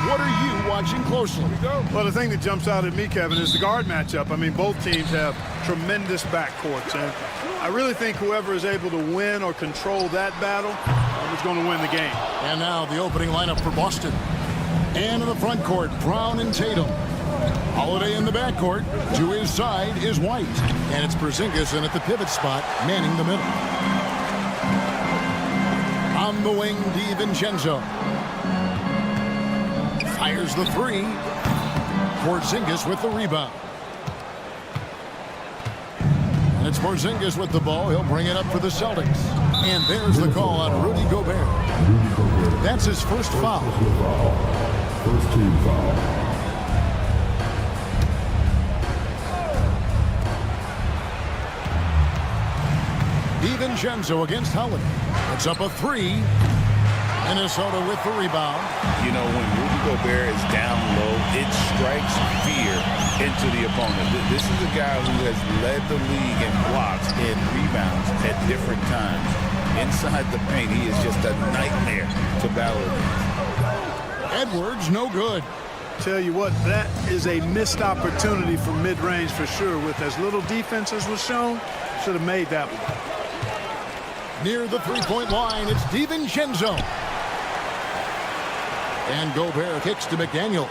What are you watching closely? Well, the thing that jumps out at me, Kevin, is the guard matchup. I mean, both teams have tremendous backcourts, and I really think whoever is able to win or control that battle is going to win the game. And now the opening lineup for Boston. And in the front court, Brown and Tatum. Holiday in the backcourt. To his side is White. And it's Porzingis in at the pivot spot, manning the middle. On the wing, DiVincenzo. Fires the three. Porzingis with the rebound. And it's Porzingis with the ball. He'll bring it up for the Celtics. And there's the call on Rudy Gobert. That's his first foul. First team foul. DiVincenzo against Holiday. It's up a three. Minnesota with the rebound. You know, when Rudy Gobert is down low, it strikes fear into the opponent. This is a guy who has led the league in blocks and rebounds at different times. Inside the paint, he is just a nightmare to battle against. Edwards, no good. Tell you what, that is a missed opportunity for mid-range for sure. With as little defense as was shown, should have made that one. Near the three-point line, it's DiVincenzo. And Gobert kicks to McDaniels.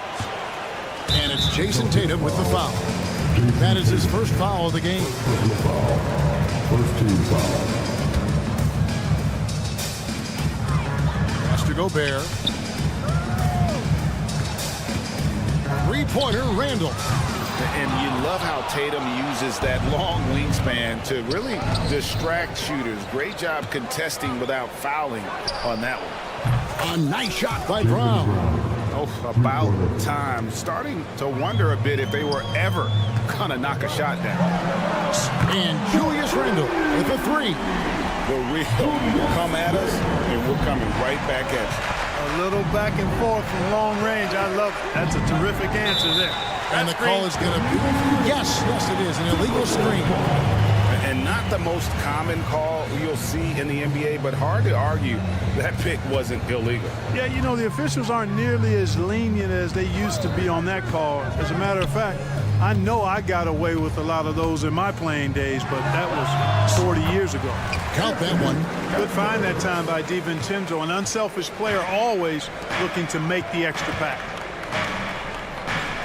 And it's Jason Tatum with the foul. That is his first foul of the game. First team foul. Pass to Gobert. Three-pointer, Randall. And you love how Tatum uses that long wingspan to really distract shooters. Great job contesting without fouling on that one. A nice shot by Brown. Oh, about time. Starting to wonder a bit if they were ever going to knock a shot down. And Julius Randle with a three. The real come at us, and we're coming right back at you. A little back and forth from long range. I love it. That's a terrific answer there. And the call is going to be, yes, it is, an illegal screen. And not the most common call you'll see in the NBA, but hard to argue that pick wasn't illegal. Yeah, you know, the officials aren't nearly as lenient as they used to be on that call. As a matter of fact, I know I got away with a lot of those in my playing days, but that was 40 years ago. Count that one. Good find that time by DiVincenzo, an unselfish player always looking to make the extra pack.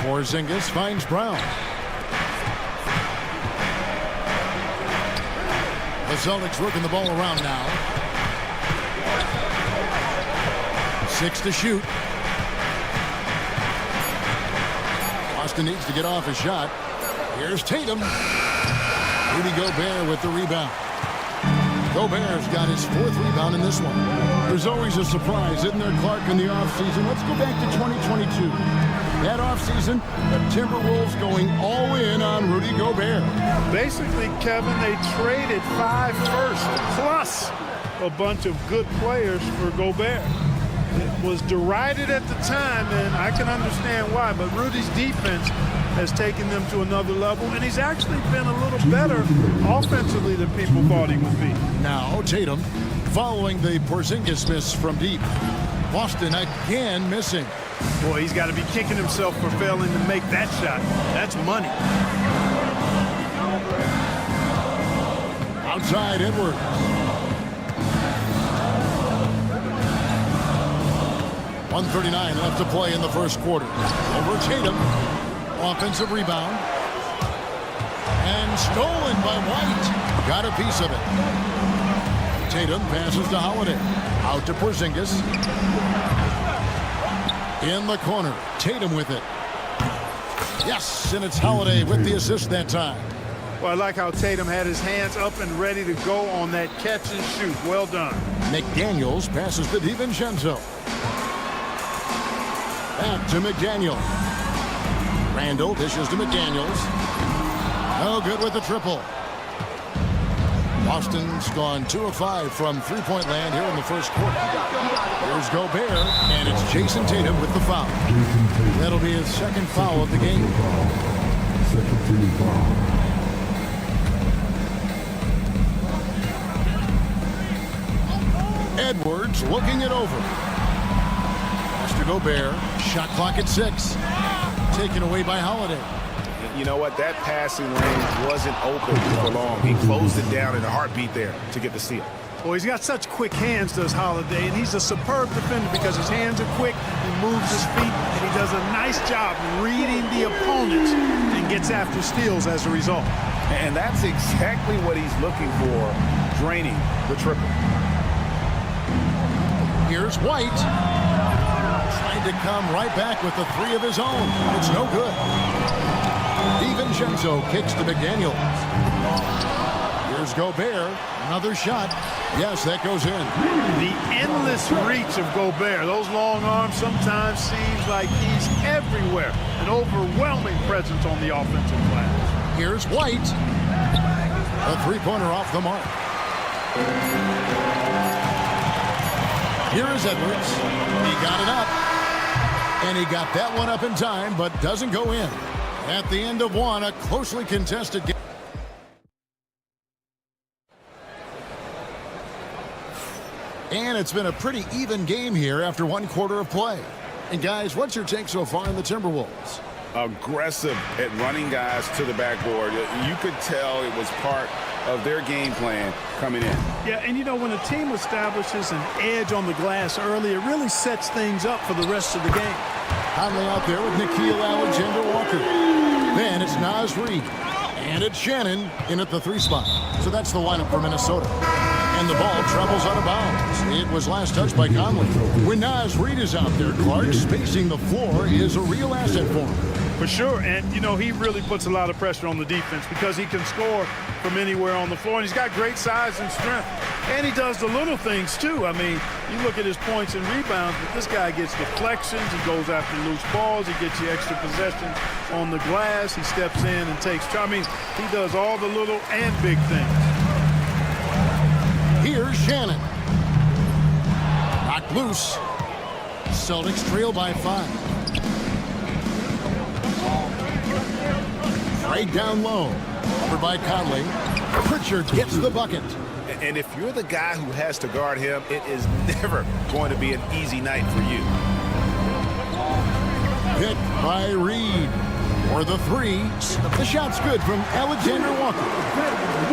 Porzingis finds Brown. The Celtics working the ball around now. 6 to shoot. Boston needs to get off a shot. Here's Tatum. Rudy Gobert with the rebound. Gobert's got his 4th rebound in this one. There's always a surprise, isn't there, Clark, in the offseason? Let's go back to 2022. That offseason, the Timberwolves going all in on Rudy Gobert. Basically, Kevin, they traded 5 firsts plus a bunch of good players for Gobert. It was derided at the time, and I can understand why, but Rudy's defense has taken them to another level, and he's actually been a little better offensively than people thought he would be. Now Tatum following the Porzingis miss from deep. Boston again missing. Boy, he's got to be kicking himself for failing to make that shot. That's money. Outside Edwards. .139 left to play in the first quarter. Over Tatum. Offensive rebound. And stolen by White. Got a piece of it. Tatum passes to Holiday. Out to Porzingis. In the corner. Tatum with it. Yes, and it's Holiday with the assist that time. Well, I like how Tatum had his hands up and ready to go on that catch and shoot. Well done. McDaniels passes to DiVincenzo. Back to McDaniel. Randall dishes to McDaniels. No good with the triple. Boston's gone 2 of 5 from three-point land here in the first quarter. Here's Gobert, and it's Jason Tatum with the foul. That'll be his 2nd foul of the game. Second team foul. Edwards looking it over. to Gobert. Shot clock at 6. Taken away by Holiday. You know what? That passing lane wasn't open for long. He closed it down in a heartbeat there to get the steal. Well, he's got such quick hands, does Holiday, and he's a superb defender because his hands are quick, he moves his feet, and he does a nice job reading the opponents and gets after steals as a result. And that's exactly what he's looking for, draining the triple. Here's White. Trying to come right back with the 3 of his own. It's no good. DiVincenzo kicks to McDaniels. Here's Gobert. Another shot. Yes, that goes in. The endless reach of Gobert. Those long arms sometimes seems like he's everywhere. An overwhelming presence on the offensive glass. Here's White. A three-pointer off the mark. Here is Edwards. He got it up. And he got that one up in time, but doesn't go in. At the end of one, a closely contested game. And it's been a pretty even game here after one quarter of play. And guys, what's your take so far in the Timberwolves? Aggressive at running guys to the backboard. You could tell it was part of their game plan coming in. Yeah, and you know, when a team establishes an edge on the glass early, it really sets things up for the rest of the game. Conley out there with Nickeil Alexander-Walker. Then it's Naz Reid. And it's Shannon in at the 3 spot. So that's the lineup for Minnesota. And the ball travels out of bounds. It was last touched by Conley. When Naz Reid is out there, Clark, spacing the floor is a real asset for him. For sure, and you know, he really puts a lot of pressure on the defense because he can score from anywhere on the floor, and he's got great size and strength. And he does the little things too. I mean, you look at his points and rebounds, but this guy gets deflections, he goes after loose balls, he gets you extra possessions on the glass, he steps in and takes. I mean, he does all the little and big things. Here's Shannon. Knocked loose. Celtics trail by 5. Right down low. Over by Conley. Pritchard gets the bucket. And if you're the guy who has to guard him, it is never going to be an easy night for you. Hit by Reid. For the 3. The shot's good from Alexander Walker.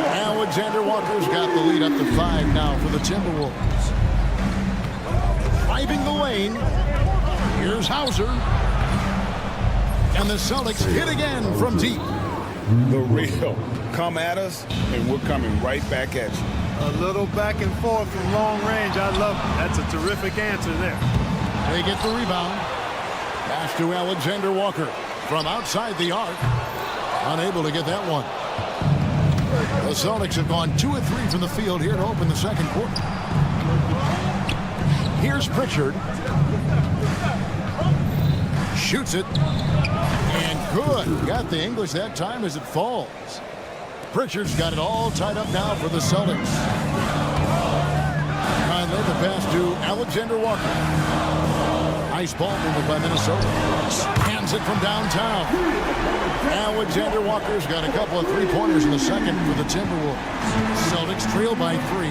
Alexander Walker's got the lead up to 5 now for the Timberwolves. Driving the lane. Here's Hauser. And the Celtics hit again from deep. The real come at us, and we're coming right back at you. A little back and forth from long range. I love it. That's a terrific answer there. They get the rebound. Pass to Alexander Walker from outside the arc. Unable to get that one. The Celtics have gone 2 of 3 from the field here to open the second quarter. Here's Pritchard. Shoots it. And good. Got the English that time as it falls. Pritchard's got it all tied up now for the Celtics. Conley, the pass to Alexander Walker. Nice ball movement by Minnesota. Hands it from downtown. Alexander Walker's got a couple of 3-pointers in the second for the Timberwolves. Celtics trail by 3.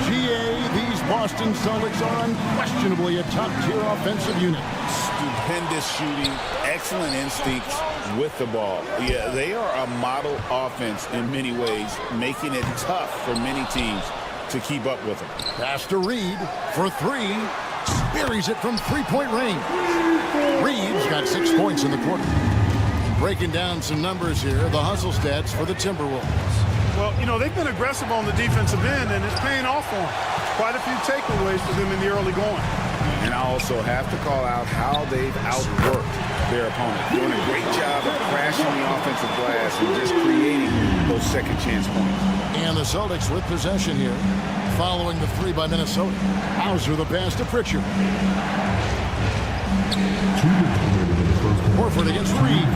GA, these Boston Celtics are unquestionably a top-tier offensive unit. Stupendous shooting, excellent instincts with the ball. Yeah, they are a model offense in many ways, making it tough for many teams to keep up with them. Pass to Reid for 3. Buries it from 3-point range. Reid's got 6 points in the quarter. Breaking down some numbers here, the hustle stats for the Timberwolves. Well, you know, they've been aggressive on the defensive end, and it's paying off for them. Quite a few takeaways for them in the early going. And I also have to call out how they've outworked their opponent. Doing a great job of crashing the offensive glass and just creating those second chance points. And the Celtics with possession here, following the 3 by Minnesota. Hauser the pass to Pritchard. Horford against Reid.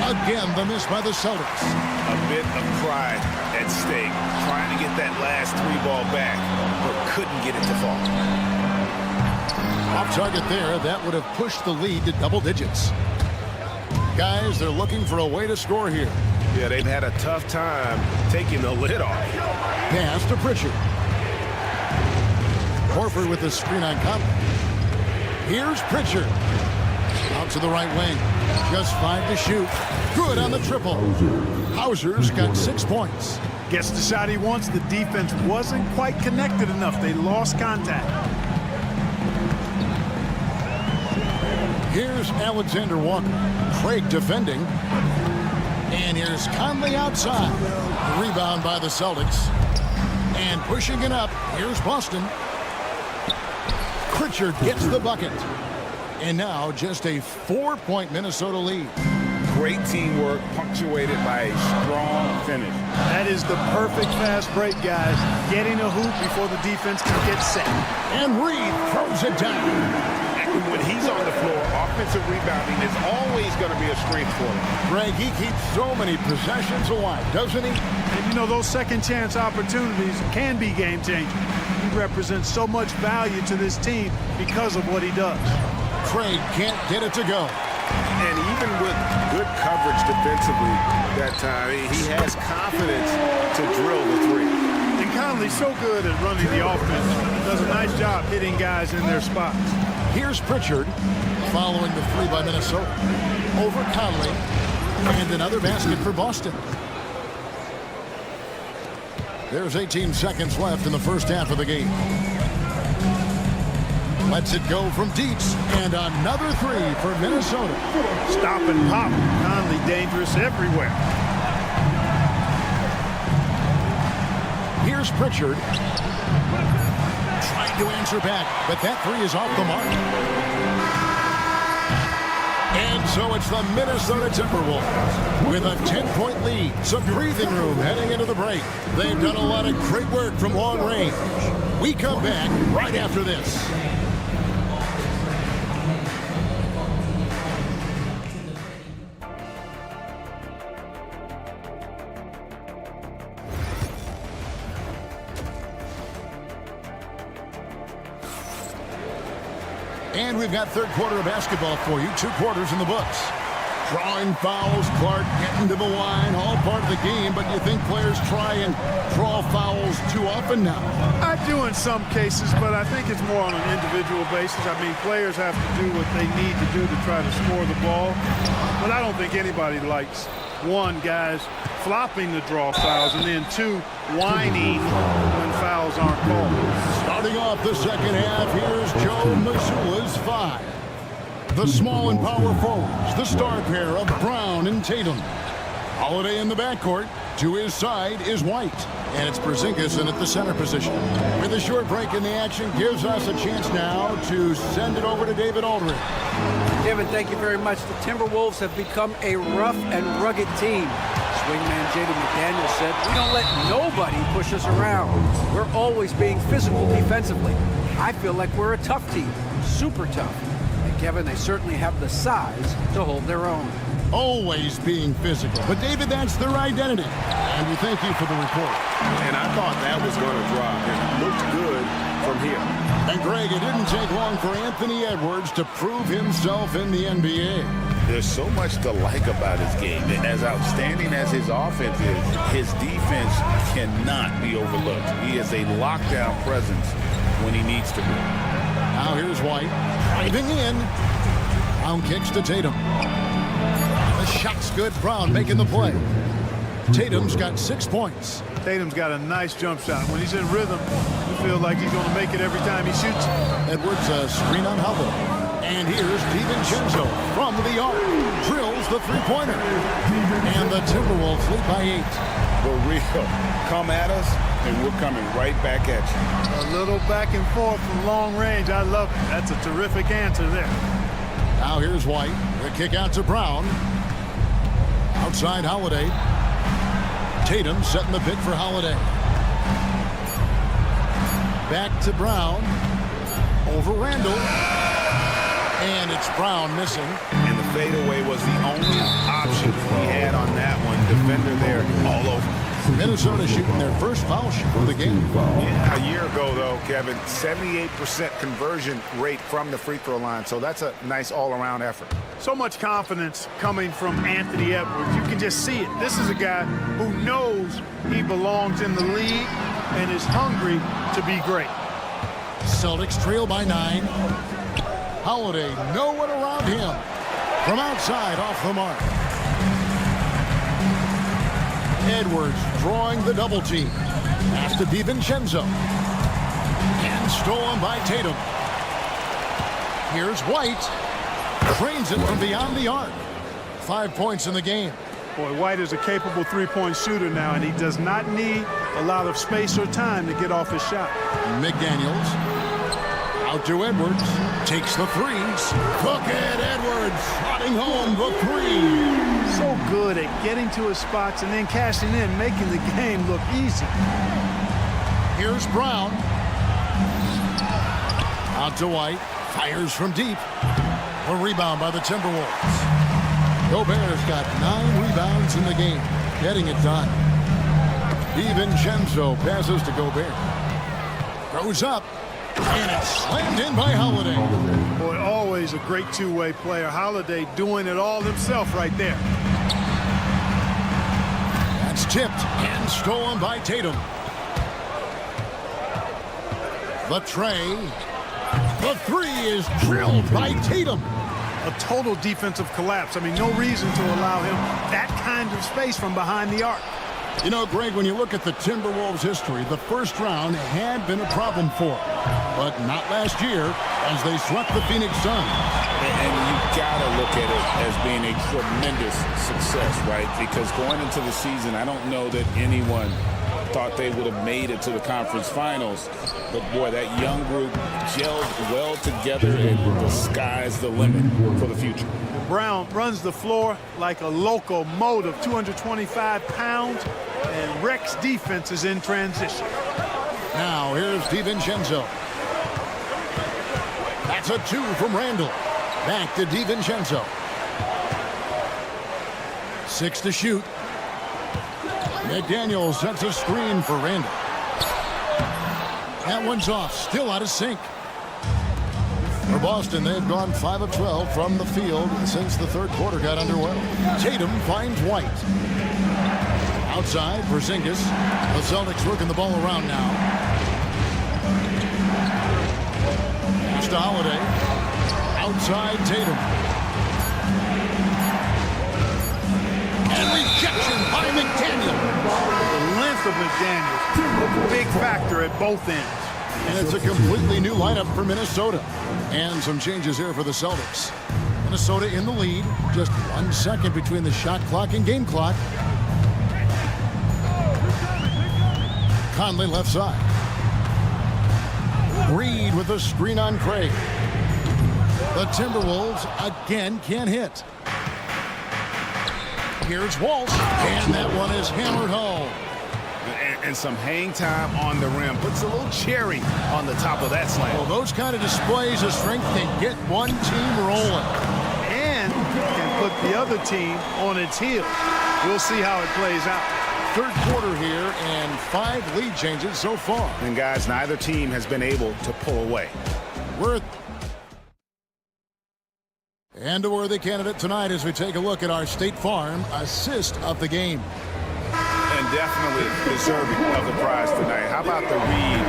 Again, the miss by the Celtics. A bit of pride at stake, trying to get that last 3 ball back, but couldn't get it to fall. Off target there, that would have pushed the lead to double digits. Guys, they're looking for a way to score here. Yeah, they've had a tough time taking the lid off. Pass to Pritchard. Horford with the screen on Conley. Here's Pritchard. Out to the right wing. Just 5 to shoot. Good on the triple. Hauser's got 6 points. Gets the shot he wants. The defense wasn't quite connected enough. They lost contact. Here's Alexander Walker. Craig defending. And here's Conley outside. The rebound by the Celtics. And pushing it up, here's Boston. Pritchard gets the bucket. And now just a 4-point Minnesota lead. Great teamwork, punctuated by a strong finish. That is the perfect fast break, guys. Getting a hoop before the defense can get set. And Reed throws it down. When he's on the floor, offensive rebounding is always going to be a strength for him. Greg, he keeps so many possessions alive, doesn't he? And you know, those second chance opportunities can be game changing. He represents so much value to this team because of what he does. Craig can't get it to go. And even with good coverage defensively that time, he has confidence to drill the three. And Conley's so good at running the offense. Does a nice job hitting guys in their spots. Here's Pritchard following the 3 by Minnesota. Over Conley. And another basket for Boston. There's 18 seconds left in the first half of the game. Lets it go from Dietz. And another 3 for Minnesota. Stop and pop. Conley dangerous everywhere. Here's Pritchard. Trying to answer back, but that 3 is off the mark. And so it's the Minnesota Timberwolves with a 10-point lead. Some breathing room heading into the break. They've done a lot of great work from long range. We come back right after this. And we've got third quarter of basketball for you. 2 quarters in the books. Drawing fouls, Clark getting to the line, all part of the game, but you think players try and draw fouls too often now? I do in some cases, but I think it's more on an individual basis. I mean, players have to do what they need to do to try to score the ball. But I don't think anybody likes, 1, guys flopping the draw fouls, and then 2, whining when fouls aren't called. Starting off the second half, here's Joe Mazzulla's 5. The small and power forwards, the star pair of Brown and Tatum. Holiday in the backcourt. To his side is White. And it's Porzingis in at the center position. With a short break in the action, gives us a chance now to send it over to David Aldridge. Kevin, thank you very much. The Timberwolves have become a rough and rugged team. Swingman Jaden McDaniels said, "We don't let nobody push us around. We're always being physical defensively. I feel like we're a tough team, super tough." And Kevin, they certainly have the size to hold their own. Always being physical. But David, that's their identity. And we thank you for the report. And I thought that was going to drop. It looked good from here. And Greg, it didn't take long for Anthony Edwards to prove himself in the NBA. There's so much to like about his game. And as outstanding as his offense is, his defense cannot be overlooked. He is a lockdown presence when he needs to be. Now here's White driving in. Brown kicks to Tatum. The shot's good. Brown making the play. Tatum's got 6 points. Tatum's got a nice jump shot. When he's in rhythm, you feel like he's going to make it every time he shoots. Edwards a screen on Hubble. And here's DiVincenzo from the arc. Drills the three-pointer. And the Timberwolves lead by 8. For real. Come at us, and we're coming right back at you. A little back and forth from long range. I love it. That's a terrific answer there. Now here's White. The kick out to Brown. Outside Holiday. Tatum setting the pick for Holiday. Back to Brown. Over Randall. And it's Brown missing. And the fadeaway was the only option he had on that one. Defender there all over. Minnesota shooting their first foul shot of the game. Yeah, a year ago, though, Kevin, 78% conversion rate from the free throw line. So that's a nice all-around effort. So much confidence coming from Anthony Edwards. You can just see it. This is a guy who knows he belongs in the league and is hungry to be great. Celtics trail by 9. Holiday, no one around him. From outside, off the mark. Edwards drawing the double team. Pass to DiVincenzo. And stolen by Tatum. Here's White. Trains it from beyond the arc. 5 points in the game. Boy, White is a capable three-point shooter now, and he does not need a lot of space or time to get off his shot. McDaniels. Out to Edwards. Takes the threes. Look at Edwards trotting home the three. So good at getting to his spots and then cashing in, making the game look easy. Here's Brown. Out to White. Fires from deep. A rebound by the Timberwolves. Gobert's got 9 rebounds in the game. Getting it done. DiVincenzo passes to Gobert. Goes up. And it's slammed in by Holiday. Boy, always a great two-way player. Holiday doing it all himself right there. That's tipped and stolen by Tatum. The tray. The three is drilled by Tatum. A total defensive collapse. I mean, no reason to allow him that kind of space from behind the arc. You know, Greg, when you look at the Timberwolves' history, the first round had been a problem for them. But not last year, as they swept the Phoenix Suns. And you gotta look at it as being a tremendous success, right? Because going into the season, I don't know that anyone thought they would have made it to the conference finals. But boy, that young group gelled well together, and the sky's the limit for the future. Brown runs the floor like a locomotive, 225 pounds, and wrecks defenses in transition. Now, here's DiVincenzo. That's a 2 from Randall. Back to DiVincenzo. 6 to shoot. McDaniels sets a screen for Randall. That one's off. Still out of sync. For Boston, they've gone 5 of 12 from the field since the third quarter got underway. Tatum finds White. Outside, Porzingis. The Celtics working the ball around now. Pass to Holiday. Outside, Tatum. And rejection by McDaniels. The length of McDaniels, a big factor at both ends. And it's a completely new lineup for Minnesota. And some changes here for the Celtics. Minnesota in the lead. Just 1 second between the shot clock and game clock. Conley left side. Reed with the screen on Craig. The Timberwolves again can't hit. Here's Walsh. And that one is hammered home. And some hang time on the rim. Puts a little cherry on the top of that slam. Well, those kind of displays of strength can get one team rolling. And can put the other team on its heels. We'll see how it plays out. Third quarter here and 5 lead changes so far. And guys, neither team has been able to pull away. And a worthy candidate tonight as we take a look at our State Farm assist of the game. And definitely deserving of the prize tonight. How about the read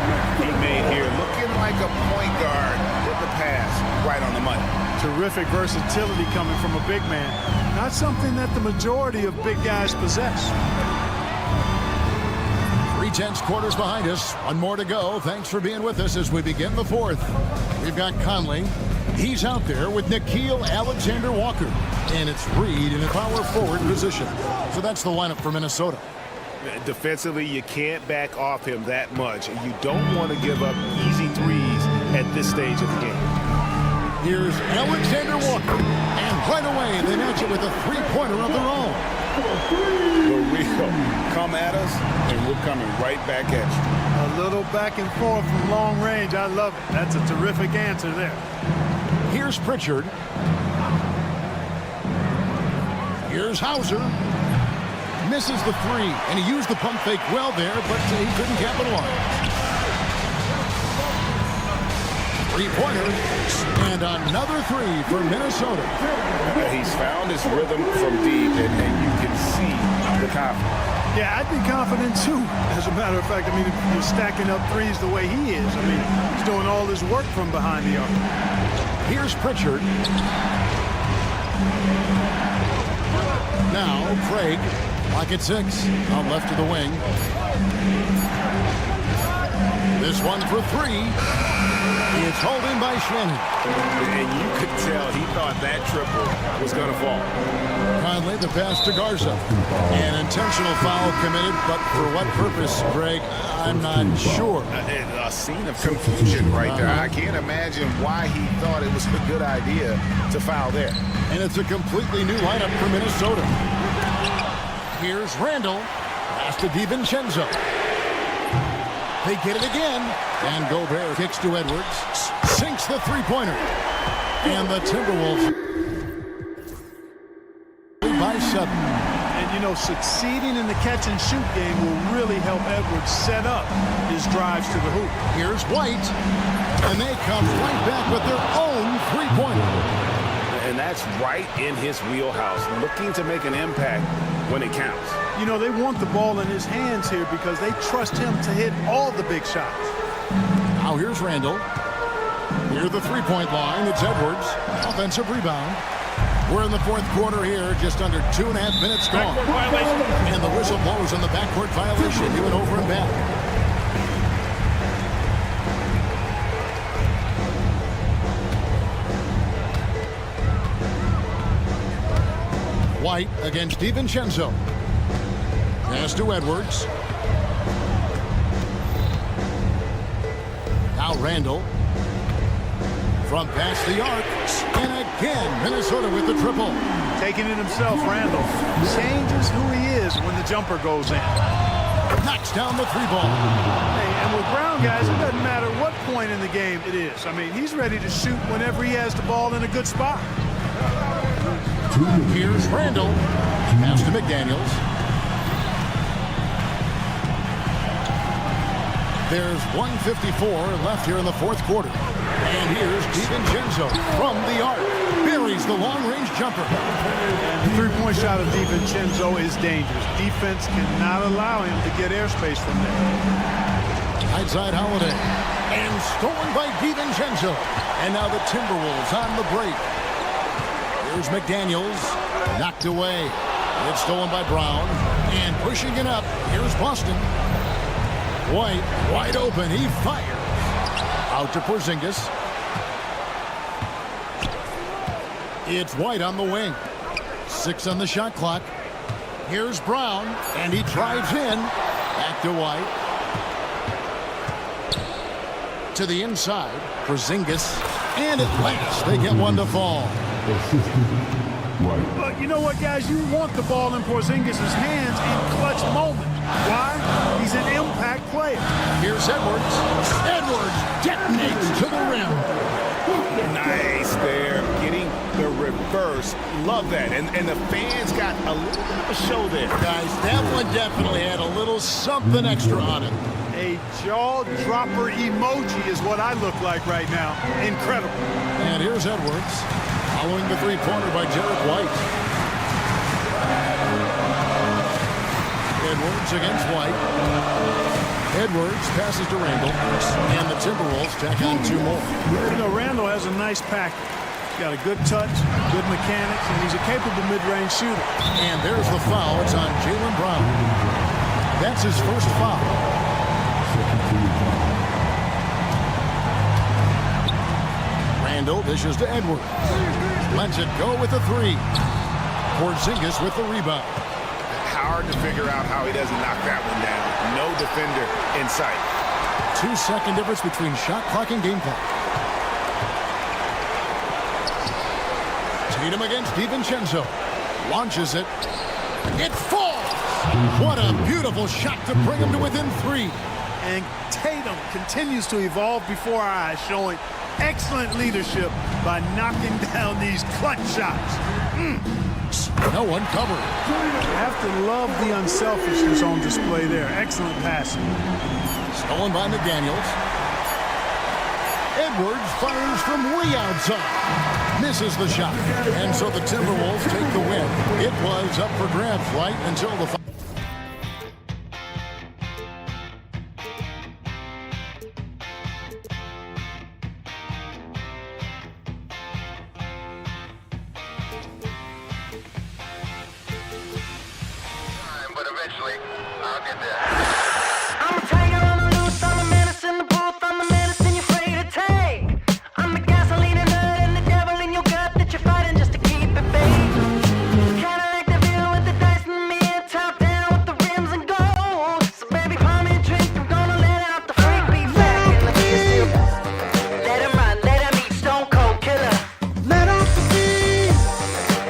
he made here? Looking like a point guard with the pass right on the money. Terrific versatility coming from a big man. Not something that the majority of big guys possess. 3/10 quarters behind us. 1 more to go. Thanks for being with us as we begin the fourth. We've got Conley. He's out there with Nickeil Alexander-Walker. And it's Reed in a power forward position. So that's the lineup for Minnesota. Defensively, you can't back off him that much. And you don't want to give up easy threes at this stage of the game. Here's Alexander-Walker. And right away, they match it with a three-pointer of their own. The real come at us, and we're coming right back at you. A little back and forth from long range. I love it. That's a terrific answer there. Here's Pritchard. Here's Hauser. Misses the 3, and he used the pump fake well there, but he couldn't capitalize. 3-pointer, and another 3 for Minnesota. He's found his rhythm from deep, and you can see the confidence. Yeah, I'd be confident too. As a matter of fact, I mean, if you're stacking up threes the way he is, I mean, he's doing all his work from behind the arc. Here's Pritchard. Now Craig, lock at 6, out left to the wing. This one for 3. It's hauled in by Shannon. And you could tell he thought that triple was going to fall. Conley, the pass to Garza. An intentional foul committed, but for what purpose, Greg? I'm not sure. A scene of confusion right there. I can't imagine why he thought it was a good idea to foul there. And it's a completely new lineup for Minnesota. Here's Randall. Pass to DiVincenzo. They get it again. And Gobert kicks to Edwards. Sinks the three-pointer. And the Timberwolves by 7. And, you know, succeeding in the catch-and-shoot game will really help Edwards set up his drives to the hoop. Here's White. And they come right back with their own three-pointer. And that's right in his wheelhouse, looking to make an impact when it counts. You know, they want the ball in his hands here because they trust him to hit all the big shots. Now here's Randall. Near the three-point line, it's Edwards. Offensive rebound. We're in the fourth quarter here, just under 2.5 minutes gone. And the whistle blows on the backcourt violation. He went over and back. White against DiVincenzo. Pass to Edwards. Now Randall. From past the arc. And again, Minnesota with the triple. Taking it himself, Randall. Changes who he is when the jumper goes in. Knocks down the three ball. Hey, and with Brown, guys, it doesn't matter what point in the game it is. I mean, he's ready to shoot whenever he has the ball in a good spot. Here's Randall. Pass to McDaniels. There's 1:54 left here in the fourth quarter. And here's DiVincenzo from the arc. Buries the long-range jumper. And the three-point shot of DiVincenzo is dangerous. Defense cannot allow him to get airspace from there. Outside Holiday. And stolen by DiVincenzo. And now the Timberwolves on the break. Here's McDaniels. Knocked away. It's stolen by Brown. And pushing it up. Here's Boston. White, wide open. He fires. Out to Porzingis. It's White on the wing. 6 on the shot clock. Here's Brown. And he drives in. Back to White. To the inside. Porzingis. And at last, they get one to fall. But you know what, guys? You want the ball in Porzingis' hands in clutch moments. Why? He's an impact player. Here's Edwards. Edwards detonates to the rim. Nice there, getting the reverse. Love that. And the fans got a little bit of a show there. Guys, that one definitely had a little something extra on it. A jaw-dropper emoji is what I look like right now. Incredible. And here's Edwards. Following the three-pointer by Jarrett White. Edwards against White. Edwards passes to Randall. And the Timberwolves tack on 2 more. You know, Randall has a nice package. He's got a good touch, good mechanics, and he's a capable mid-range shooter. And there's the foul. It's on Jaylen Brown. That's his first foul. Randall dishes to Edwards. Lets it go with the 3. Porzingis with the rebound. Hard to figure out how he doesn't knock that one down. No defender in sight. 2-second difference between shot clock and game clock. Tatum against DiVincenzo. Launches it. It falls! What a beautiful shot to bring him to within 3. And Tatum continues to evolve before our eyes, showing excellent leadership by knocking down these clutch shots. No one covered. You have to love the unselfishness on display there. Excellent passing. Stolen by McDaniels. Edwards fires from way outside. Misses the shot. And so the Timberwolves take the win. It was up for grabs right until the I'm a tiger on the loose, I'm a menace in the booth, I'm a medicine you're afraid to take. I'm the gasoline and nut and the devil in your gut that you're fighting just to keep it baked. Kinda like the view with the dice in the mirror, top down with the rims and gold. So baby, pour me a drink, I'm gonna let out the freak beat back in the beer still. Let him run, let him eat, stone cold killer. Let off the beat.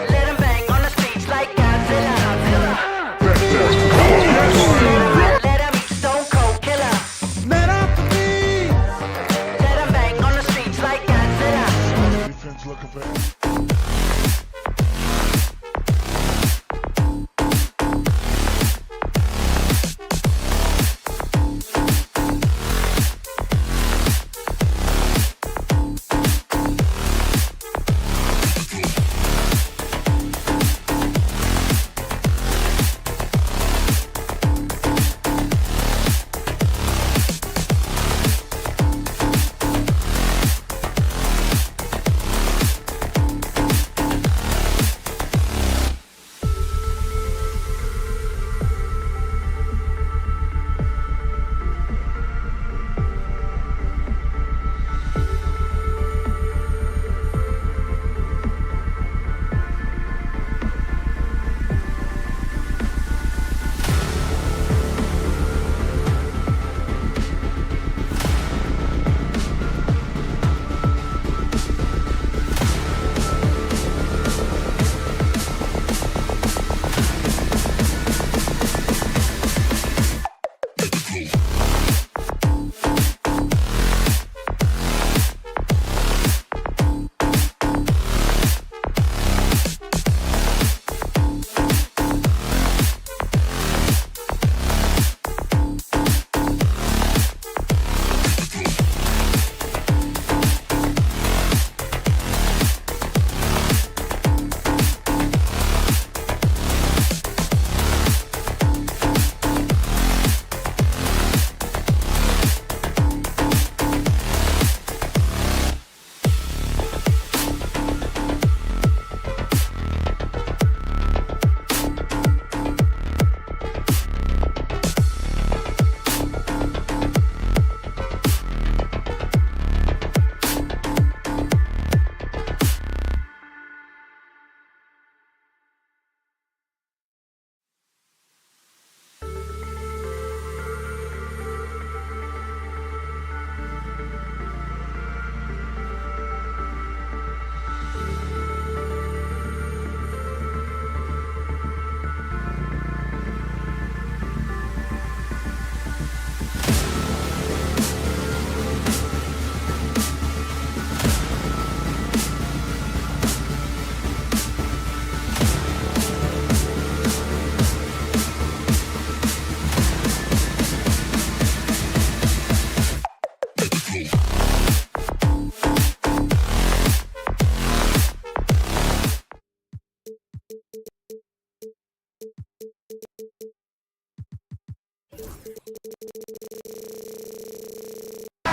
Let him bang on the streets like Godzilla. Let him eat, stone cold killer. Let off the beat. Let him bang on the streets like Godzilla. Defense looking for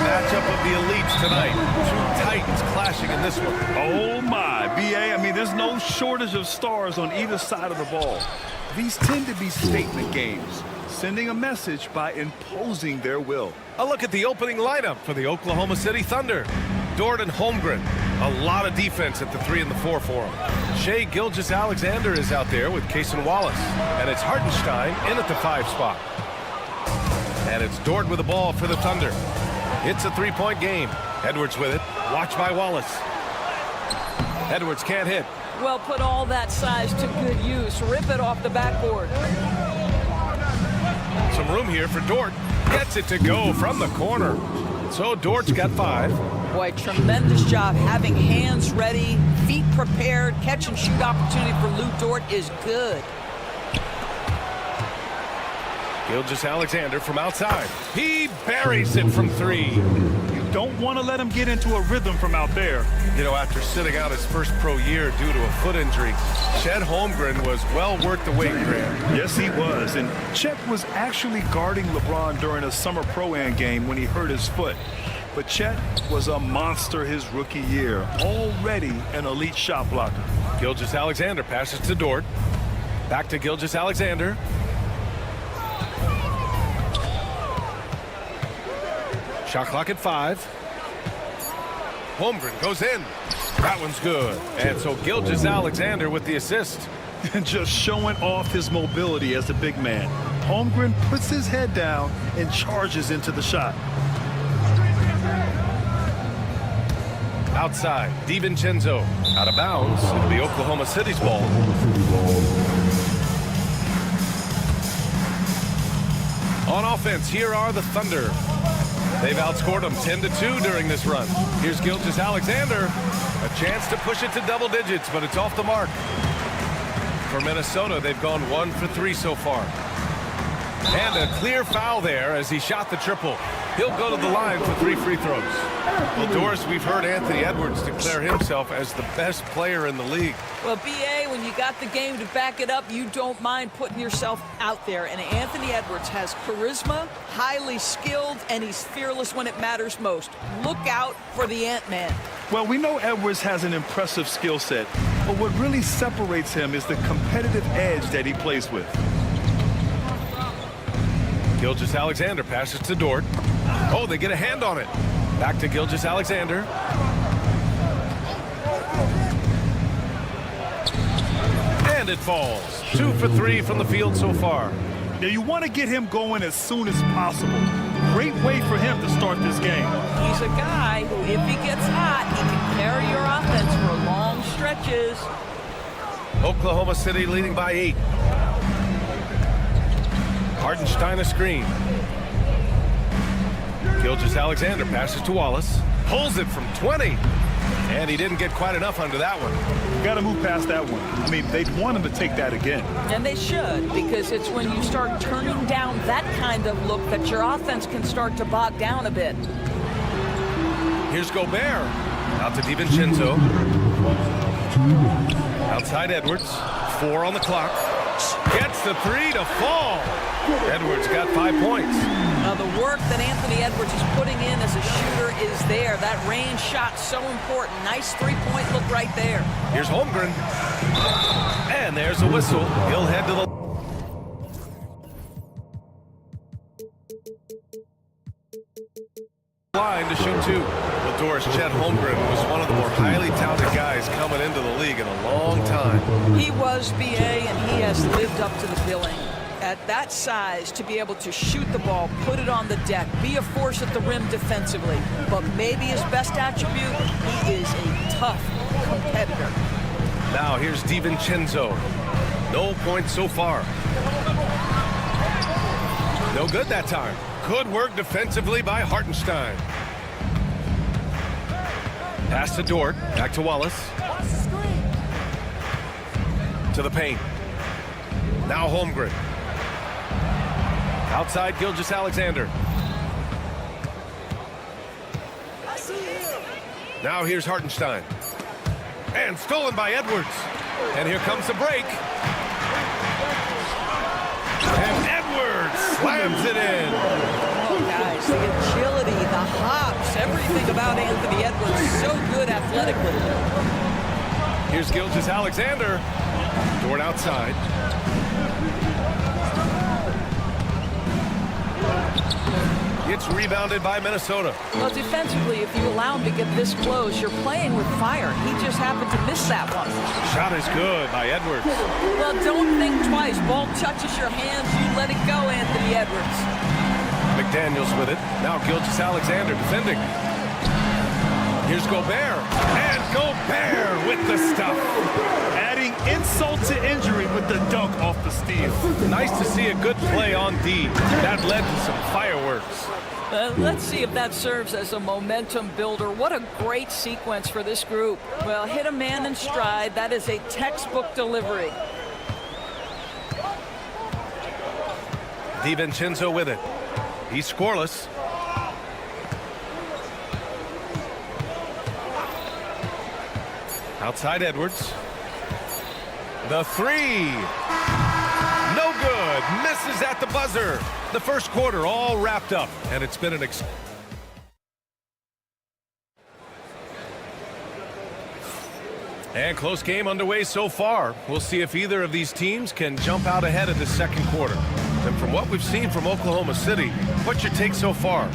matchup of the elites tonight. Two titans clashing in this one. Oh my, BA, I mean, there's no shortage of stars on either side of the ball. These tend to be statement games, sending a message by imposing their will. A look at the opening lineup for the Oklahoma City Thunder. Dort and Holmgren. A lot of defense at the 3 and the 4 for him. Shai Gilgeous-Alexander is out there with Cason Wallace. And it's Hartenstein in at the 5 spot. And it's Dort with the ball for the Thunder. It's a 3-point game. Edwards with it. Watched by Wallace. Edwards can't hit. Well, put all that size to good use. Rip it off the backboard. Some room here for Dort. Gets it to go from the corner. So Dort's got 5. Boy, tremendous job having hands ready, feet prepared. Catch and shoot opportunity for Lou Dort is good. Gilgeous-Alexander from outside. He buries it from 3. You don't want to let him get into a rhythm from out there. You know, after sitting out his first pro year due to a foot injury, Chet Holmgren was well worth the wait, Graham. Yes, he was. And Chet was actually guarding LeBron during a summer Pro-Am game when he hurt his foot. But Chet was a monster his rookie year, already an elite shot blocker. Gilgeous-Alexander passes to Dort. Back to Gilgeous-Alexander. Shot clock at 5. Holmgren goes in. That one's good. And so Gilgeous-Alexander with the assist. And just showing off his mobility as a big man. Holmgren puts his head down and charges into the shot. Outside, DiVincenzo. Out of bounds. It'll be Oklahoma City's ball. On offense, here are the Thunder. They've outscored them 10-2 during this run. Here's Gilgeous-Alexander. A chance to push it to double digits, but it's off the mark. For Minnesota, they've gone 1 for 3 so far. And a clear foul there as he shot the triple. He'll go to the line for 3 free throws. Well, Doris, we've heard Anthony Edwards declare himself as the best player in the league. Well, B.A., when you got the game to back it up, you don't mind putting yourself out there. And Anthony Edwards has charisma, highly skilled, and he's fearless when it matters most. Look out for the Ant-Man. Well, we know Edwards has an impressive skill set, but what really separates him is the competitive edge that he plays with. Gilgeous-Alexander passes to Dort. Oh, they get a hand on it. Back to Gilgeous-Alexander. And it falls. 2 for 3 from the field so far. Now, you want to get him going as soon as possible. Great way for him to start this game. He's a guy who, if he gets hot, he can carry your offense for long stretches. Oklahoma City leading by 8. Hartenstein a screen. Gilgeous-Alexander passes to Wallace. Pulls it from 20. And he didn't get quite enough under that one. Got to move past that one. I mean, they'd want him to take that again. And they should, because it's when you start turning down that kind of look that your offense can start to bog down a bit. Here's Gobert. Out to DiVincenzo. Outside Edwards. 4 on the clock. Gets the 3 to fall. Edwards got 5 points. Now the work that Anthony Edwards is putting in as a shooter is there. That range shot so important. Nice three-point look right there. Here's Holmgren. And there's a whistle. He'll head to the line to shoot 2. Well, Doris, Chet Holmgren was one of the more highly touted guys coming into the league in a long time. He was, B.A., and he has lived up to the billing. At that size, to be able to shoot the ball, put it on the deck, be a force at the rim defensively. But maybe his best attribute, he is a tough competitor. Now here's DiVincenzo. No points so far. No good that time. Good work defensively by Hartenstein. Pass to Dort. Back to Wallace. To the paint. Now Holmgren. Outside Gilgeous-Alexander. Now here's Hartenstein. And stolen by Edwards. And here comes the break. And Edwards slams it in. Oh, guys, the agility, the hops, everything about Anthony Edwards, so good athletically. Here's Gilgeous-Alexander. Dort outside. It's rebounded by Minnesota. Well, defensively, if you allow him to get this close, you're playing with fire. He just happened to miss that one. Shot is good by Edwards. Well, don't think twice. Ball touches your hands, you let it go, Anthony Edwards. McDaniels with it. Now Gilgeous-Alexander defending. Here's Gobert. And Gobert with the stuff. Adding insult to injury with the dunk off the steal. Nice to see a good play on D. That led to some fireworks. Let's see if that serves as a momentum builder. What a great sequence for this group. Well, hit a man in stride. That is a textbook delivery. DiVincenzo with it. He's scoreless. Outside Edwards. The 3. No good. Misses at the buzzer. The first quarter all wrapped up, and it's been an and close game underway so far. We'll see if either of these teams can jump out ahead of the second quarter. And from what we've seen from Oklahoma City, what's your take so far?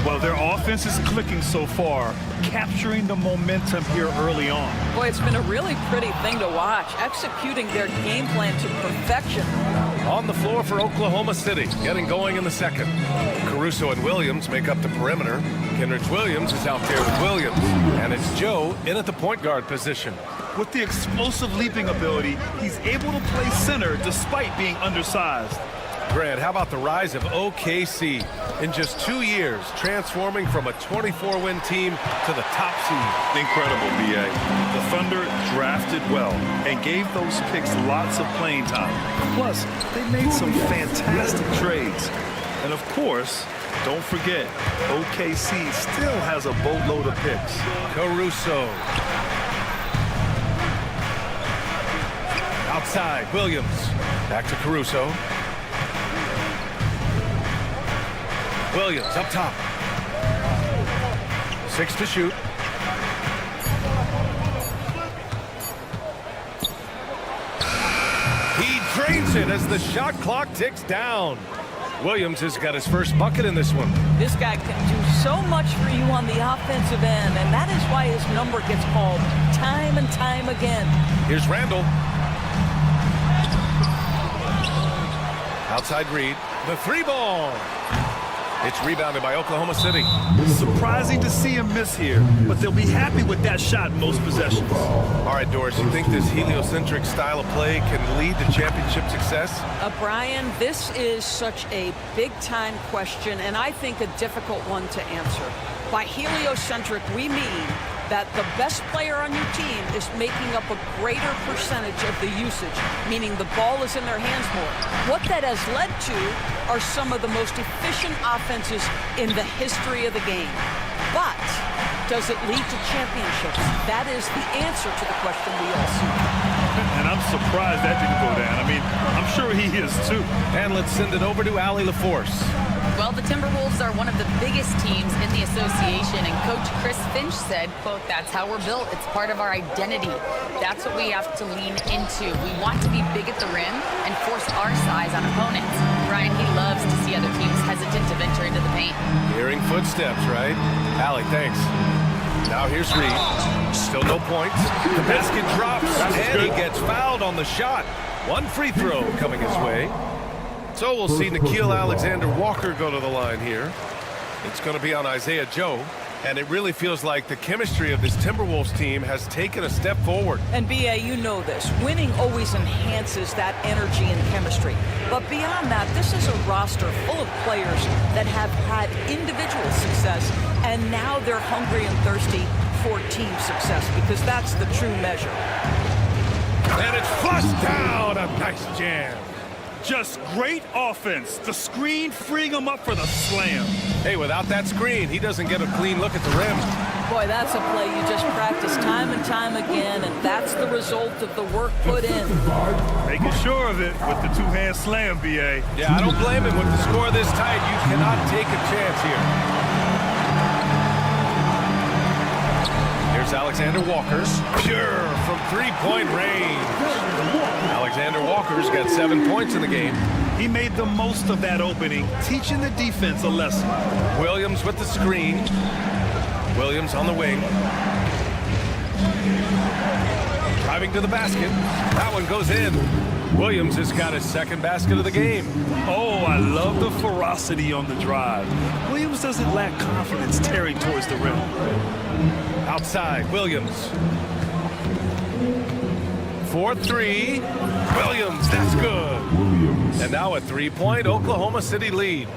Well, their offense is clicking so far, capturing the momentum here early on. Boy, it's been a really pretty thing to watch, executing their game plan to perfection. On the floor for Oklahoma City, getting going in the second. Caruso and Williams make up the perimeter. Kenrich Williams is out there with Williams. And it's Joe in at the point guard position. With the explosive leaping ability, he's able to play center despite being undersized. Grant, how about the rise of OKC? In just 2 years, transforming from a 24-win team to the top seed. Incredible, B.A. The Thunder drafted well and gave those picks lots of playing time. Plus, they made some fantastic trades. And of course, don't forget, OKC still has a boatload of picks. Caruso. Outside, Williams. Back to Caruso. Williams up top. 6 to shoot. He drains it as the shot clock ticks down. Williams has got his first bucket in this one. This guy can do so much for you on the offensive end, and that is why his number gets called time and time again. Here's Randall. Outside Reed. The 3-ball. It's rebounded by Oklahoma City. Surprising to see him miss here, but they'll be happy with that shot in most possessions. All right, Doris, you think this heliocentric style of play can lead to championship success? Brian, this is such a big-time question, and I think a difficult one to answer. By heliocentric, we mean that the best player on your team is making up a greater percentage of the usage, meaning the ball is in their hands more. What that has led to are some of the most efficient offenses in the history of the game. But does it lead to championships? That is the answer to the question we all see. And I'm surprised that didn't go down. I mean, I'm sure he is too. And let's send it over to Allie LaForce. Well, the Timberwolves are one of the biggest teams in the association, and Coach Chris Finch said, quote, "That's how we're built. It's part of our identity. That's what we have to lean into. We want to be big at the rim and force our size on opponents." Brian, he loves to see other teams hesitant to venture into the paint. Hearing footsteps, right? Allie, thanks. Now here's Reed. Still no points. The basket drops, and he gets fouled on the shot. One free throw coming his way. So we'll see Nickeil Alexander-Walker go to the line here. It's going to be on Isaiah Joe. And it really feels like the chemistry of this Timberwolves team has taken a step forward. And B.A., you know this. Winning always enhances that energy and chemistry. But beyond that, this is a roster full of players that have had individual success, and now they're hungry and thirsty for team success, because that's the true measure. And it's flushed down. A nice jam. Just great offense. The screen freeing him up for the slam. Hey, without that screen, he doesn't get a clean look at the rim. Boy, that's a play you just practice time and time again, and that's the result of the work put in. Making sure of it with the two-hand slam, B.A. Yeah, I don't blame him. With the score this tight, you cannot take a chance here. Here's Alexander Walker. Pure from three-point range. Alexander Walker's got 7 points in the game. He made the most of that opening, teaching the defense a lesson. Williams with the screen. Williams on the wing. Driving to the basket. That one goes in. Williams has got his second basket of the game. Oh, I love the ferocity on the drive. Williams doesn't lack confidence tearing towards the rim. Outside, Williams. 4-3. Williams, that's good. Williams. And now a 3-point Oklahoma City lead.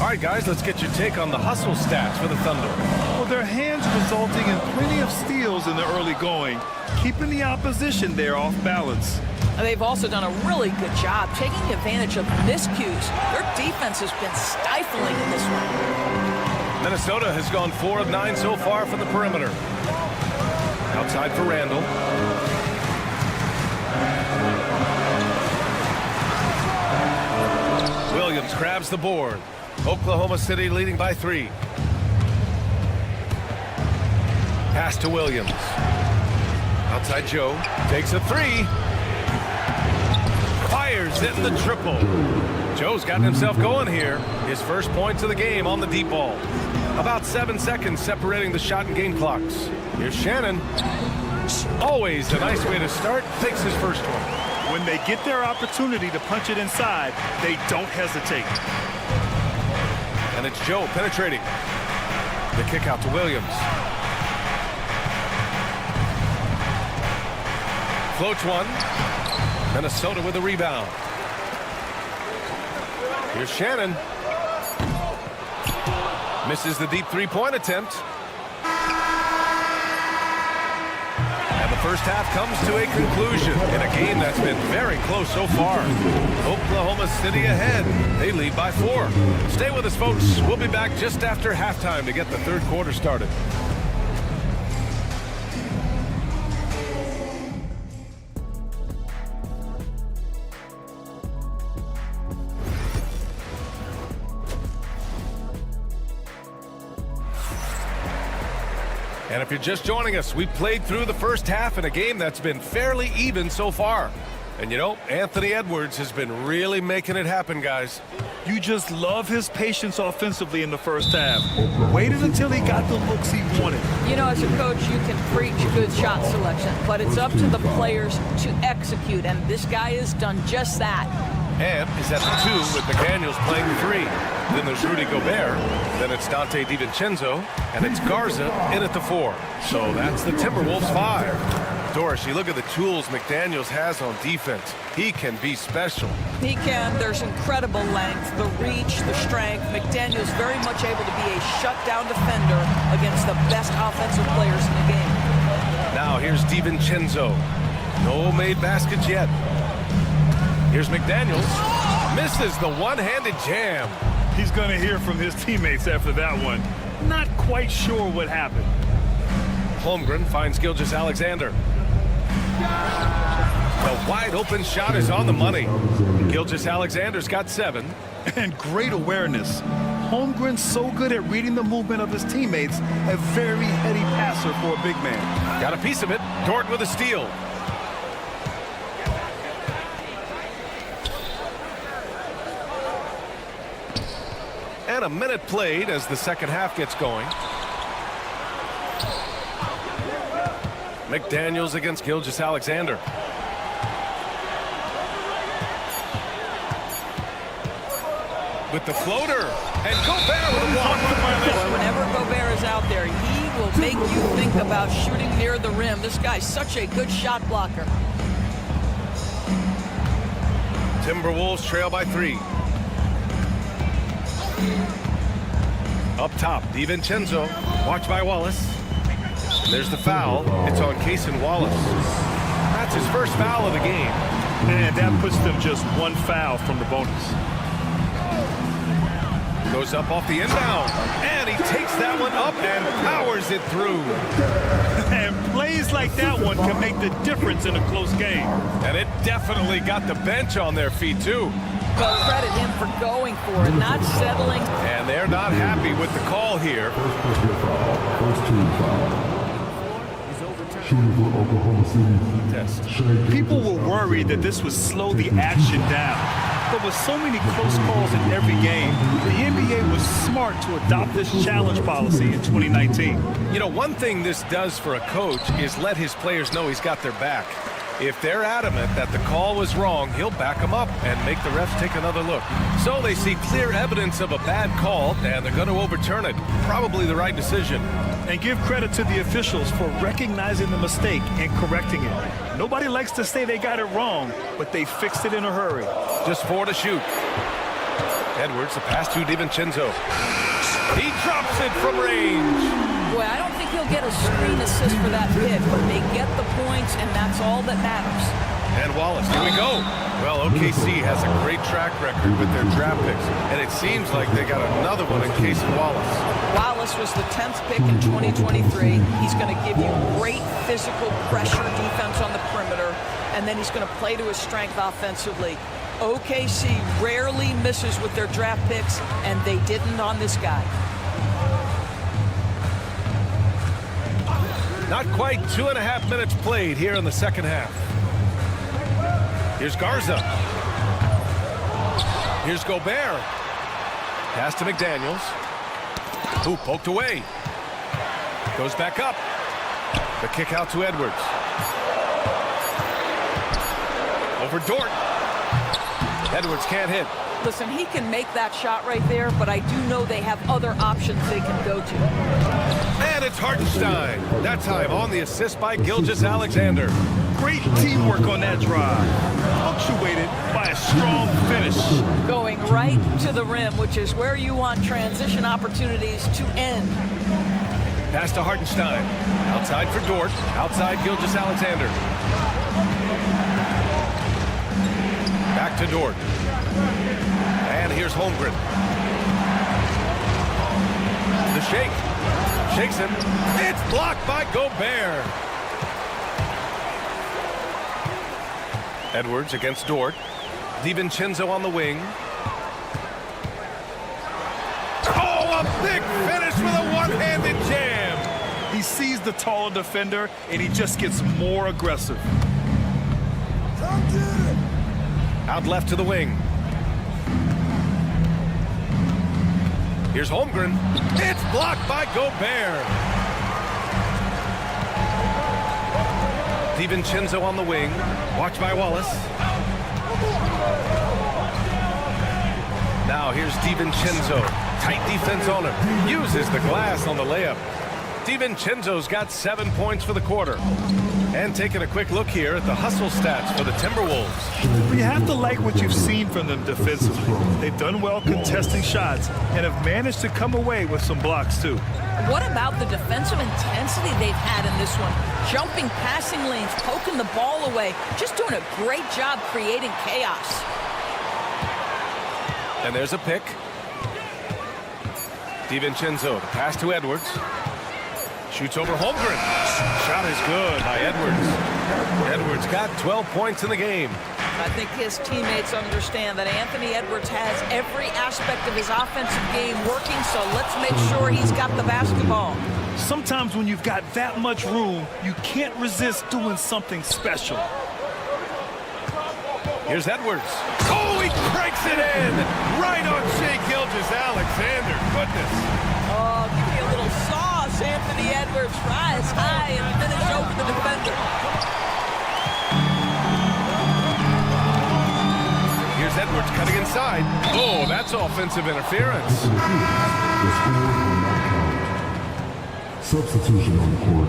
All right, guys, let's get your take on the hustle stats for the Thunder. Well, their hands resulting in plenty of steals in the early going, keeping the opposition there off balance. They've also done a really good job taking advantage of miscues. Their defense has been stifling in this one. Minnesota has gone 4 of 9 so far from the perimeter. Outside for Randall. Williams grabs the board. Oklahoma City leading by 3. Pass to Williams. Outside Joe. Takes a 3. Fires in the triple. Joe's gotten himself going here. His first points of the game on the deep ball. About 7 seconds separating the shot and game clocks. Here's Shannon. Always a nice way to start. Takes his first one. When they get their opportunity to punch it inside, they don't hesitate. And it's Joe penetrating. The kick out to Williams. Floats one. Minnesota with a rebound. Here's Shannon. Misses the deep three-point attempt. And the first half comes to a conclusion in a game that's been very close so far. Oklahoma City ahead. They lead by 4. Stay with us, folks. We'll be back just after halftime to get the third quarter started. And if you're just joining us, we played through the first half in a game that's been fairly even so far. And you know, Anthony Edwards has been really making it happen, guys. You just love his patience offensively in the first half. Waited until he got the looks he wanted. You know, as a coach, you can preach good shot selection, but it's up to the players to execute, and this guy has done just that. And is at the 2 with McDaniels playing 3. Then there's Rudy Gobert. Then it's Dante DiVincenzo. And it's Garza in at the 4. So that's the Timberwolves 5. Doris, you look at the tools McDaniels has on defense. He can be special. He can. There's incredible length, the reach, the strength. McDaniels very much able to be a shutdown defender against the best offensive players in the game. Now here's DiVincenzo. No made baskets yet. Here's McDaniels. Misses the one-handed jam. He's going to hear from his teammates after that one. Not quite sure what happened. Holmgren finds Gilgeous-Alexander. The wide-open shot is on the money. Gilgeous-Alexander's got 7. And great awareness. Holmgren's so good at reading the movement of his teammates. A very heady passer for a big man. Got a piece of it. Dort with a steal. And a minute played as the second half gets going. McDaniels against Gilgeous-Alexander. With the floater. And Gobert with a walk. Boy, whenever Gobert is out there, he will make you think about shooting near the rim. This guy's such a good shot blocker. Timberwolves trail by 3. Up top, DiVincenzo. Watched by Wallace. There's the foul. It's on Cason Wallace. That's his first foul of the game. And that puts them just 1 foul from the bonus. Goes up off the inbound. And he takes that one up and powers it through. And plays like that one can make the difference in a close game. And it definitely got the bench on their feet, too. But credit him for going for it, not settling. And they're not happy with the call here. First team foul. Shooting for Oklahoma City. People were worried that this would slow the action down. But with so many close calls in every game, the NBA was smart to adopt this challenge policy in 2019. You know, one thing this does for a coach is let his players know he's got their back. If they're adamant that the call was wrong, he'll back them up and make the refs take another look. So they see clear evidence of a bad call, and they're going to overturn it. Probably the right decision. And give credit to the officials for recognizing the mistake and correcting it. Nobody likes to say they got it wrong, but they fixed it in a hurry. Just 4 to shoot. Edwards, the pass to DiVincenzo. He drops it from range. Boy, I don't think he'll get a screen assist for that pick, but they get the points, and that's all that matters. And Wallace, here we go. Well, OKC has a great track record with their draft picks, and it seems like they got another one in Cason Wallace. Wallace was the 10th pick in 2023. He's going to give you great physical pressure defense on the perimeter, and then he's going to play to his strength offensively. OKC rarely misses with their draft picks, and they didn't on this guy. Not quite 2.5 minutes played here in the second half. Here's Garza. Here's Gobert. Pass to McDaniels. Who poked away. Goes back up. The kick out to Edwards. Over Dort. Edwards can't hit. Listen, he can make that shot right there, but I do know they have other options they can go to. And it's Hartenstein. That time on the assist by Gilgeous-Alexander. Great teamwork on that drive. Punctuated by a strong finish. Going right to the rim, which is where you want transition opportunities to end. Pass to Hartenstein. Outside for Dort. Outside Gilgeous-Alexander. Back to Dort. And here's Holmgren. The shake. Shakes him. It's blocked by Gobert. Edwards against Dort. DiVincenzo on the wing. Oh, a big finish with a one-handed jam. He sees the taller defender, and he just gets more aggressive. Out left to the wing. Here's Holmgren. It's blocked by Gobert. DiVincenzo on the wing. Watched by Wallace. Now here's DiVincenzo. Tight defense on him. Uses the glass on the layup. DiVincenzo's got 7 points for the quarter. And taking a quick look here at the hustle stats for the Timberwolves. You have to like what you've seen from them defensively. They've done well contesting shots and have managed to come away with some blocks too. What about the defensive intensity they've had in this one? Jumping passing lanes, poking the ball away, just doing a great job creating chaos. And there's a pick. DiVincenzo, the pass to Edwards. Shoots over Holmgren. Shot is good by Edwards. Edwards got 12 points in the game. I think his teammates understand that Anthony Edwards has every aspect of his offensive game working, so let's make sure he's got the basketball. Sometimes when you've got that much room, you can't resist doing something special. Here's Edwards. Oh, he cranks it in! Right on Shai Gilgeous-Alexander. Goodness. Oh, give me a little sauce, Anthony Edwards. Rise high and finish over the defender. Here's Edwards cutting inside. Oh, that's offensive interference. Substitution on the court.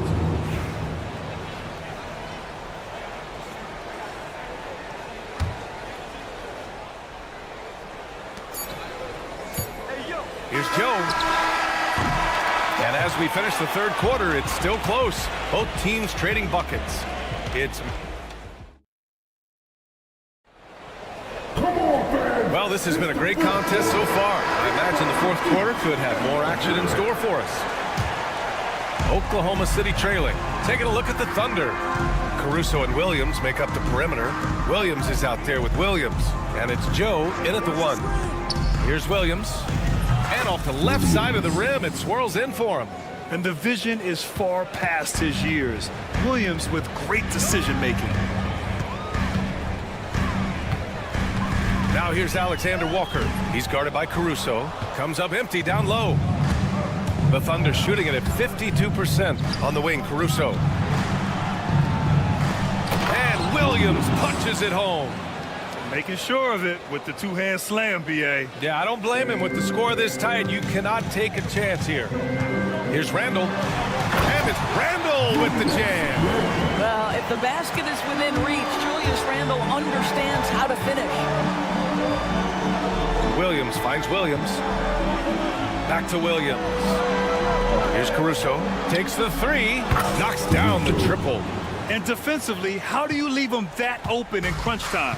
Here's Joe. And as we finish the third quarter, it's still close. Both teams trading buckets. It's... Well, this has been a great contest so far. I imagine the fourth quarter could have more action in store for us. Oklahoma City trailing. Taking a look at the Thunder. Caruso and Williams make up the perimeter. Williams is out there with Williams. And it's Joe in at the one. Here's Williams. And off the left side of the rim, it swirls in for him. And the vision is far past his years. Williams with great decision-making. Now here's Alexander Walker. He's guarded by Caruso. Comes up empty down low. The Thunder shooting it at 52% on the wing. Caruso. And Williams punches it home. Making sure of it with the two-hand slam, B.A. Yeah, I don't blame him. With the score this tight, you cannot take a chance here. Here's Randall. And it's Randall with the jam. Well, if the basket is within reach, Julius Randle understands how to finish. Williams finds Williams. Back to Williams. Here's Caruso. Takes the three. Knocks down the triple. And defensively, how do you leave them that open in crunch time?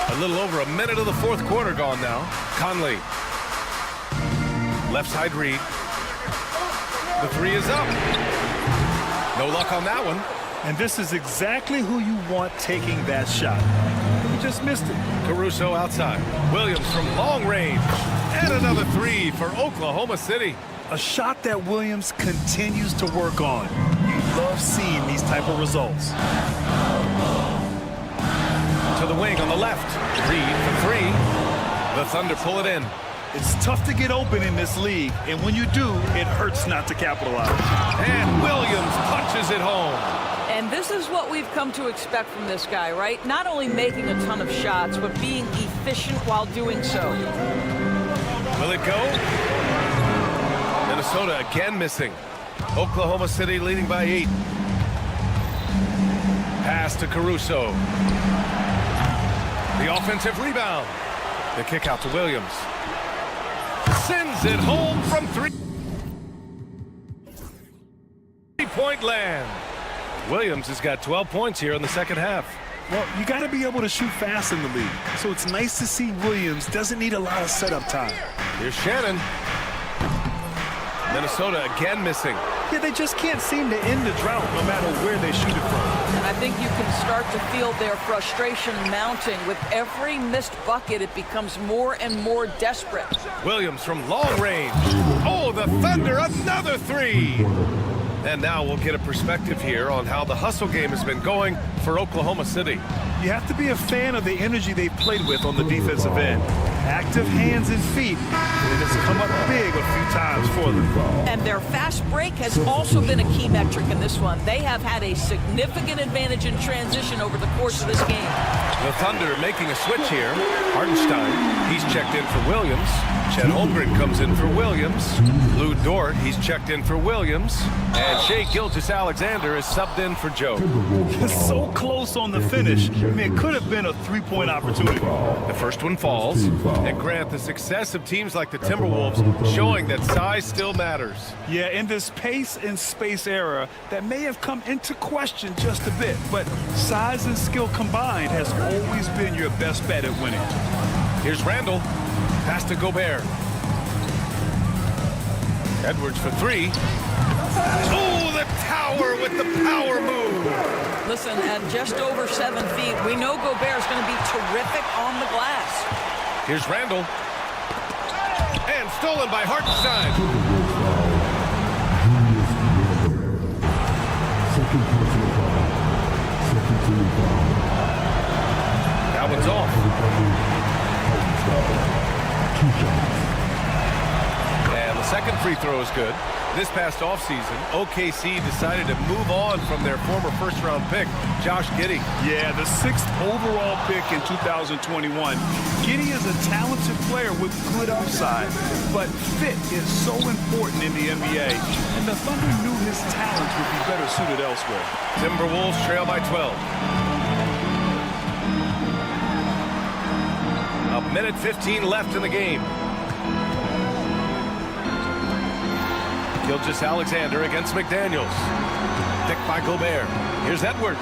A little over a minute of the fourth quarter gone now. Conley. Left side read. The three is up. No luck on that one. And this is exactly who you want taking that shot. He just missed it. Caruso outside. Williams from long range. And another three for Oklahoma City. A shot that Williams continues to work on. You love seeing these type of results. to the wing on the left. Reed for three. The Thunder pull it in. It's tough to get open in this league, and when you do, it hurts not to capitalize. And Williams punches it home. And this is what we've come to expect from this guy, right? Not only making a ton of shots, but being efficient while doing so. Will it go? Minnesota again missing. Oklahoma City leading by 8. Pass to Caruso. The offensive rebound. The kick out to Williams. Sends it home from 3. 3-point land. Williams has got 12 points here in the second half. Well, you got to be able to shoot fast in the league. So it's nice to see Williams doesn't need a lot of setup time. Here's Shannon. Minnesota again missing. Yeah, they just can't seem to end the drought no matter where they shoot it from. And I think you can start to feel their frustration mounting. With every missed bucket, it becomes more and more desperate. Williams from long range. Oh, the Thunder, another 3. And now we'll get a perspective here on how the hustle game has been going for Oklahoma City. You have to be a fan of the energy they've played with on the defensive end. Active hands and feet, and it has come up big a few times for them. And their fast break has also been a key metric in this one. They have had a significant advantage in transition over the course of this game. The Thunder making a switch here. Hartenstein, he's checked in for Williams. Chet Holmgren comes in for Williams. Lou Dort, he's checked in for Williams. And Shai Gilgeous-Alexander is subbed in for Joe. So close on the finish. I mean, it could have been a three-point opportunity. The first one falls. And Grant, the success of teams like the Timberwolves showing that size still matters. Yeah, in this pace and space era, that may have come into question just a bit. But size and skill combined has always been your best bet at winning. Here's Randall. Pass to Gobert. Edwards for 3. Oh, the tower with the power move. Listen, at just over 7 feet, we know Gobert's going to be terrific on the glass. Here's Randall. And stolen by Hartenstein. That one's off. And the second free throw is good. This past offseason, OKC decided to move on from their former first-round pick, Josh Giddey. Yeah, the 6th overall pick in 2021. Giddey is a talented player with good upside, but fit is so important in the NBA, and the Thunder knew his talents would be better suited elsewhere. Timberwolves trail by 12. A minute 15 left in the game. Gilgeous-Alexander against McDaniels. Picked by Gobert. Here's Edwards.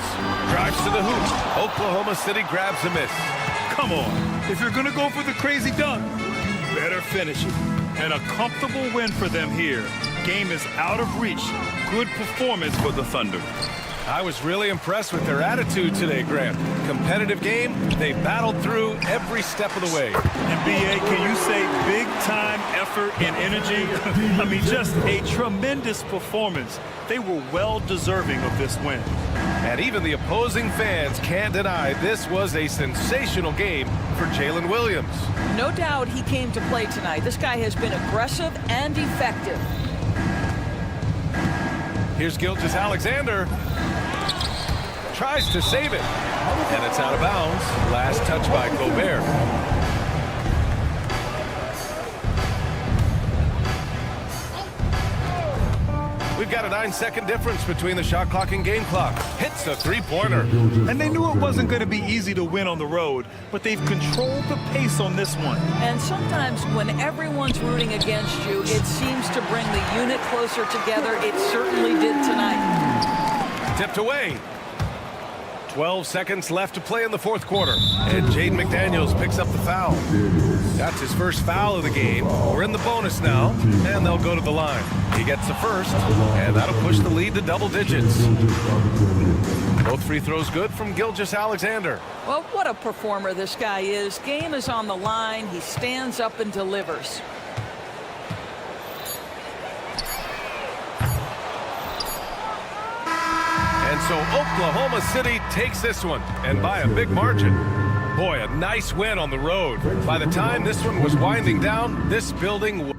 Drives to the hoop. Oklahoma City grabs a miss. Come on. If you're going to go for the crazy dunk, you better finish it. And a comfortable win for them here. Game is out of reach. Good performance for the Thunder. I was really impressed with their attitude today, Grant. Competitive game. They battled through every step of the way. And B.A., can you say big-time effort and energy? I mean, just a tremendous performance. They were well deserving of this win. And even the opposing fans can't deny this was a sensational game for Jalen Williams. No doubt he came to play tonight. This guy has been aggressive and effective. Here's Gilgeous-Alexander. Tries to save it. And it's out of bounds. Last touch by Gobert. We've got a 9-second difference between the shot clock and game clock. Hits a three-pointer. And they knew it wasn't going to be easy to win on the road, but they've controlled the pace on this one. And sometimes when everyone's rooting against you, it seems to bring the unit closer together. It certainly did tonight. Tipped away. 12 seconds left to play in the fourth quarter. And Jaden McDaniels picks up the foul. That's his first foul of the game. We're in the bonus now, and they'll go to the line. He gets the first, and that'll push the lead to double digits. Both free throws good from Gilgeous-Alexander. Well, what a performer this guy is. Game is on the line. He stands up and delivers. And so Oklahoma City takes this one, and by a big margin. Boy, a nice win on the road. By the time this one was winding down, this building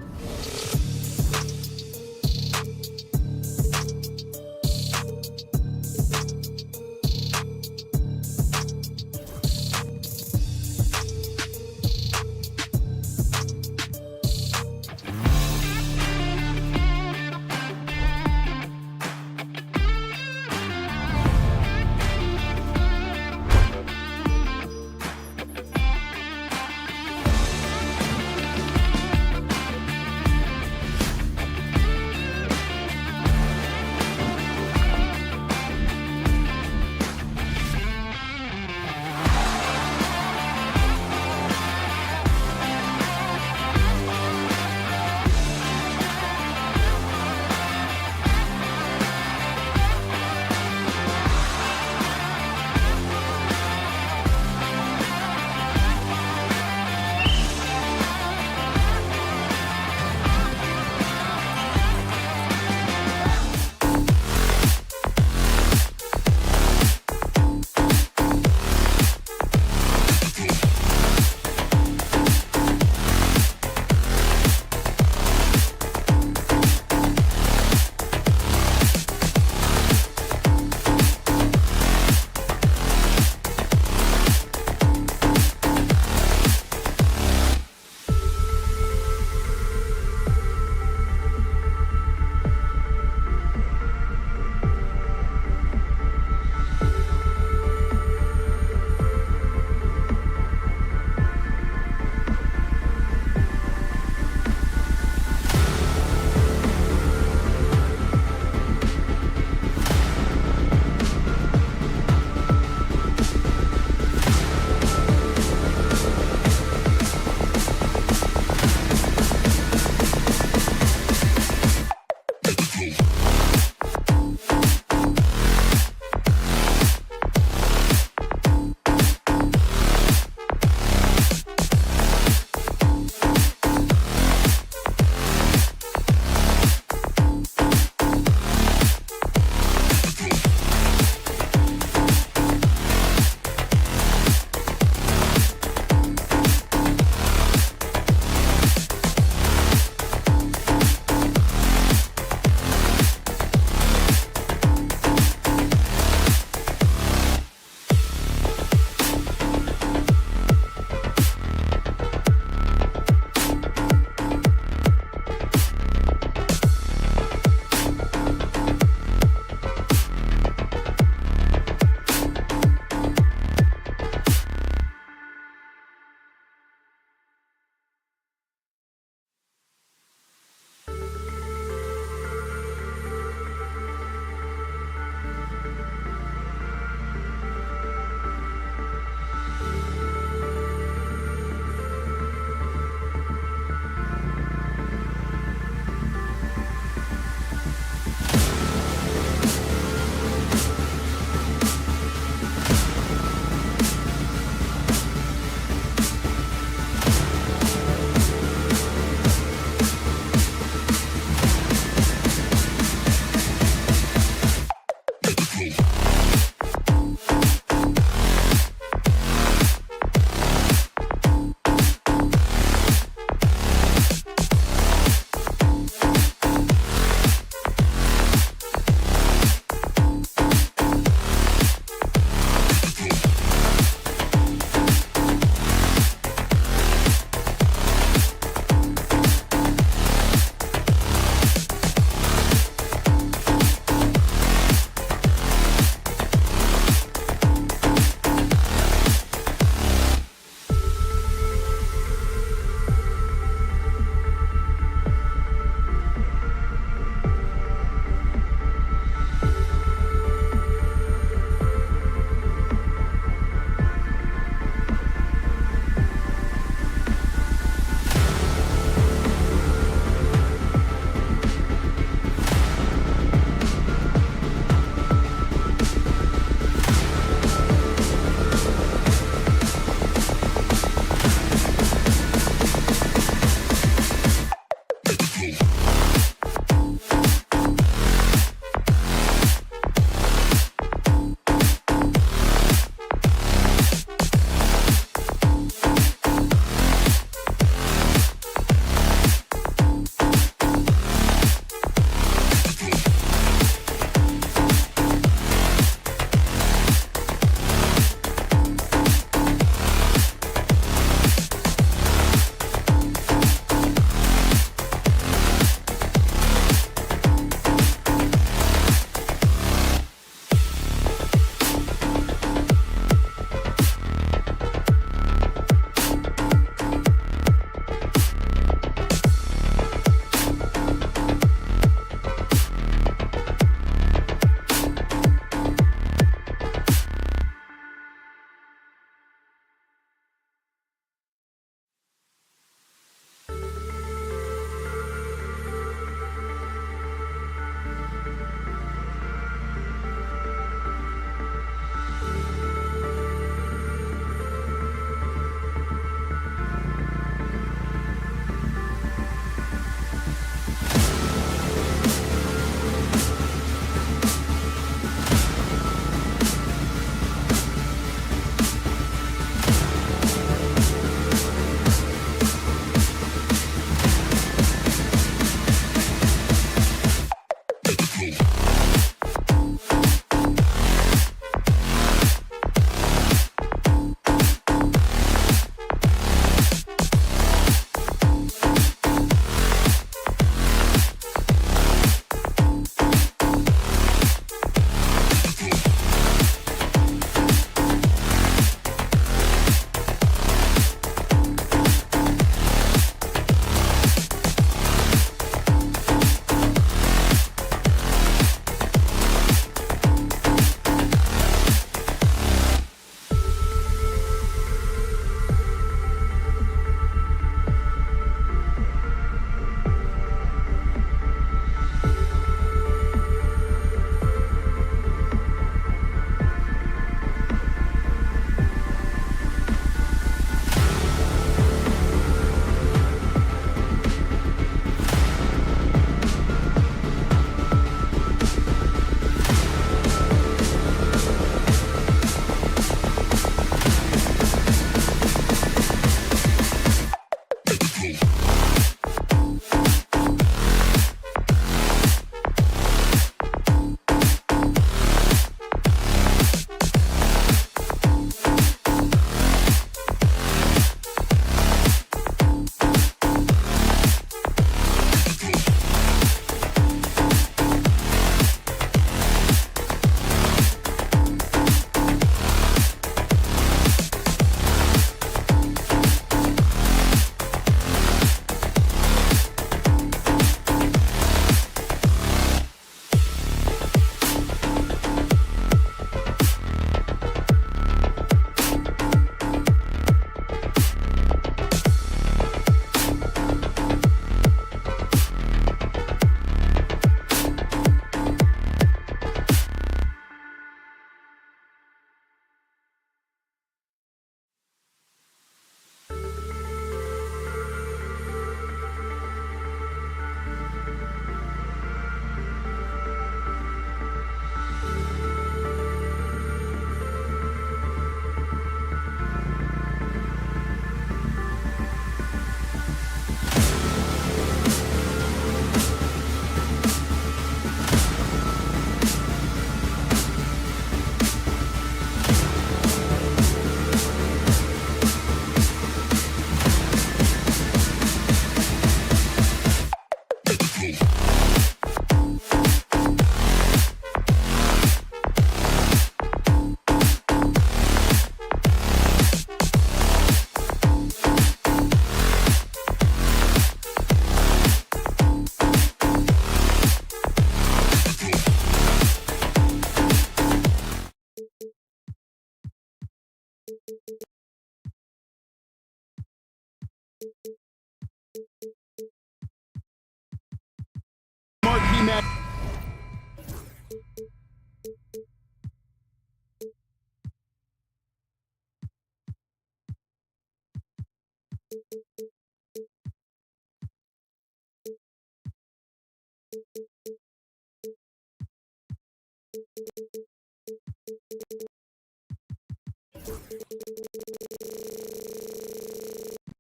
rematch.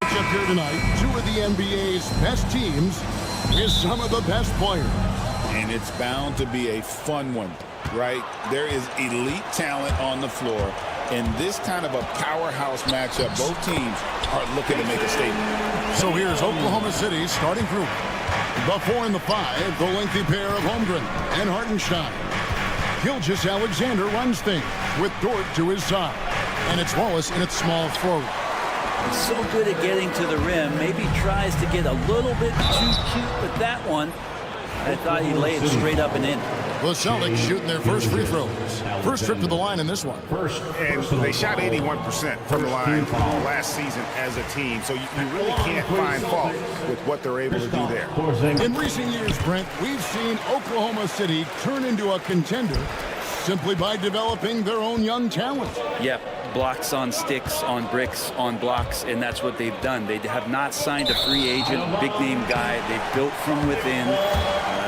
Up here tonight, two of the NBA's best teams with some of the best players. And it's bound to be a fun one, right? There is elite talent on the floor. In this kind of a powerhouse matchup, both teams are looking to make a statement. So here's Oklahoma City's starting group. The 4 and the 5, the lengthy pair of Holmgren and Hartenstein. Gilgeous-Alexander runs things with Dort to his side. And it's Wallace in its small forward. He's so good at getting to the rim. Maybe tries to get a little bit too cute with that one. I thought he laid it straight up and in. The Celtics shooting their first free throws. First trip to the line in this one. And they shot 81% from the line last season as a team. So you really can't find fault with what they're able to do there. In recent years, Brent, we've seen Oklahoma City turn into a contender simply by developing their own young talent. Yep. Blocks on sticks, on bricks, on blocks, and that's what they've done. They have not signed a free agent, big-name guy. They've built from within.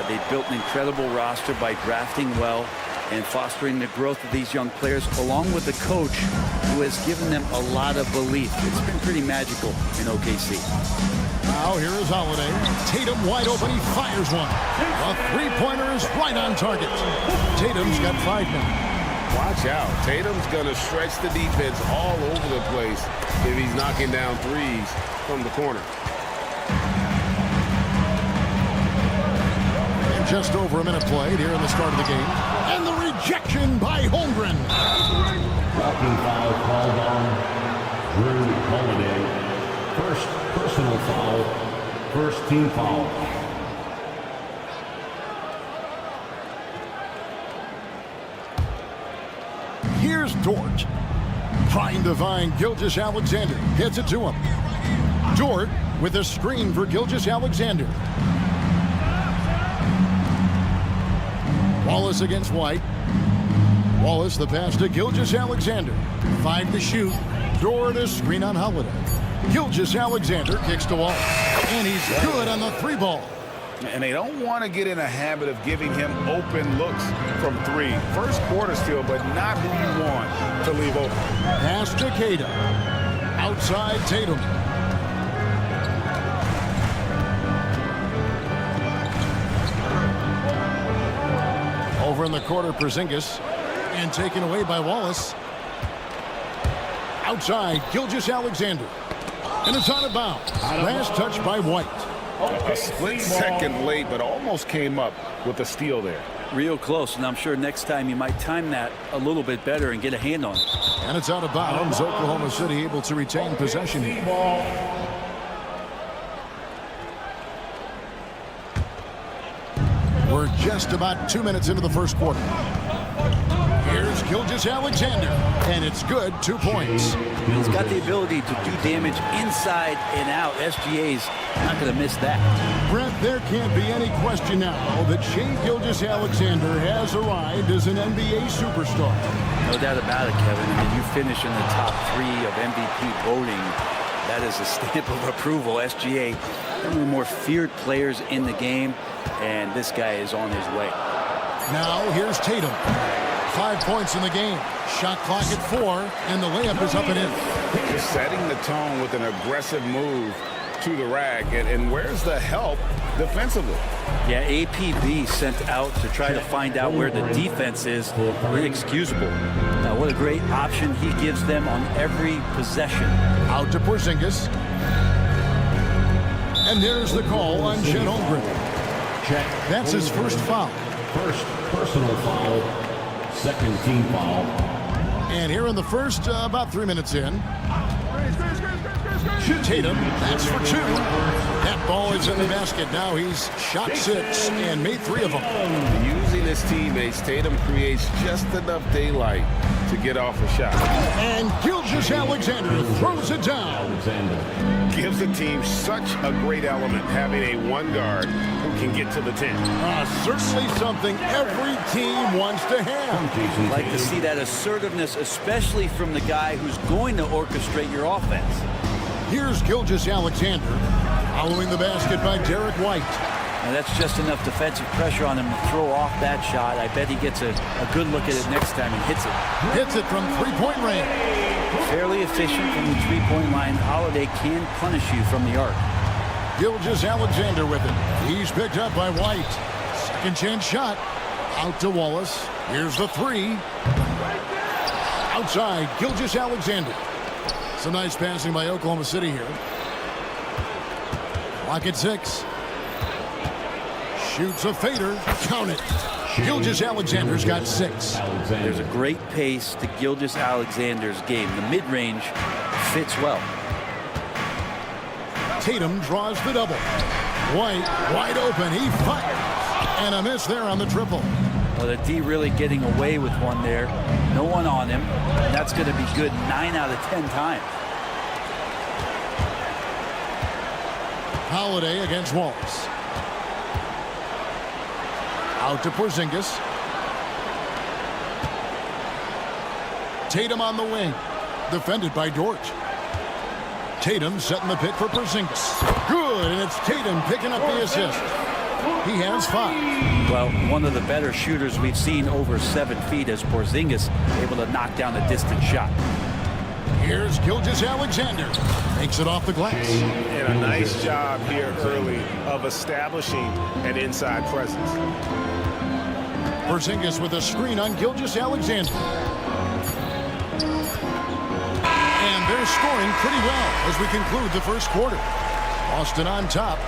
They've built an incredible roster by drafting well and fostering the growth of these young players, along with the coach who has given them a lot of belief. It's been pretty magical in OKC. Now here is Holiday. Tatum wide open. He fires one. The three-pointer is right on target. Tatum's got 5 now. Watch out. Tatum's going to stretch the defense all over the place if he's knocking down threes from the corner. And just over a minute played here in the start of the game. And the rejection by Holmgren. Blocking foul called on Drew Holiday. First personal foul. First team foul. Here's Dort trying to find Gilgeous-Alexander. Gets it to him. Dort with a screen for Gilgeous-Alexander. Wallace against White. Wallace the pass to Gilgeous-Alexander. 5 to shoot. Dort a screen on Holiday. Gilgeous-Alexander kicks to Wallace. And he's good on the 3-ball. And they don't want to get in a habit of giving him open looks from 3. First quarter still, but not who you want to leave open. Pass to Cada. Outside Tatum. Over in the corner, Porzingis. And taken away by Wallace. Outside, Gilgeous-Alexander. And it's out of bounds. Last touch by White. A split second late, but almost came up with a steal there. Real close, and I'm sure next time you might time that a little bit better and get a hand on it. And it's out of bounds. Oklahoma City able to retain possession here. We're just about 2 minutes into the first quarter. Here's Gilgeous-Alexander, and it's good. 2 points. He's got the ability to do damage inside and out. SGA's not going to miss that. Brent, there can't be any question now that Shai Gilgeous-Alexander has arrived as an NBA superstar. No doubt about it, Kevin. I mean, you finish in the top 3 of MVP voting. That is a stamp of approval. SGA, one of the more feared players in the game, and this guy is on his way. Now here's Tatum. 5 points in the game. Shot clock at 4, and the layup is up and in. Just setting the tone with an aggressive move to the rack. And where's the help defensively? Yeah, APB sent out to try to find out where the defense is. Inexcusable. Now, what a great option he gives them on every possession. Out to Porzingis. And there's the call on Chet Holmgren. That's his first foul. First personal foul. Second team foul. And here in the first, about 3 minutes in. Tatum, that's for 2. That ball is in the basket. Now he's shot 6 and made 3 of them. Using his teammates, Tatum creates just enough daylight to get off a shot. And Gilgeous-Alexander throws it down. Gives the team such a great element having a one guard who can get to the 10. Certainly something every team wants to have. I'd like to see that assertiveness, especially from the guy who's going to orchestrate your offense. Here's Gilgeous-Alexander following the basket by Derek White. Now that's just enough defensive pressure on him to throw off that shot. I bet he gets a good look at it next time and hits it. Hits it from three-point range. Fairly efficient from the three-point line. Holiday can punish you from the arc. Gilgeous-Alexander with it. He's picked up by White. Second chance shot. Out to Wallace. Here's the three. Outside, Gilgeous-Alexander. Some nice passing by Oklahoma City here. Clock at 6. Shoots a fader. Count it. Gilgeous-Alexander's got 6. There's a great pace to Gilgeous-Alexander's game. The mid-range fits well. Tatum draws the double. White wide open. He fires. And a miss there on the triple. Well, the D really getting away with one there. No one on him. That's going to be good 9 out of 10 times. Holiday against Wallace. Out to Porzingis. Tatum on the wing. Defended by Dort. Tatum setting the pick for Porzingis. Good, and it's Tatum picking up the assist. He has 5. Well, one of the better shooters we've seen over 7 feet as Porzingis able to knock down a distant shot. Here's Gilgeous-Alexander. Makes it off the glass. And a nice job here early of establishing an inside presence. Porzingis with a screen on Gilgeous-Alexander. And they're scoring pretty well as we conclude the first quarter. Boston on top.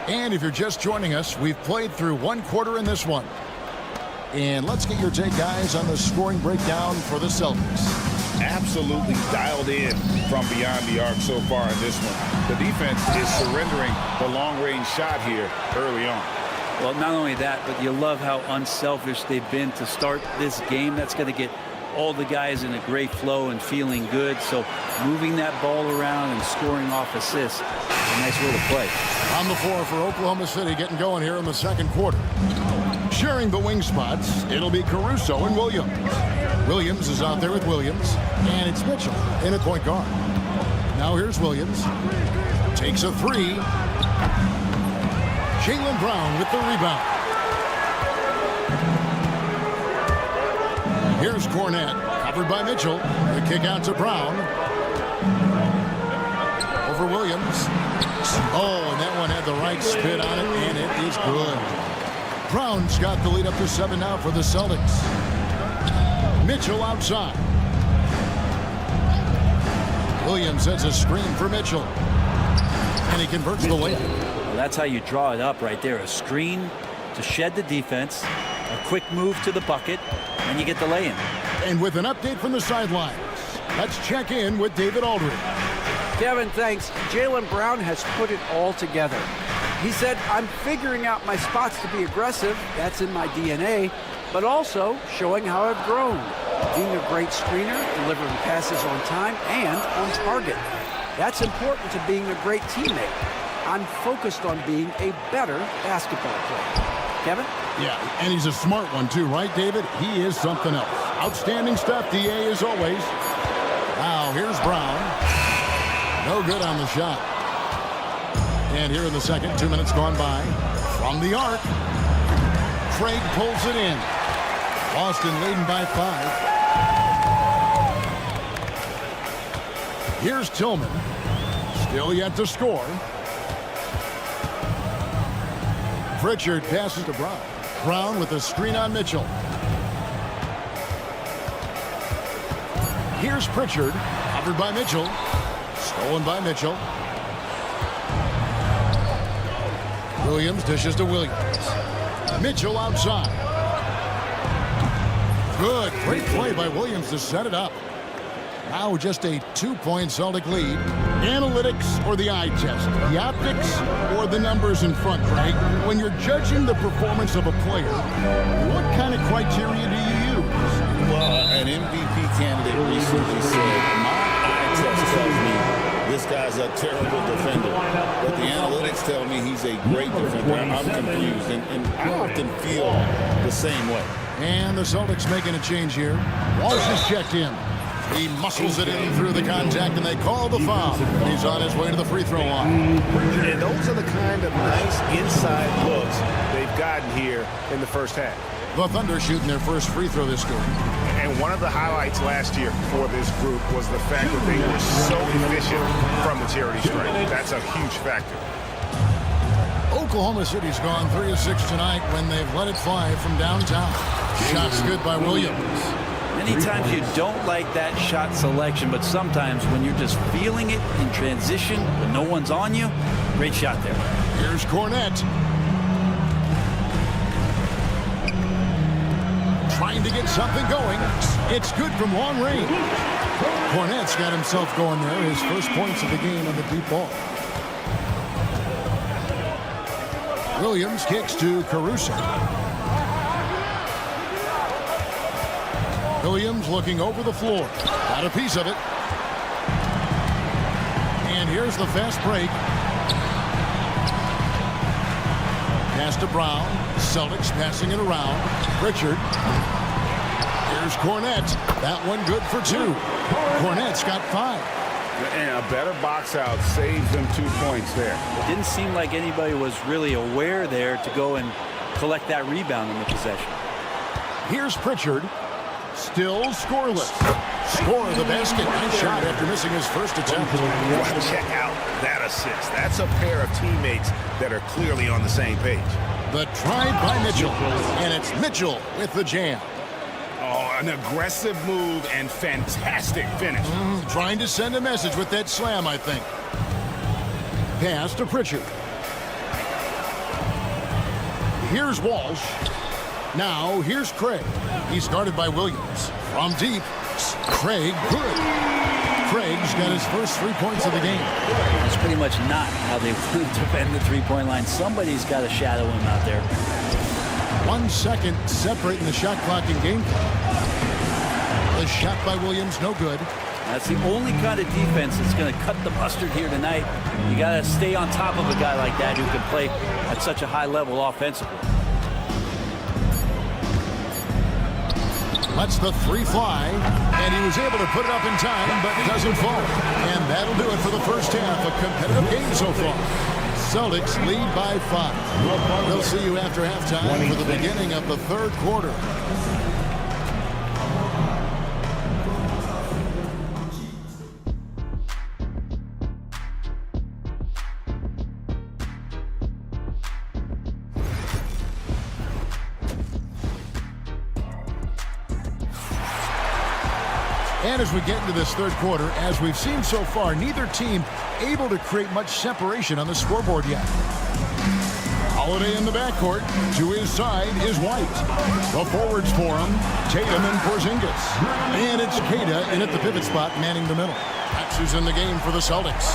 And if you're just joining us, we've played through one quarter in this one. And let's get your take, guys, on the scoring breakdown for the Celtics. Absolutely dialed in from beyond the arc so far in this one. The defense is surrendering the long-range shot here early on. Well, not only that, but you love how unselfish they've been to start this game. That's going to get all the guys in a great flow and feeling good. So moving that ball around and scoring off assists is a nice way to play. On the floor for Oklahoma City, getting going here in the second quarter. Sharing the wing spots, it'll be Caruso and Williams. Williams is out there with Williams, and it's Mitchell in at point guard. Now here's Williams. Takes a 3. Jaylen Brown with the rebound. Here's Cornette, covered by Mitchell. The kick out to Brown. Over Williams. Oh, and that one had the right spin on it, and it is good. Brown's got the lead up to 7 now for the Celtics. Mitchell outside. Williams sets a screen for Mitchell. And he converts the layup. Well, that's how you draw it up right there. A screen to shed the defense, a quick move to the bucket, and you get the lay-in. And with an update from the sidelines, let's check in with David Aldridge. Kevin, thanks. Jaylen Brown has put it all together. He said, I'm figuring out my spots to be aggressive. That's in my DNA. But also showing how I've grown. Being a great screener, delivering passes on time and on target. That's important to being a great teammate. I'm focused on being a better basketball player. Kevin? Yeah, and he's a smart one too, right, David? He is something else. Outstanding stuff, DA, as always. Now, here's Brown. No good on the shot. And here in the second, 2 minutes gone by. From the arc, Craig pulls it in. Boston leading by 5. Here's Tillman. Still yet to score. Pritchard passes to Brown. Brown with a screen on Mitchell. Here's Pritchard, covered by Mitchell. Stolen by Mitchell. Williams dishes to Williams. Mitchell outside. Good. Great play by Williams to set it up. Now just a 2-point Celtic lead Analytics or the eye test? The optics or the numbers in front, right? When you're judging the performance of a player, what kind of criteria do you use? Well, an MVP candidate recently said, my eye test tells me this guy's a terrible defender, but the analytics tell me he's a great defender. I'm confused, and I often feel the same way. And the Celtics making a change here. Walsh is checked in. He muscles it in through the contact, and they call the foul. He's on his way to the free throw line. And those are the kind of nice inside looks they've gotten here in the first half. The Thunder shooting their first free throw this game. And one of the highlights last year for this group was the fact that they were so efficient from the charity stripe. That's a huge factor. Oklahoma City's gone 3 of 6 tonight when they've let it fly from downtown. Shots good by Williams. Many times you don't like that shot selection, but sometimes when you're just feeling it in transition, when no one's on you, great shot there. Here's Cornette. Trying to get something going. It's good from long range. Cornette's got himself going there. His first points of the game on the deep ball. Williams kicks to Caruso. Williams looking over the floor. Got a piece of it. And here's the fast break. Pass to Brown. Celtics passing it around. Pritchard. Here's Cornette. That one good for 2. Cornette's got 5. And a better box out saves them 2 points there. It didn't seem like anybody was really aware there to go and collect that rebound in the possession. Here's Pritchard. Still scoreless. Score the basket. Nice shot after missing his first attempt. Well, check out that assist. That's a pair of teammates that are clearly on the same page. The try by Mitchell. And it's Mitchell with the jam. Oh, an aggressive move and fantastic finish. Trying to send a message with that slam, I think. Pass to Pritchard. Here's Walsh. Now, here's Craig. He's guarded by Williams. From deep, Craig good. Craig's got his first 3 points of the game. That's pretty much not how they defend the three-point line. Somebody's got to shadow him out there. 1 second separating the shot clock and game clock. The shot by Williams, no good. That's the only kind of defense that's going to cut the mustard here tonight. You got to stay on top of a guy like that who can play at such a high level offensively. Lets the 3 fly, and he was able to put it up in time, but it doesn't fall. And that'll do it for the first half. A competitive game so far. Celtics lead by 5. We'll see you after halftime for the beginning of the third quarter. And as we get into this third quarter, as we've seen so far, neither team able to create much separation on the scoreboard yet. Holiday in the backcourt. To his side is White. The forwards for him, Tatum and Porzingis. And it's Queta in at the pivot spot, manning the middle. That's who's in the game for the Celtics.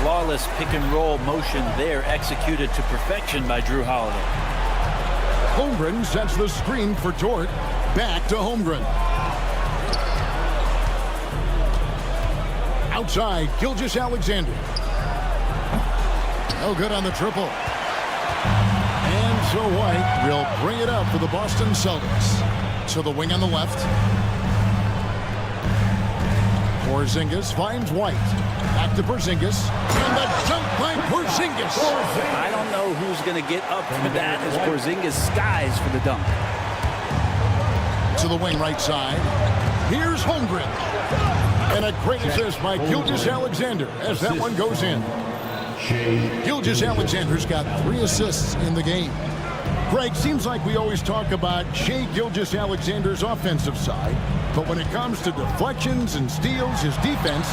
Flawless pick-and-roll motion there, executed to perfection by Drew Holiday. Holmgren sets the screen for Dort. Back to Holmgren. Outside, Gilgeous-Alexander. No good on the triple. And so White will bring it up for the Boston Celtics. To the wing on the left. Porzingis finds White. Back to Porzingis. And the jump by Porzingis. I don't know who's going to get up for that as Porzingis skies for the dunk. To the wing right side. Here's Holmgren. And a great assist by Gilgeous-Alexander as that one goes in. Gilgeous-Alexander's got 3 assists in the game. Greg, seems like we always talk about Shai Gilgeous-Alexander's offensive side, but when it comes to deflections and steals, his defense,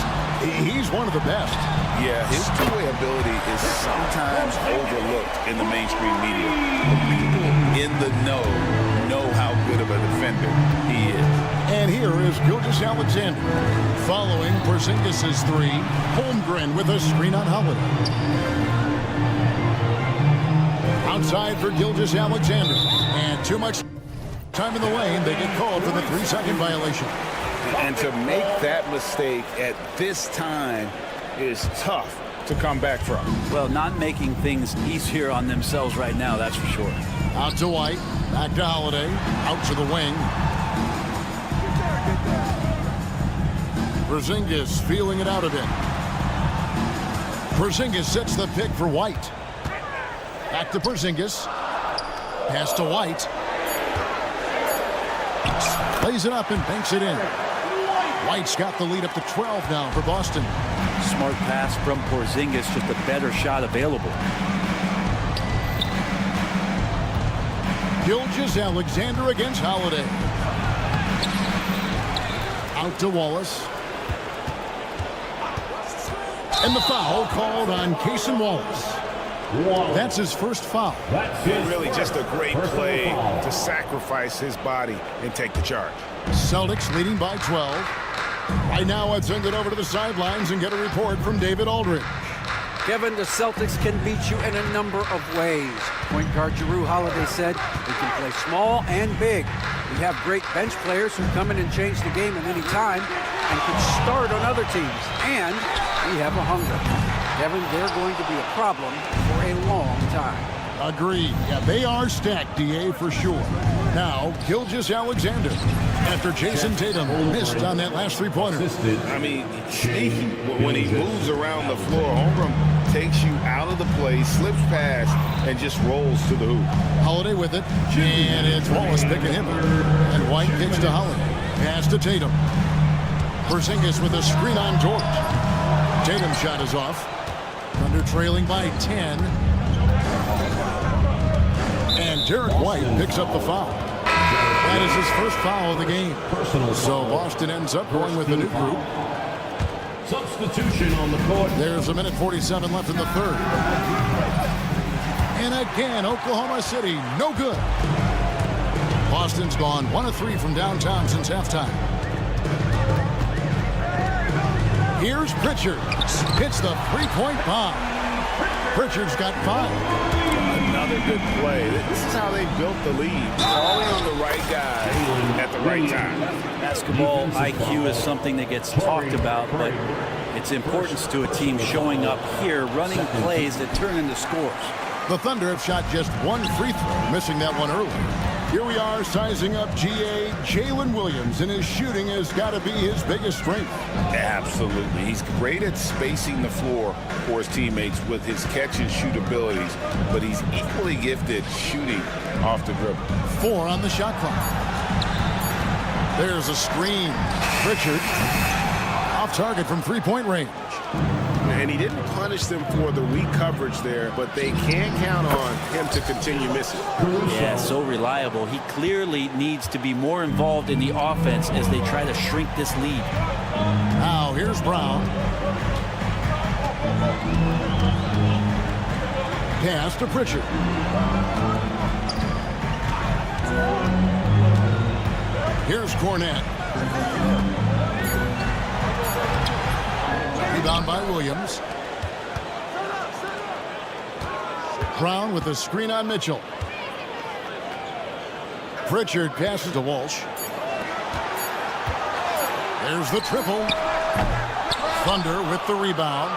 he's one of the best. Yeah, his two-way ability is sometimes overlooked in the mainstream media. The people in the know how good of a defender he is. And here is Gilgeous-Alexander. Following Porzingis' three, Holmgren with a screen on Holiday. Outside for Gilgeous-Alexander. And too much time in the lane. They get called for the 3-second violation. And to make that mistake at this time is tough to come back from. Well, not making things easier on themselves right now, that's for sure. Out to White. Back to Holiday. Out to the wing. Porzingis feeling it out a bit. Porzingis sets the pick for White. Back to Porzingis. Pass to White. Plays it up and banks it in. White's got the lead up to 12 now for Boston. Smart pass from Porzingis, just a better shot available. Gilgeous-Alexander against Holiday. Out to Wallace. And the foul called on Cason Wallace. That's his first foul. Really just a great play to sacrifice his body and take the charge. Celtics leading by 12. Right now, I'd send it over to the sidelines and get a report from David Aldridge. Kevin, the Celtics can beat you in a number of ways. Point guard Jrue Holiday said we can play small and big. We have great bench players who come in and change the game at any time and can start on other teams. And we have a hunger. Kevin, they're going to be a problem for a long time. Agreed. Yeah, they are stacked, DA, for sure. Now, Gilgeous-Alexander. After Jason Tatum missed on that last three-pointer. I mean, sneaky. When he moves around the floor, Holmgren takes you out of the play, slips past, and just rolls to the hoop. Holiday with it. And it's Wallace picking him up. And White kicks to Holiday. Pass to Tatum. Porzingis with a screen on George. Tatum's shot is off. Thunder trailing by 10. And Derek White picks up the foul. That is his first foul of the game. So Boston ends up going with a new group. Substitution on the court. There's a minute 47 left in the third. And again, Oklahoma City, no good. Boston's gone 1 of 3 from downtown since halftime. Here's Pritchard. Hits the three-point bomb. Pritchard's got 5. Another good play. This is how they built the lead. Calling on the right guy at the right time. Basketball IQ is something that gets talked about, but its importance to a team showing up here, running plays that turn into scores. The Thunder have shot just 1 free throw, missing that one earlier. Here we are sizing up GA Jalen Williams, and his shooting has got to be his biggest strength. Absolutely. He's great at spacing the floor for his teammates with his catch and shoot abilities, but he's equally gifted shooting off the dribble. 4 on the shot clock. There's a screen. Pritchard off target from three-point range. And he didn't punish them for the weak coverage there, but they can't count on him to continue missing. Yeah, so reliable. He clearly needs to be more involved in the offense as they try to shrink this lead. Now, here's Brown. Pass to Pritchard. Here's Cornette. Rebound by Williams. Brown with a screen on Mitchell. Pritchard passes to Walsh. There's the triple. Thunder with the rebound.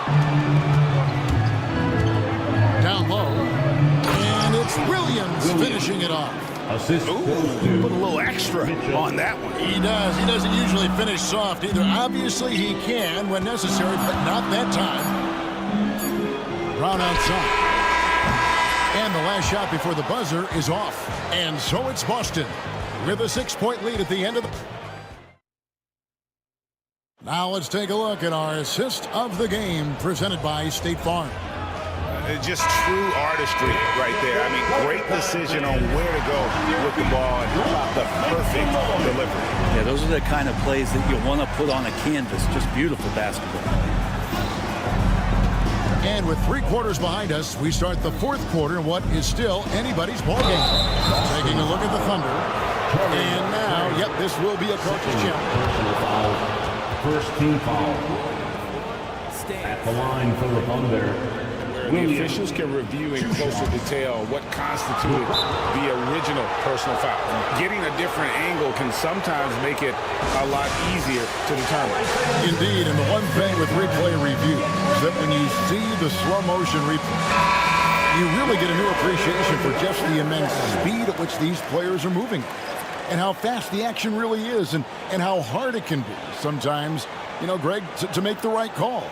Down low. And it's Williams finishing it off. Put a little extra on that one. He does. He doesn't usually finish soft either. Obviously, he can when necessary, but not that time. Brown outside. And the last shot before the buzzer is off. And so it's Boston with a 6-point lead at the end of the... Now let's take a look at our assist of the game presented by State Farm. Just true artistry right there. I mean, great decision on where to go with the ball and the perfect delivery. Yeah, those are the kind of plays that you want to put on a canvas. Just beautiful basketball. And with 3 quarters behind us, we start the 4th quarter in what is still anybody's ball game. Taking a look at the Thunder. And now, yep, this will be a coach's challenge. Personal foul. First team foul. At the line for the Thunder. The officials can review in closer detail what constituted the original personal foul. Getting a different angle can sometimes make it a lot easier to determine. Indeed, and the one thing with replay review is that when you see the slow motion replay, you really get a new appreciation for just the immense speed at which these players are moving and how fast the action really is and how hard it can be sometimes, you know, Greg, to make the right call.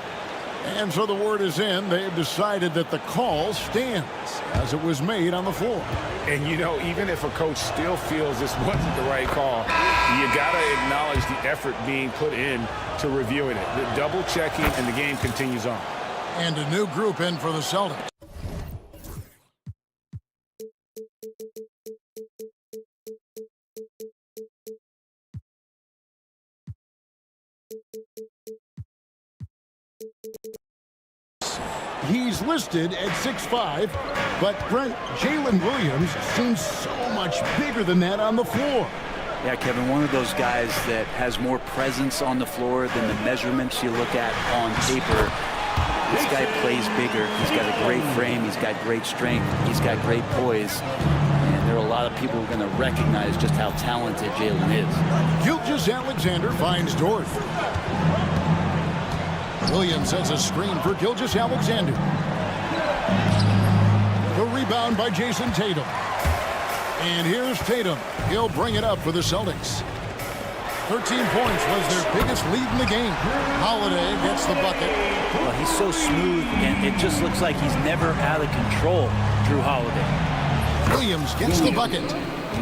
And so the word is in. They've decided that the call stands as it was made on the floor. And, you know, even if a coach still feels this wasn't the right call, you got to acknowledge the effort being put in to reviewing it. The double checking, and the game continues on. And a new group in for the Celtics. He's listed at 6'5", but Brent, Jalen Williams seems so much bigger than that on the floor. Yeah, Kevin, one of those guys that has more presence on the floor than the measurements you look at on paper. This guy plays bigger. He's got a great frame. He's got great strength. He's got great poise. And there are a lot of people who are going to recognize just how talented Jalen is. Gilgeous-Alexander finds Dort. Williams sets a screen for Gilgeous-Alexander. The rebound by Jason Tatum. And here's Tatum. He'll bring it up for the Celtics. 13 points was their biggest lead in the game. Holiday gets the bucket. Well, he's so smooth, and it just looks like he's never out of control, Drew Holiday. Williams gets the bucket.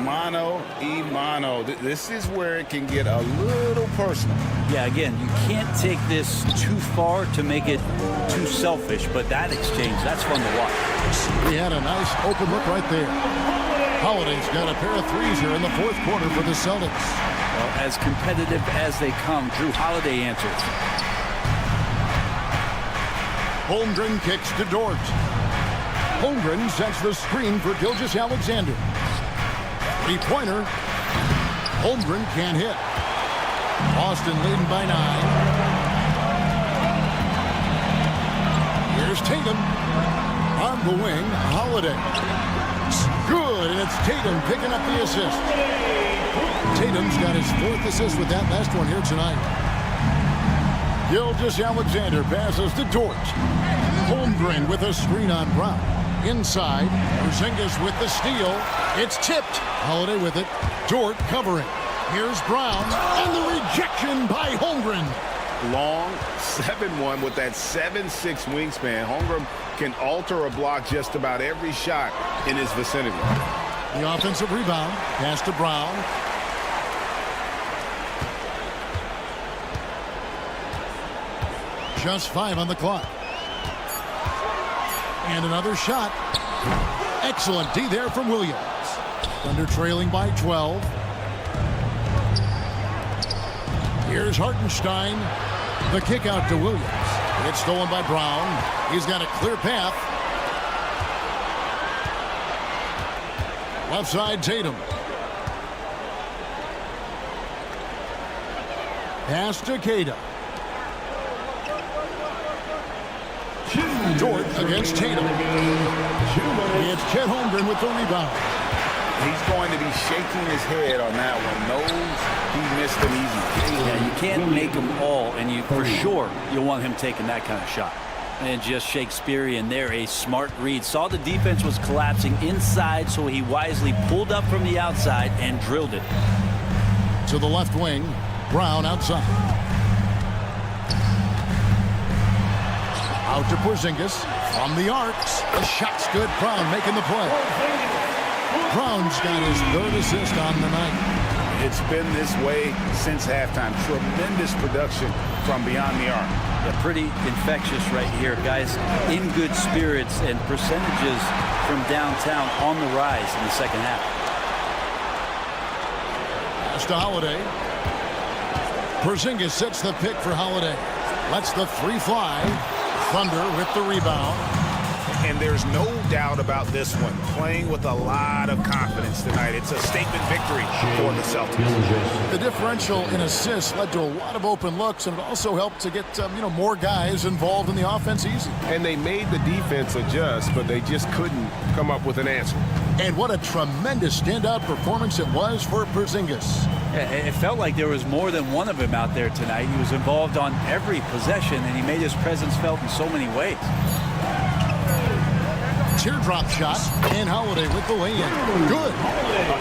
Mano y mano. This is where it can get a little personal. Yeah, again, you can't take this too far to make it too selfish, but that exchange, that's fun to watch. He had a nice open look right there. Holiday's got a pair of threes here in the fourth quarter for the Celtics. Well, as competitive as they come, Drew Holiday answers. Holmgren kicks to Dort. Holmgren sets the screen for Gilgeous-Alexander. Three-pointer. Holmgren can't hit. Boston leading by 9. Here's Tatum. On the wing, Holiday. Good, and it's Tatum picking up the assist. Tatum's got his 4th assist with that last one here tonight. Gilgeous-Alexander passes to Dort. Holmgren with a screen on Brown. Inside, Porzingis with the steal. It's tipped. Holiday with it. Dort covering. Here's Brown, and the rejection by Holmgren. Long 7-1 with that 7'6" wingspan. Holmgren can alter a block just about every shot in his vicinity. The offensive rebound. Pass to Brown. Just 5 on the clock. And another shot. Excellent D there from Williams. Thunder trailing by 12. Here's Hartenstein. The kick out to Williams. It's stolen by Brown. He's got a clear path. Left side, Tatum. Pass to Queta. Dort against Tatum. It's Chet Holmgren with the rebound. He's going to be shaking his head on that one. Knows he missed an easy. Yeah, you can't make them all, and you for sure you'll want him taking that kind of shot. And just Shakespearean there, a smart read. Saw the defense was collapsing inside, so he wisely pulled up from the outside and drilled it. To the left wing, Brown outside. Out to Porzingis from the arc. The shot's good. Brown making the play. Brown's got his 3rd assist on the night. It's been this way since halftime. Tremendous production from beyond the arc. Yeah, pretty infectious right here. Guys in good spirits and percentages from downtown on the rise in the second half. Pass to Holiday. Porzingis sets the pick for Holiday. Lets the 3 fly. Thunder with the rebound. And there's no doubt about this one. Playing with a lot of confidence tonight. It's a statement victory for the Celtics. The differential in assists led to a lot of open looks, and it also helped to get more guys involved in the offense easy. And they made the defense adjust, but they just couldn't come up with an answer. And what a tremendous standout performance it was for Porzingis. It felt like there was more than one of him out there tonight. He was involved on every possession, and he made his presence felt in so many ways. Teardrop shot, and Holiday with the lay-in. Good.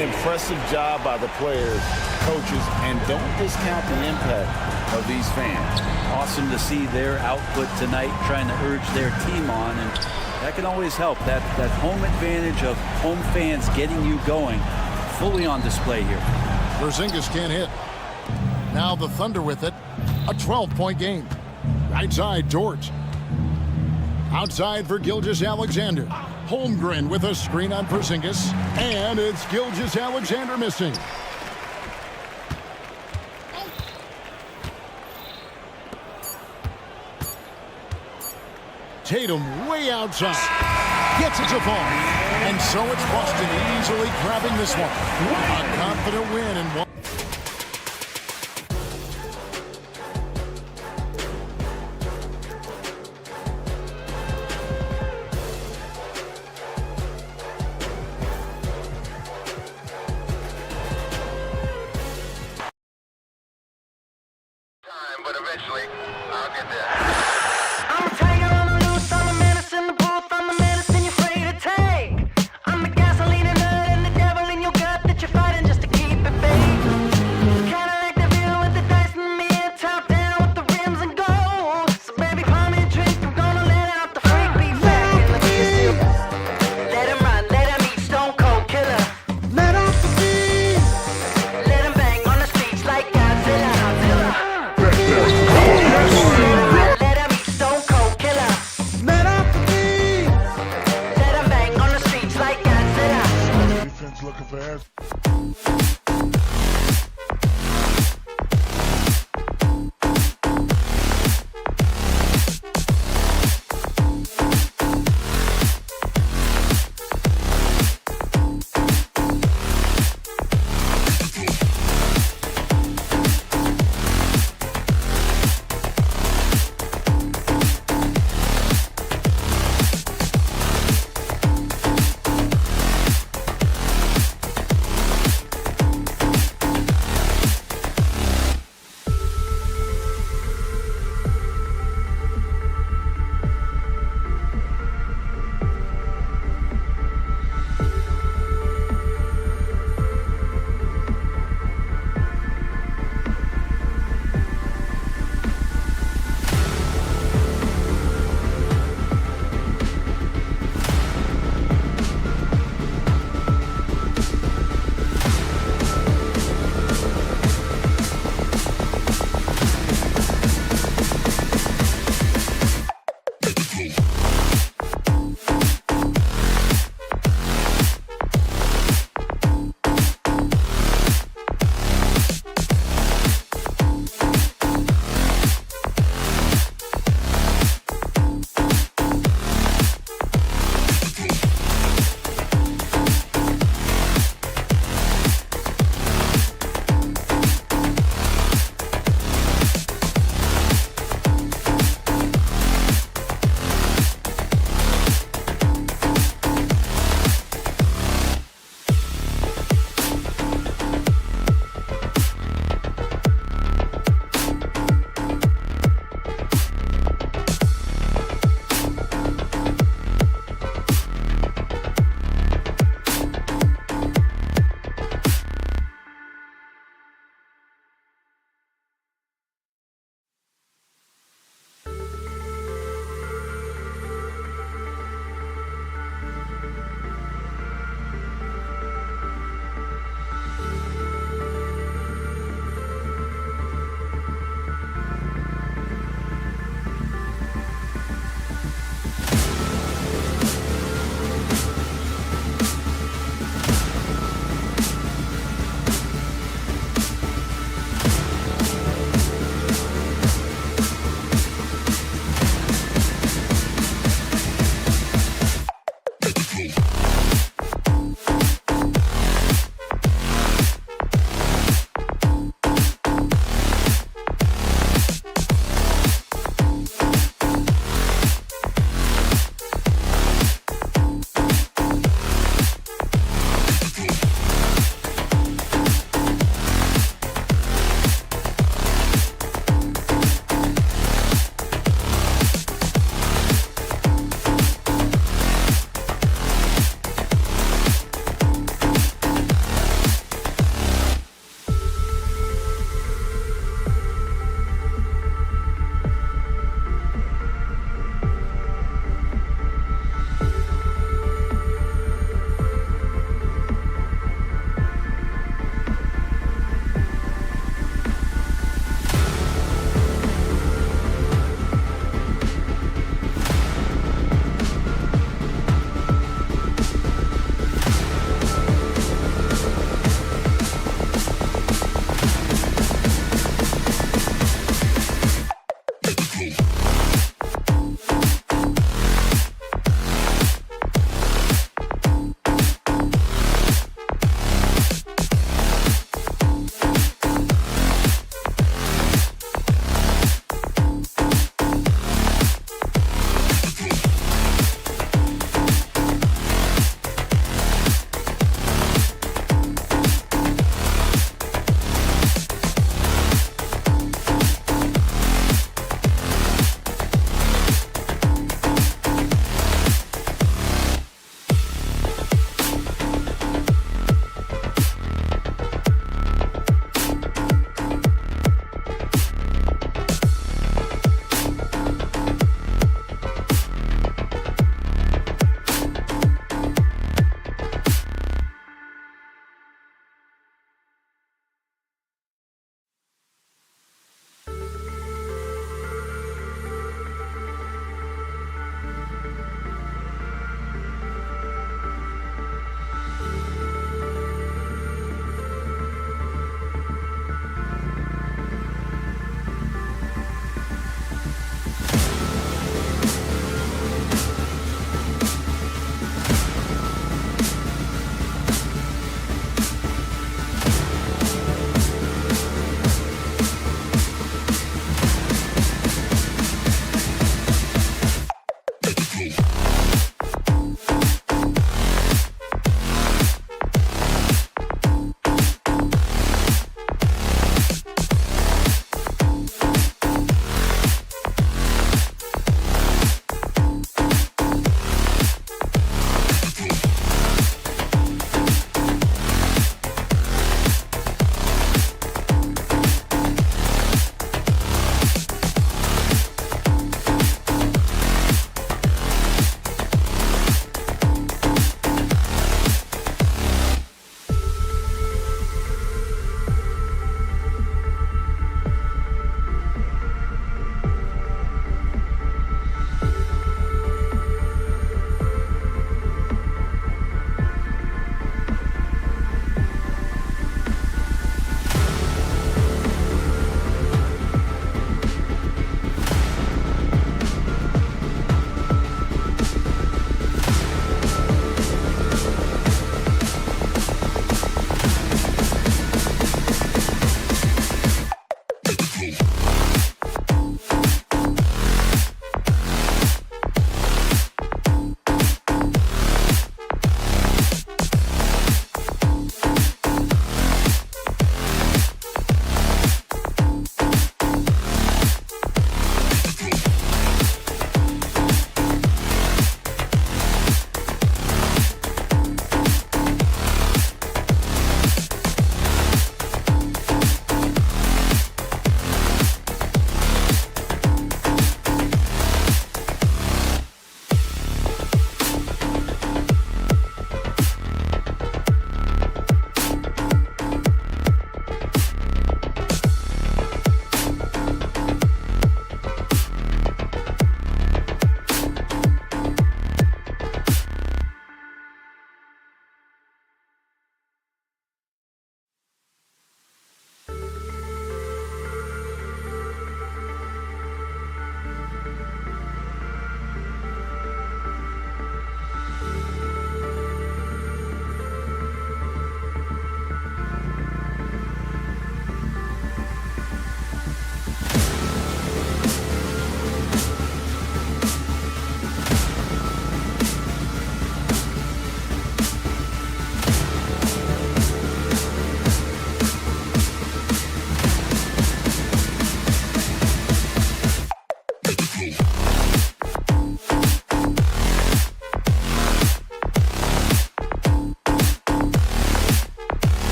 Impressive job by the players, coaches, and don't discount the impact of these fans. Awesome to see their output tonight, trying to urge their team on, and that can always help. That home advantage of home fans getting you going, fully on display here. Porzingis can't hit. Now the Thunder with it. A 12-point game. Right side, George. Outside for Gilgeous-Alexander. Holmgren with a screen on Porzingis. And it's Gilgeous-Alexander missing. Tatum way outside. Gets it to fall. And so it's Boston easily grabbing this one. A confident win in one. But eventually, I'll get there. I'm a tiger on the loose, I'm a menace in the booth, I'm the medicine you're afraid to take. I'm the gasoline and nut and the devil in your gut that you're fighting just to keep it baked. Kinda like the view with the dice in the mirror, top down with the rims and gold. So baby, pour me a drink, I'm gonna let out the freak beat back in the music. Let him run, let him eat, stone cold killer. Let off the beat. Let him bang on the streets like Godzilla. Let him eat, stone cold killer. Let off the beat. Let him bang on the streets like Godzilla. Defense looking for air.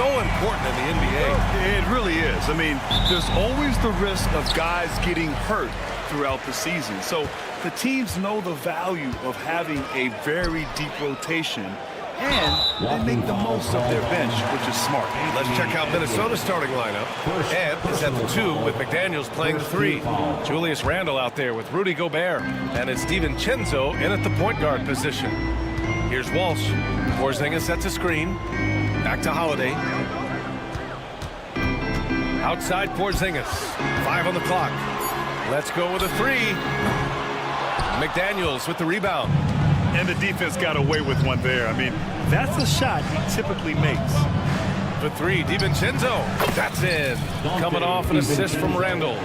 so important in the NBA. It really is. I mean, there's always the risk of guys getting hurt throughout the season. So the teams know the value of having a very deep rotation, and they make the most of their bench, which is smart. Let's check out Minnesota's starting lineup. Ed is at the 2 with McDaniels playing the 3. Julius Randle out there with Rudy Gobert. And it's DiVincenzo in at the point guard position. Here's Walsh. Porzingis sets a screen. Back to Holiday. Outside Porzingis. 5 on the clock. Let's go with a 3. McDaniels with the rebound. And the defense got away with one there. I mean, that's a shot he typically makes. The 3, DiVincenzo. That's in. Coming off an assist from Randle.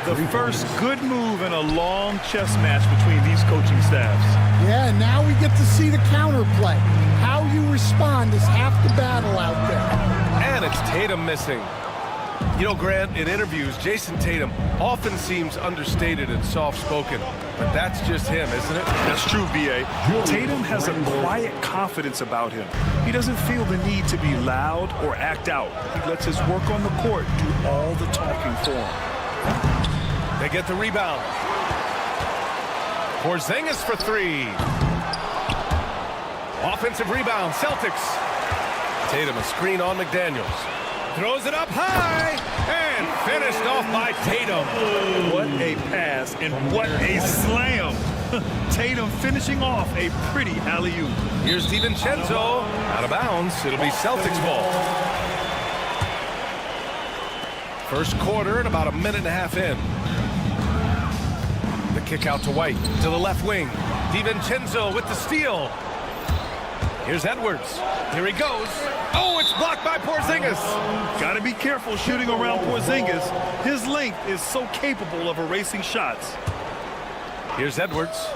The first good move in a long chess match between these coaching staffs. Yeah, and now we get to see the counterplay. How you respond is half the battle out there. And it's Tatum missing. You know, Grant, in interviews, Jason Tatum often seems understated and soft-spoken, but that's just him, isn't it? That's true, B.A. Tatum has a quiet confidence about him. He doesn't feel the need to be loud or act out. He lets his work on the court do all the talking for him. They get the rebound. Porzingis for 3. Offensive rebound, Celtics. Tatum a screen on McDaniels. Throws it up high and finished off by Tatum. What a pass and what a slam. Tatum finishing off a pretty alley-oop. Here's DiVincenzo out of bounds. It'll be Celtics ball. First quarter and about a minute and a half in. The kick out to White to the left wing. DiVincenzo with the steal. Here's Edwards. Here he goes. Oh, it's blocked by Porzingis. Got to be careful shooting around Porzingis. His length is so capable of erasing shots. Here's Edwards.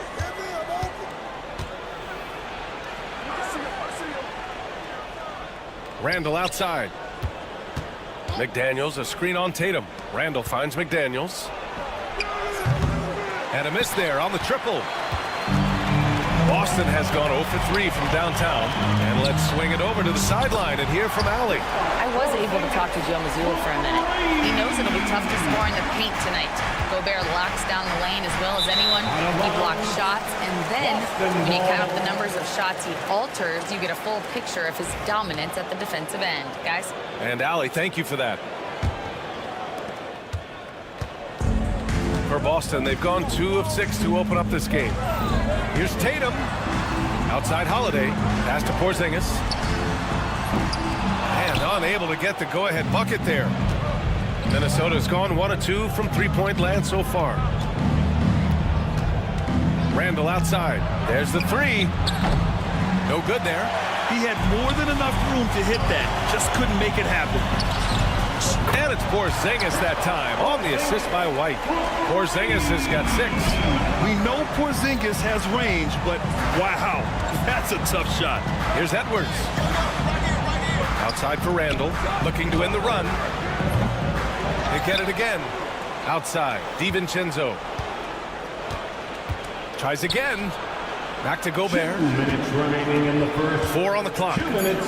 Randle outside. McDaniels, a screen on Tatum. Randle finds McDaniels. And a miss there on the triple. Boston has gone 0 for 3 from downtown. And let's swing it over to the sideline and hear from Allie. I was able to talk to Joe Mazzulla for a minute. He knows it'll be tough to score in the paint tonight. Gobert locks down the lane as well as anyone. He blocks shots, and then when you count up the numbers of shots he alters, you get a full picture of his dominance at the defensive end. Guys? And Allie, thank you for that. For Boston, they've gone 2 of 6 to open up this game. Here's Tatum. Outside Holiday. Pass to Porzingis. And unable to get the go-ahead bucket there. Minnesota's gone 1 of 2 from three-point land so far. Randle outside. There's the 3. No good there. He had more than enough room to hit that. Just couldn't make it happen. And it's Porzingis that time on the assist by White. Porzingis has got 6. We know Porzingis has range, but wow, that's a tough shot. Here's Edwards. Outside for Randle, looking to win the run. They get it again. Outside, DiVincenzo. Tries again. Back to Gobert. 2 minutes remaining in the first. 4 on the clock. 2 minutes.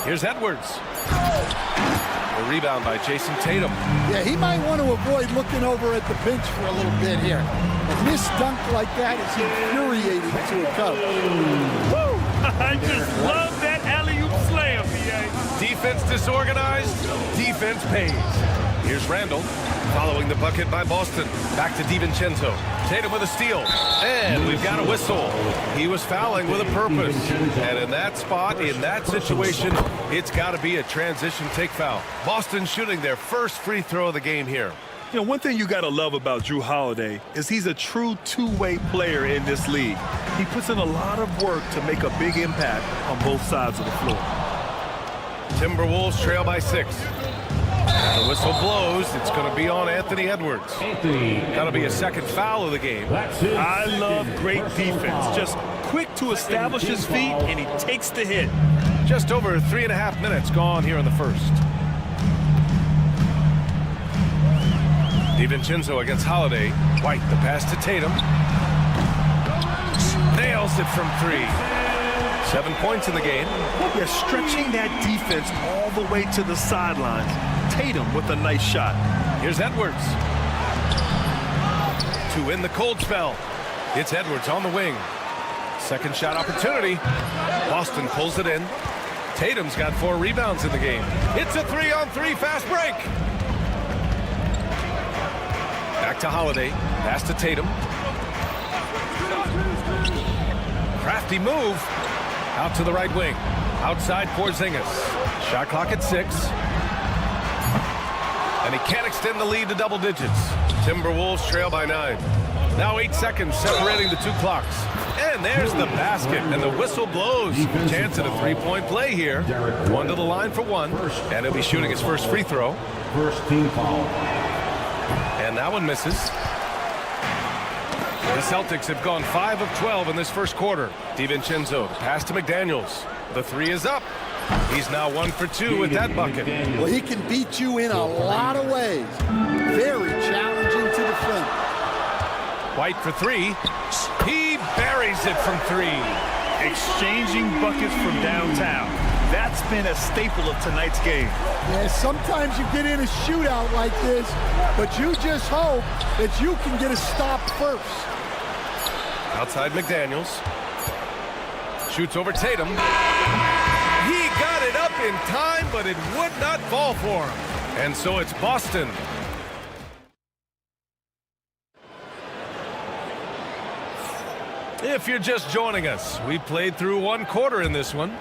Here's Edwards. A rebound by Jason Tatum. Yeah, he might want to avoid looking over at the bench for a little bit here. A missed dunk like that is infuriating to a coach. Woo! I just love that alley-oop slam, B.A. Defense disorganized, defense pays. Here's Randle, following the bucket by Boston. Back to DiVincenzo. Tatum with a steal. And we've got a whistle. He was fouling with a purpose. And in that spot, in that situation, it's got to be a transition take foul. Boston shooting their first free throw of the game here. You know, one thing you got to love about Jrue Holiday is he's a true two-way player in this league. He puts in a lot of work to make a big impact on both sides of the floor. Timberwolves trail by 6. The whistle blows. It's going to be on Anthony Edwards. That'll be a second foul of the game. I love great defense. Just quick to establish his feet, and he takes the hit. Just over 3.5 minutes gone here in the first. DiVincenzo against Holiday. White, the pass to Tatum. Nails it from 3. 7 points in the game. Yeah, stretching that defense all the way to the sidelines. Tatum with a nice shot. Here's Edwards. To win the cold spell. It's Edwards on the wing. Second shot opportunity. Boston pulls it in. Tatum's got 4 rebounds in the game. It's a 3-on-3 fast break. Back to Holiday. Pass to Tatum. Crafty move. Out to the right wing. Outside Porzingis. Shot clock at 6. And he can't extend the lead to double digits. Timberwolves trail by 9. Now 8 seconds separating the 2 clocks. And there's the basket, and the whistle blows. Chance at a 3-point play here. 1 to the line for 1, and he'll be shooting his first free throw. First team foul. And that one misses. The Celtics have gone 5 of 12 in this first quarter. DiVincenzo, pass to McDaniels. The 3 is up. He's now 1 for 2 with that bucket. Well, he can beat you in a lot of ways. Very challenging to defend. White for 3. He buries it from 3. Exchanging buckets from downtown. That's been a staple of tonight's game. Yeah, sometimes you get in a shootout like this, but you just hope that you can get a stop first. Outside McDaniels. Shoots over Tatum. He got it up in time, but it would not fall for him. And so it's Boston. If you're just joining us, we played through 1 quarter in this one.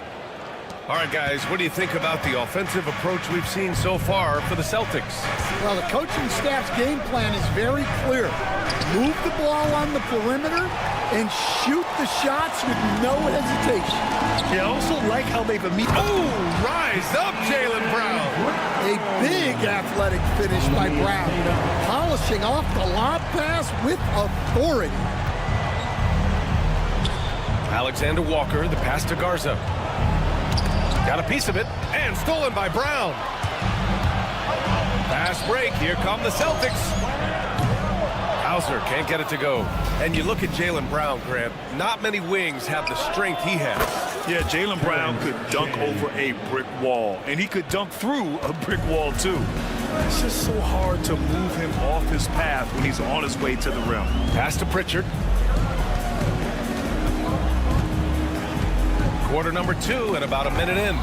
All right, guys, what do you think about the offensive approach we've seen so far for the Celtics? Well, the coaching staff's game plan is very clear. Move the ball on the perimeter and shoot the shots with no hesitation. I also like how they've immediately... Oh, rise up, Jaylen Brown. A big athletic finish by Brown, polishing off the lob pass with authority. Alexander Walker, the pass to Garza. Got a piece of it, and stolen by Brown. Fast break, here come the Celtics. Hauser can't get it to go. And you look at Jaylen Brown, Grant, not many wings have the strength he has. Yeah, Jaylen Brown could dunk over a brick wall, and he could dunk through a brick wall, too. It's just so hard to move him off his path when he's on his way to the rim. Pass to Pritchard. Quarter number 2 and about a minute in.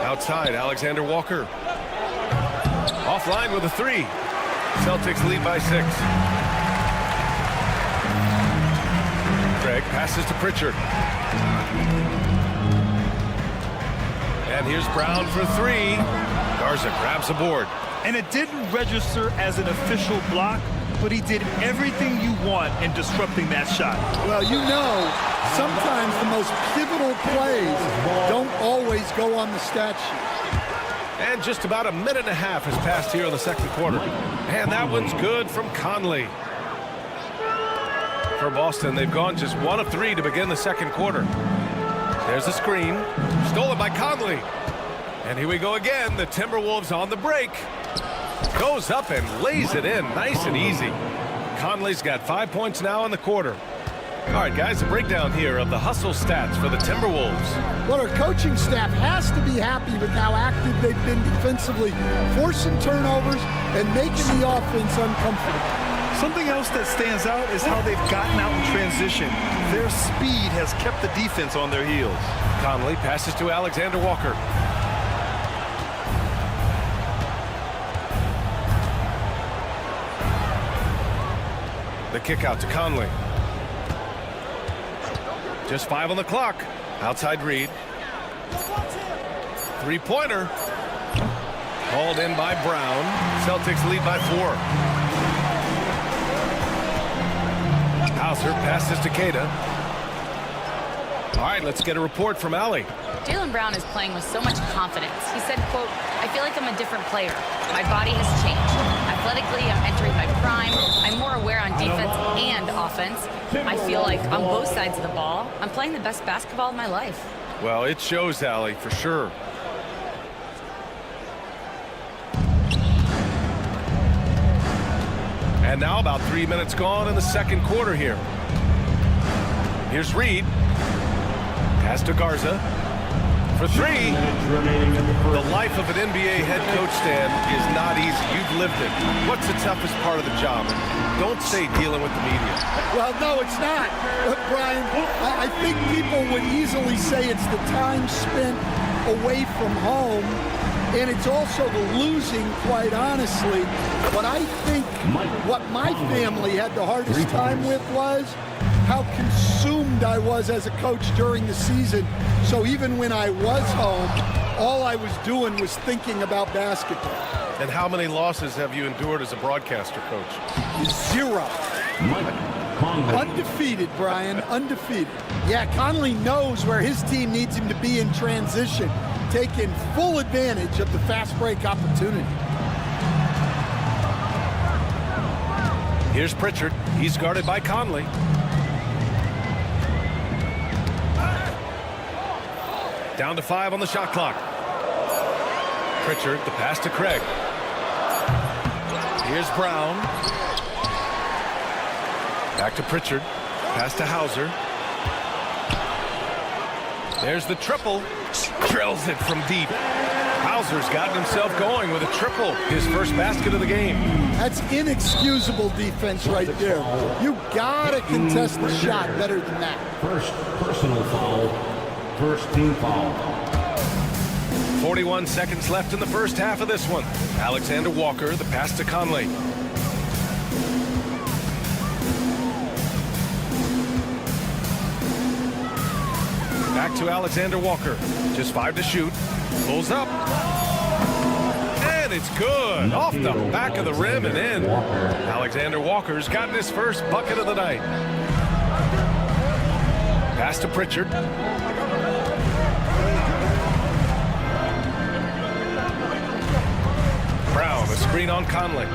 Outside, Alexander Walker. Offline with a 3. Celtics lead by 6. Craig passes to Pritchard. And here's Brown for 3. Garza grabs a board. And it didn't register as an official block, but he did everything you want in disrupting that shot. Well, you know, sometimes the most pivotal plays don't always go on the stat sheet. And just about a minute and a half has passed here in the second quarter. And that one's good from Conley. For Boston, they've gone just 1 of 3 to begin the second quarter. There's a screen. Stolen by Conley. And here we go again. The Timberwolves on the break. Goes up and lays it in nice and easy. Conley's got 5 points now in the quarter. All right, guys, a breakdown here of the hustle stats for the Timberwolves. Well, our coaching staff has to be happy with how active they've been defensively, forcing turnovers and making the offense uncomfortable. Something else that stands out is how they've gotten out in transition. Their speed has kept the defense on their heels. Conley passes to Alexander Walker. The kick out to Conley. Just 5 on the clock. Outside Reed. 3-pointer. Hauled in by Brown. Celtics lead by 4. Hauser passes to Queta. All right, let's get a report from Allie. Jaylen Brown is playing with so much confidence. He said, quote, "I feel like I'm a different player. My body has changed. Athletically, I'm entering my prime. I'm more aware on defense and offense. I feel like on both sides of the ball, I'm playing the best basketball of my life." Well, it shows, Allie, for sure. And now about 3 minutes gone in the second quarter here. Here's Reed. Pass to Garza. For three. The life of an NBA head coach, Stan, is not easy. You've lived it. What's the toughest part of the job? Don't say dealing with the media. Well, no, it's not, Brian. I think people would easily say it's the time spent away from home, and it's also the losing, quite honestly. But I think what my family had the hardest time with was how consumed I was as a coach during the season. So even when I was home, all I was doing was thinking about basketball. And how many losses have you endured as a broadcaster, Coach? 0. Undefeated, Brian, undefeated. Yeah, Conley knows where his team needs him to be in transition, taking full advantage of the fast break opportunity. Here's Pritchard. He's guarded by Conley. Down to 5 on the shot clock. Pritchard, the pass to Craig. Here's Brown. Back to Pritchard. Pass to Hauser. There's the triple. Drills it from deep. Hauser's gotten himself going with a triple. His first basket of the game. That's inexcusable defense right there. You gotta contest the shot better than that. First personal foul. First team foul. 41 seconds left in the first half of this one. Alexander Walker, the pass to Conley. Back to Alexander Walker. Just 5 to shoot. Pulls up. And it's good. Off the back of the rim and in. Alexander Walker's gotten his first bucket of the night. Pass to Pritchard. Brown, a screen on Conley.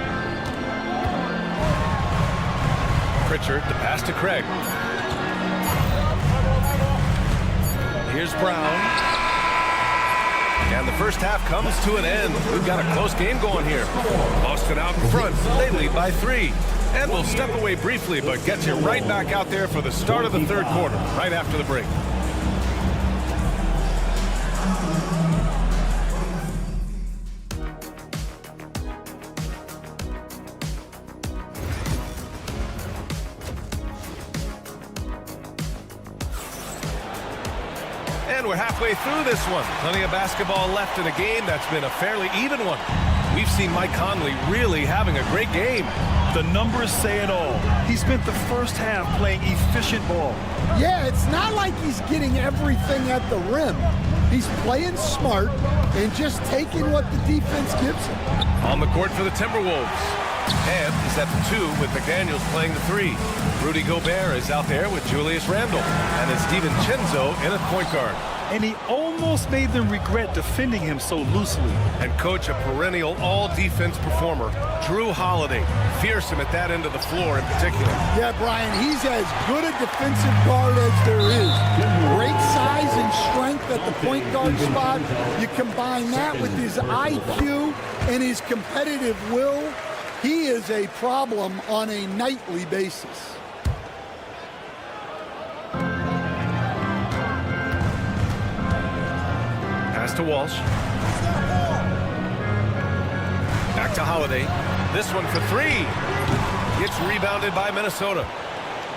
Pritchard, the pass to Craig. Here's Brown. And the first half comes to an end. We've got a close game going here. Boston out in front. They lead by 3. And we'll step away briefly, but get you right back out there for the start of the third quarter, right after the break. And we're halfway through this one. Plenty of basketball left in a game that's been a fairly even one. We've seen Mike Conley really having a great game. The numbers say it all. He spent the first half playing efficient ball. Yeah, it's not like he's getting everything at the rim. He's playing smart and just taking what the defense gives him. On the court for the Timberwolves. And he's at the 2 with McDaniels playing the 3. Rudy Gobert is out there with Julius Randle. And it's DiVincenzo in at point guard. And he almost made them regret defending him so loosely. And coach, a perennial all-defense performer, Drew Holiday. Fearsome at that end of the floor in particular. Yeah, Brian, he's as good a defensive guard as there is. Great size and strength at the point guard spot. You combine that with his IQ and his competitive will, he is a problem on a nightly basis. Pass to Walsh. Back to Holiday. This one for 3. It's rebounded by Minnesota.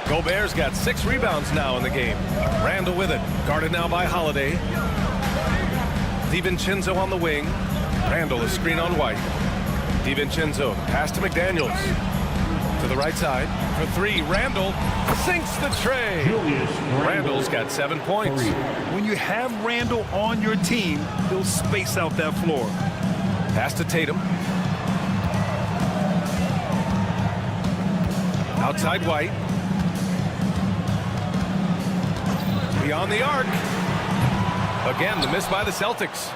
Gobert's got 6 rebounds now in the game. Randle with it. Guarded now by Holiday. DiVincenzo on the wing. Randle a screen on White. DiVincenzo pass to McDaniels. To the right side for 3. Randle sinks the tray. Randle's got 7 points. When you have Randle on your team, he'll space out that floor. Pass to Tatum. Outside White. Beyond the arc. Again, the miss by the Celtics.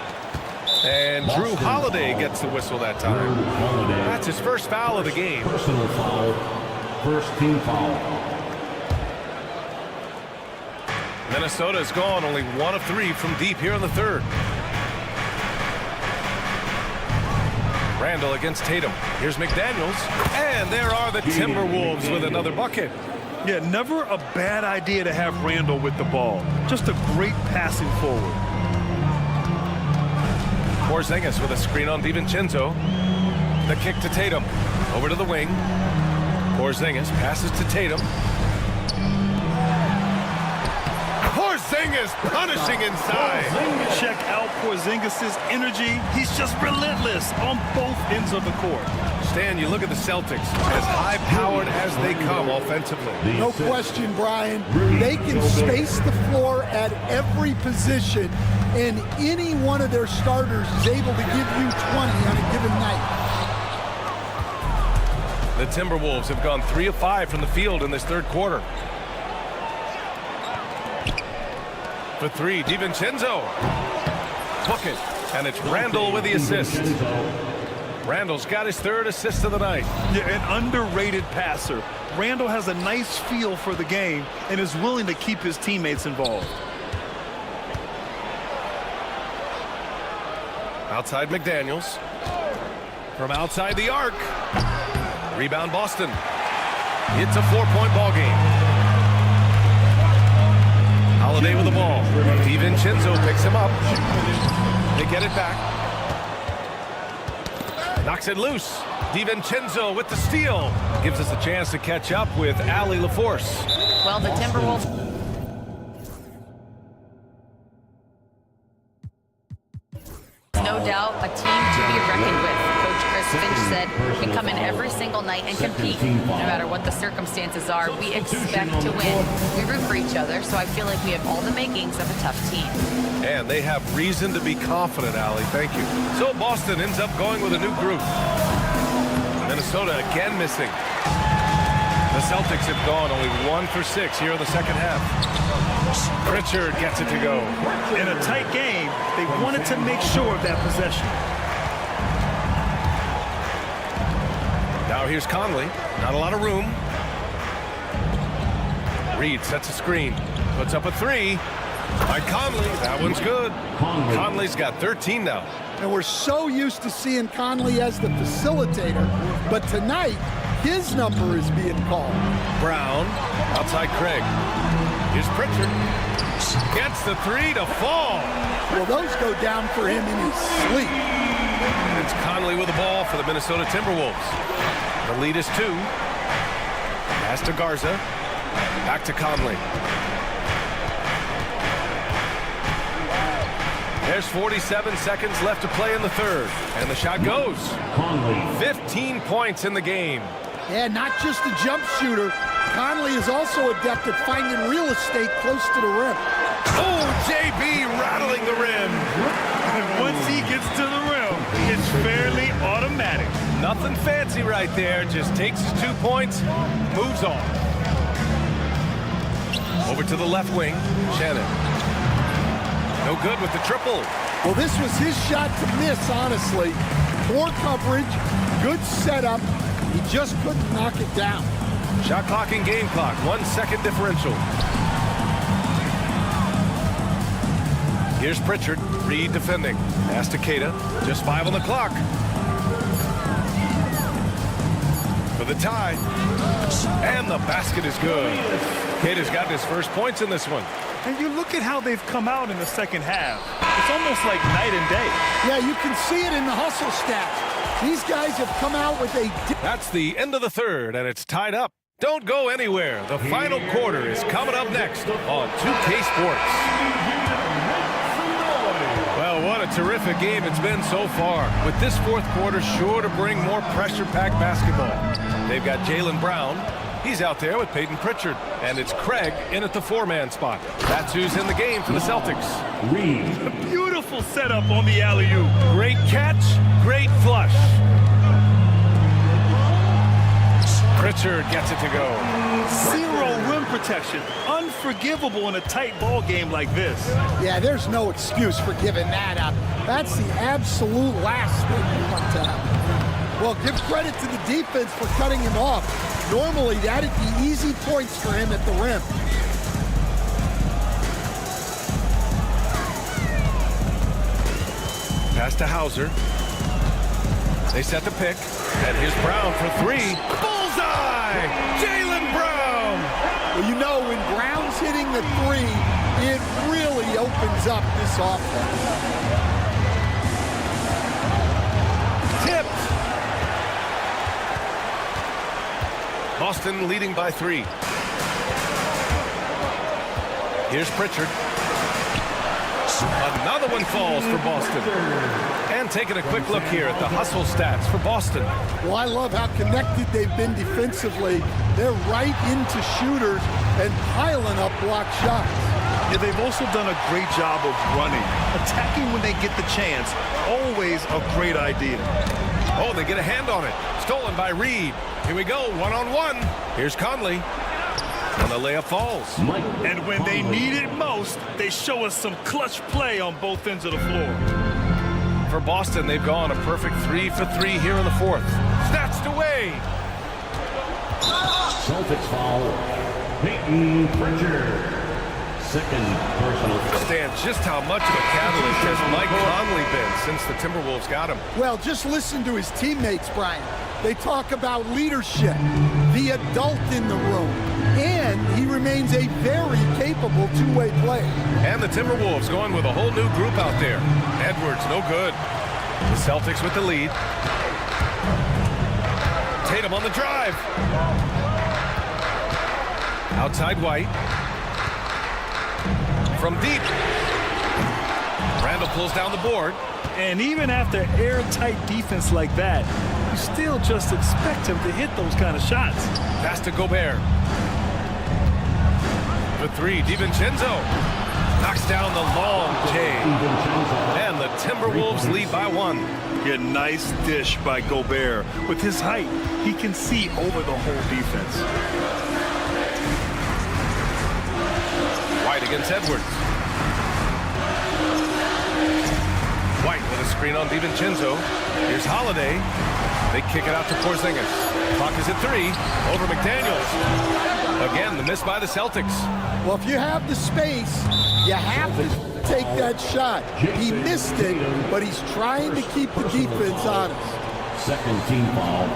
And Drew Holiday gets the whistle that time. That's his first foul of the game. Personal foul. First team foul. Minnesota is gone, only 1 of 3 from deep here in the third. Randle against Tatum. Here's McDaniels. And there are the Timberwolves with another bucket. Yeah, never a bad idea to have Randall with the ball. Just a great passing forward. Porzingis with a screen on DiVincenzo. The kick to Tatum. Over to the wing. Porzingis passes to Tatum. Porzingis punishing inside. Check out Porzingis' energy. He's just relentless on both ends of the court. Stan, you look at the Celtics, as high-powered as they come offensively. No question, Brian. They can space the floor at every position, and any one of their starters is able to give you 20 on a given night. The Timberwolves have gone 3 of 5 from the field in this third quarter. For 3, DiVincenzo. Book it. And it's Randall with the assist. Randall's got his 3rd assist of the night. Yeah, an underrated passer. Randall has a nice feel for the game and is willing to keep his teammates involved. Outside McDaniels. From outside the arc. Rebound Boston. It's a 4-point ball game. Holiday with the ball. DiVincenzo picks him up. They get it back. Knocks it loose. DiVincenzo with the steal. Gives us a chance to catch up with Allie LaForce. Well, the Timberwolves... No doubt a team to be reckoned with. Coach Chris Finch said we come in every single night and compete. No matter what the circumstances are, we expect to win. We root for each other, so I feel like we have all the makings of a tough team. And they have reason to be confident, Allie. Thank you. So Boston ends up going with a new group. Minnesota again missing. The Celtics have gone only 1 for 6 here in the second half. Pritchard gets it to go. In a tight game, they wanted to make sure of that possession. Now here's Conley. Not a lot of room. Reed sets a screen. Puts up a 3. By Conley. That one's good. Conley's got 13 now. And we're so used to seeing Conley as the facilitator, but tonight, his number is being called. Brown. Outside Craig. Here's Pritchard. Gets the 3 to fall. Well, those go down for him in his sleep. It's Conley with the ball for the Minnesota Timberwolves. The lead is 2. Pass to Garza. Back to Conley. There's 47 seconds left to play in the third. And the shot goes. 15 points in the game. Yeah, not just a jump shooter. Conley is also adept at finding real estate close to the rim. Oh, JB rattling the rim. And once he gets to the rim, it's fairly automatic. Nothing fancy right there. Just takes his 2 points, moves on. Over to the left wing, Shannon. No good with the triple. Well, this was his shot to miss, honestly. Poor coverage, good setup. He just couldn't knock it down. Shot clock and game clock, 1 second differential. Here's Pritchard, Reed defending. Pass to Queta, just 5 on the clock. For the tie. And the basket is good. Queta's got his first points in this one. And you look at how they've come out in the second half. It's almost like night and day. Yeah, you can see it in the hustle stats. These guys have come out with a... That's the end of the third, and it's tied up. Don't go anywhere. The final quarter is coming up next on 2K Sports. Well, what a terrific game it's been so far. With this fourth quarter sure to bring more pressure-packed basketball. They've got Jaylen Brown. He's out there with Peyton Pritchard. And it's Craig in at the 4-man spot. That's who's in the game for the Celtics. Reed. A beautiful setup on the alley-oop. Great catch, great flush. Pritchard gets it to go. 0 rim protection. Unforgivable in a tight ball game like this. Yeah, there's no excuse for giving that up. That's the absolute last thing you want to have. Well, give credit to the defense for cutting him off. Normally, that'd be easy points for him at the rim. Pass to Hauser. They set the pick. And here's Brown for 3. Bullseye! Jaylen Brown! Well, you know, when Brown's hitting the three, it really opens up this offense. Tipped. Boston leading by 3. Here's Pritchard. Another one falls for Boston. And taking a quick look here at the hustle stats for Boston. Well, I love how connected they've been defensively. They're right into shooters and piling up block shots. Yeah, they've also done a great job of running. Attacking when they get the chance, always a great idea. Oh, they get a hand on it. Stolen by Reed. Here we go, one-on-one. Here's Conley. And the layup falls. And when they need it most, they show us some clutch play on both ends of the floor. For Boston, they've gone a perfect 3 for 3 here in the 4th. Snatched away. Celtics foul. Peyton Pritchard. Second personal. Understand just how much of a catalyst has Mike Conley been since the Timberwolves got him. Well, just listen to his teammates, Brian. They talk about leadership, the adult in the room, and he remains a very capable two-way player. And the Timberwolves going with a whole new group out there. Edwards, no good. The Celtics with the lead. Tatum on the drive. Outside White. From deep. Randall pulls down the board. And even after airtight defense like that, you still just expect him to hit those kind of shots. Pass to Gobert. For 3, DiVincenzo. Knocks down the long J. And the Timberwolves lead by 1. Yeah, nice dish by Gobert. With his height, he can see over the whole defense. White against Edwards. White with a screen on DiVincenzo. Here's Holiday. They kick it out to Porzingis. Clock is at 3. Over McDaniels. Again, the miss by the Celtics. Well, if you have the space, you have to take that shot. He missed it, but he's trying to keep the defense honest. Second team foul.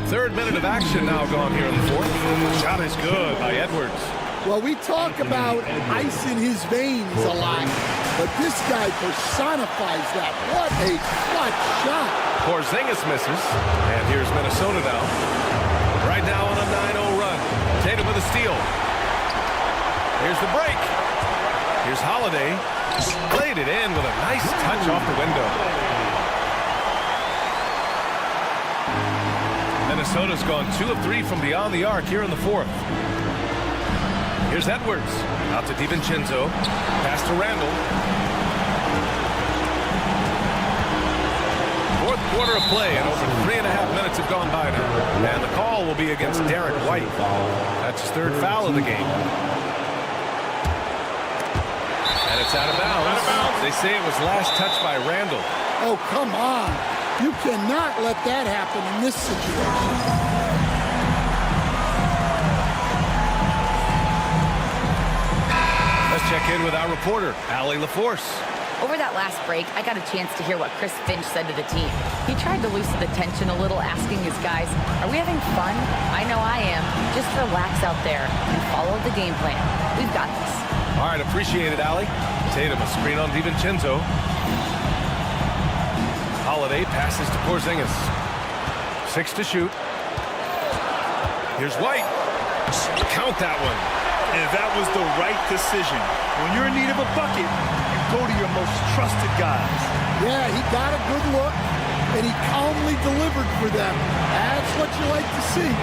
3rd minute of action now gone here in the 4th. Shot is good by Edwards. Well, we talk about ice in his veins a lot, but this guy personifies that. What a clutch shot. Porzingis misses, and here's Minnesota now. Right now on a 9-0 run. Tatum with a steal. Here's the break. Here's Holiday. Played it in with a nice touch off the window. Minnesota's gone 2 of 3 from beyond the arc here in the 4th. Here's Edwards. Out to DiVincenzo. Pass to Randall. 4th quarter of play, and over 3.5 minutes have gone by now. And the call will be against Derek White. That's his 3rd foul of the game. And it's out of bounds. They say it was last touched by Randall. Oh, come on. You cannot let that happen in this situation. Let's check in with our reporter, Allie LaForce. Over that last break, I got a chance to hear what Chris Finch said to the team. He tried to loosen the tension a little, asking his guys, are we having fun? I know I am. Just relax out there and follow the game plan. We've got this. All right, appreciate it, Allie. Tatum, a screen on DiVincenzo. Holiday passes to Porzingis. 6 to shoot. Here's White. Count that one. And that was the right decision. When you're in need of a bucket, you go to your most trusted guys. Yeah, he got a good look, and he calmly delivered for them. That's what you like to see.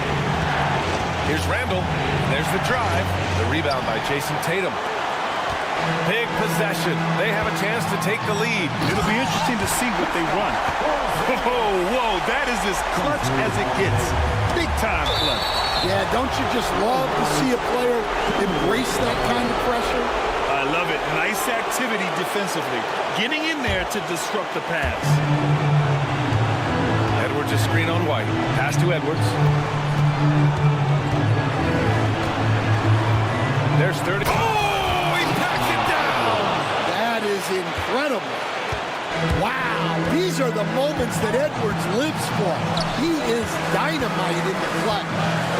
Here's Randall. There's the drive. The rebound by Jason Tatum. Big possession. They have a chance to take the lead. It'll be interesting to see what they run. Whoa, that is as clutch as it gets. Big time clutch. Yeah, don't you just love to see a player embrace that kind of pressure? I love it. Nice activity defensively. Getting in there to disrupt the pass. Edwards a screen on White. Pass to Edwards. There's 30. Oh, he packs it down! That is incredible. Wow, these are the moments that Edwards lives for. He is dynamite in the clutch.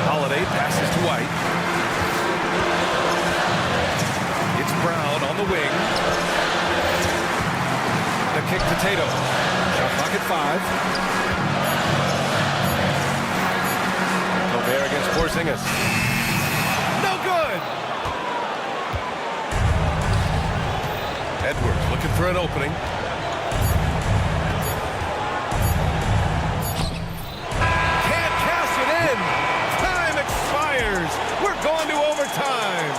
Holiday passes to White. It's Brown on the wing. The kick to Tatum. Shot clock at 5. Gobert against Porzingis. No good! Edwards looking for an opening. Can't cash it in! Time expires! We're going to overtime!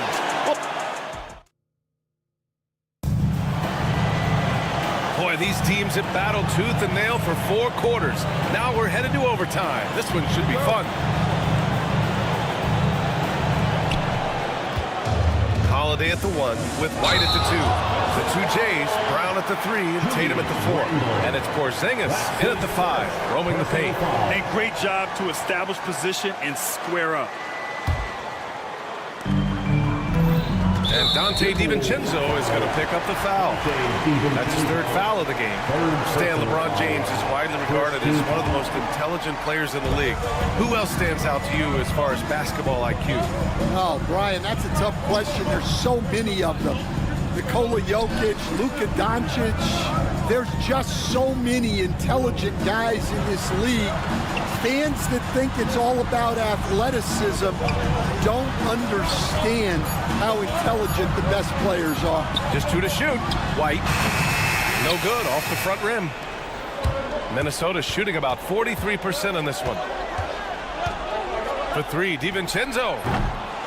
Boy, these teams have battled tooth and nail for 4 quarters. Now we're headed to overtime. This one should be fun. Holiday at the 1 with White at the 2. The 2 Jays, Brown at the 3 and Tatum at the 4. And it's Porzingis in at the 5, roaming the paint. A great job to establish position and square up. And Dante DiVincenzo is going to pick up the foul. That's his 3rd foul of the game. Stan, LeBron James is widely regarded as one of the most intelligent players in the league. Who else stands out to you as far as basketball IQ? Oh, Brian, that's a tough question. There's so many of them. Nikola Jokic, Luka Doncic. There's just so many intelligent guys in this league. Fans that think it's all about athleticism don't understand how intelligent the best players are. Just 2 to shoot. White. No good off the front rim. Minnesota shooting about 43% on this one. For 3, DiVincenzo.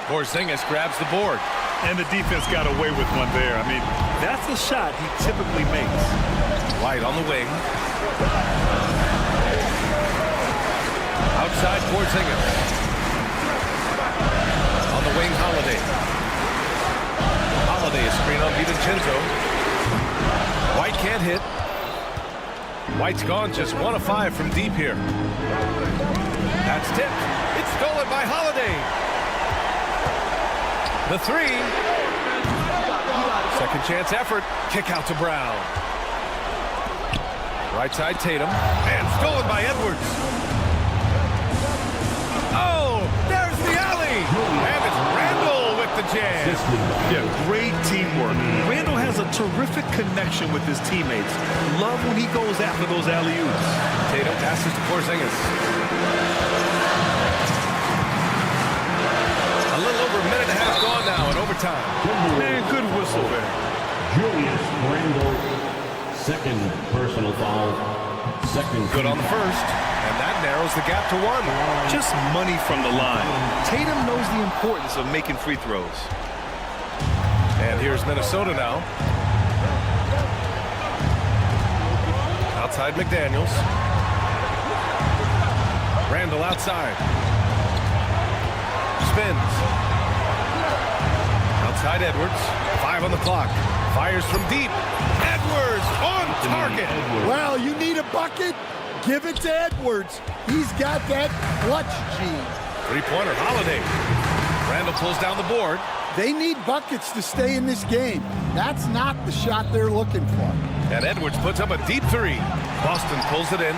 Porzingis grabs the board. And the defense got away with one there. I mean, that's a shot he typically makes. White on the wing. Outside Porzingis. On the wing, Holiday. Holiday is screen on DiVincenzo. White can't hit. White's gone just 1 of 5 from deep here. That's tipped. It's stolen by Holiday. The 3. Second chance effort. Kick out to Brown. Right side Tatum. And stolen by Edwards. Oh, there's the alley. And it's Randall with the jam. Yeah, great teamwork. Randall has a terrific connection with his teammates. Love when he goes after those alley-oops. Tatum passes to Porzingis. A little over a minute and a half gone now in overtime. Man, good whistle there. Julius Randle, 2nd personal foul. 2nd. Good on the first. And that narrows the gap to 1. Just money from the line. Tatum knows the importance of making free throws. And here's Minnesota now. Outside McDaniels. Randall outside. Spins. Outside Edwards. 5 on the clock. Fires from deep. Edwards on target. Well, you need a bucket? Give it to Edwards. He's got that clutch gene. 3-pointer Holiday. Randall pulls down the board. They need buckets to stay in this game. That's not the shot they're looking for. And Edwards puts up a deep 3. Boston pulls it in.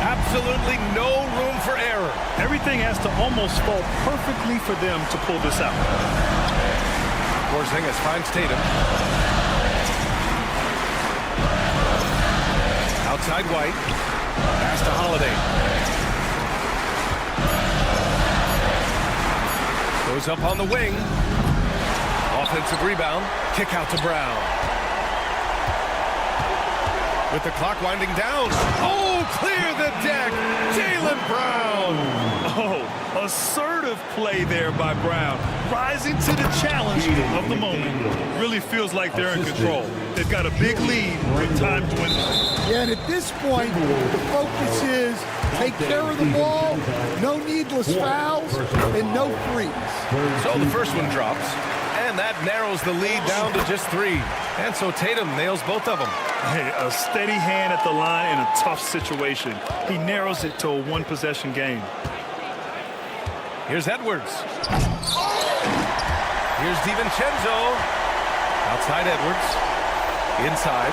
Absolutely no room for error. Everything has to almost fall perfectly for them to pull this out. Porzingis finds Tatum. Outside White. Pass to Holiday. Goes up on the wing. Offensive rebound. Kick out to Brown. With the clock winding down. Oh, clear the deck. Jaylen Brown. Oh, assertive play there by Brown. Rising to the challenge of the moment. Really feels like they're in control. They've got a big lead with time dwindling. Yeah, and at this point, the focus is take care of the ball, no needless fouls, and no threes. So the first one drops, and that narrows the lead down to just 3. And so Tatum nails both of them. Hey, a steady hand at the line in a tough situation. He narrows it to a 1-possession game. Here's Edwards. Here's DiVincenzo. Outside Edwards. Inside.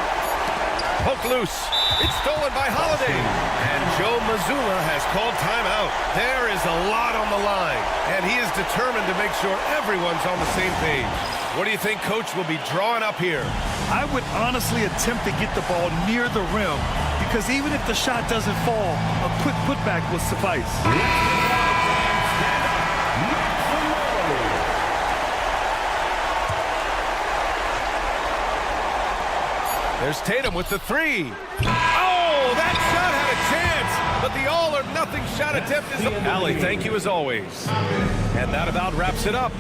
Poked loose. It's stolen by Holiday. And Joe Mazzulla has called timeout. There is a lot on the line, and he is determined to make sure everyone's on the same page. What do you think Coach will be drawing up here? I would honestly attempt to get the ball near the rim, because even if the shot doesn't fall, a quick putback will suffice. There's Tatum with the three. Oh, that shot had a chance, but the all-or-nothing shot attempt is... Allie, thank you as always. And that about wraps it up.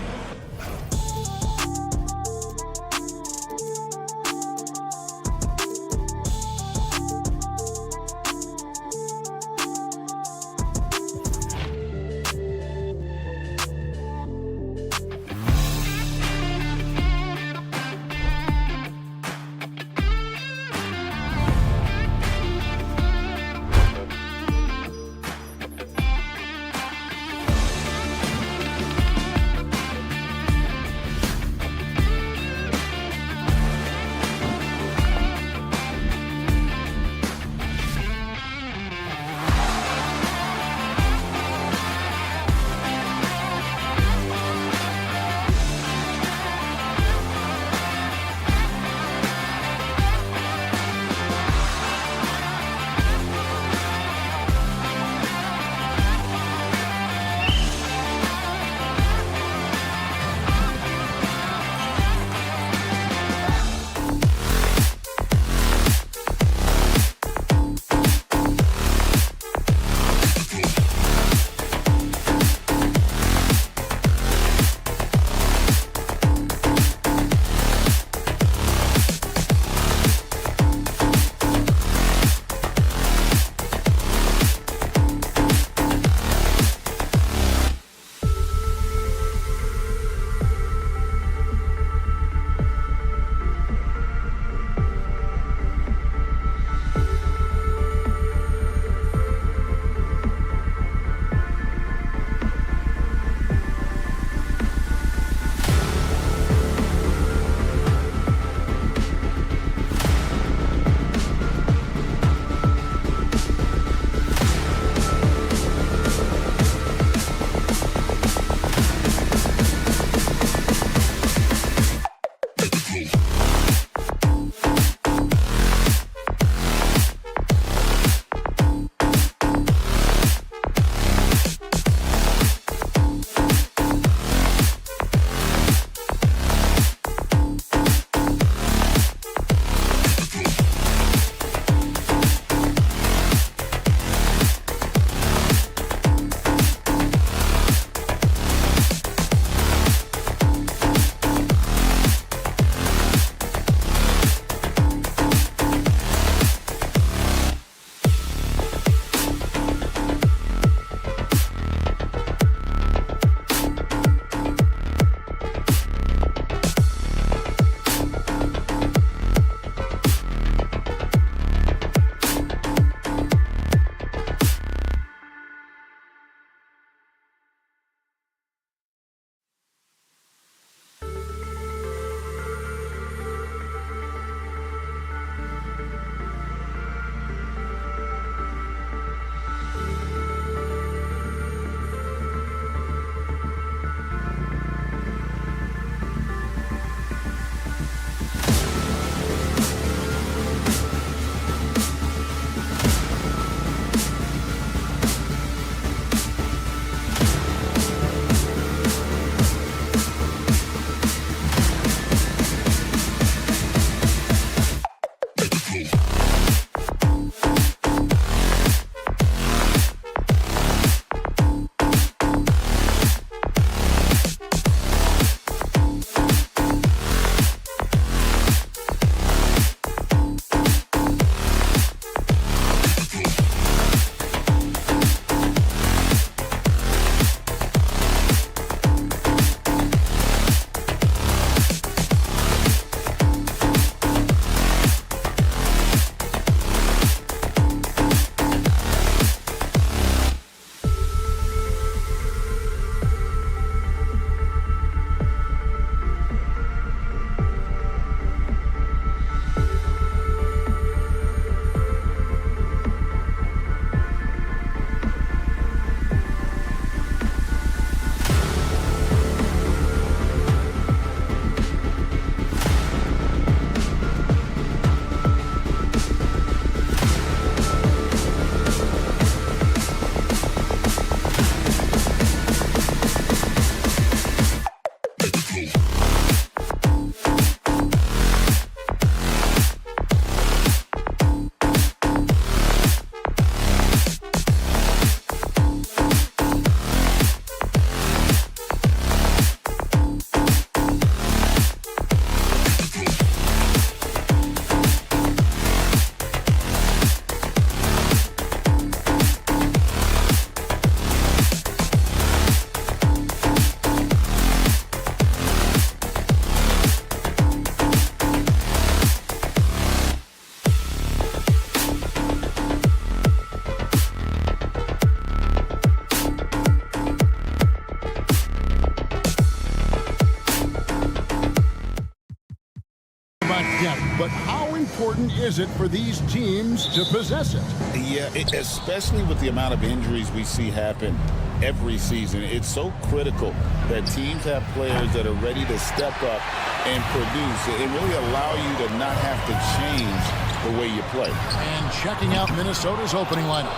but how important is it for these teams to possess it? Yeah, especially with the amount of injuries we see happen every season. It's so critical that teams have players that are ready to step up and produce and really allow you to not have to change the way you play. And checking out Minnesota's opening lineup.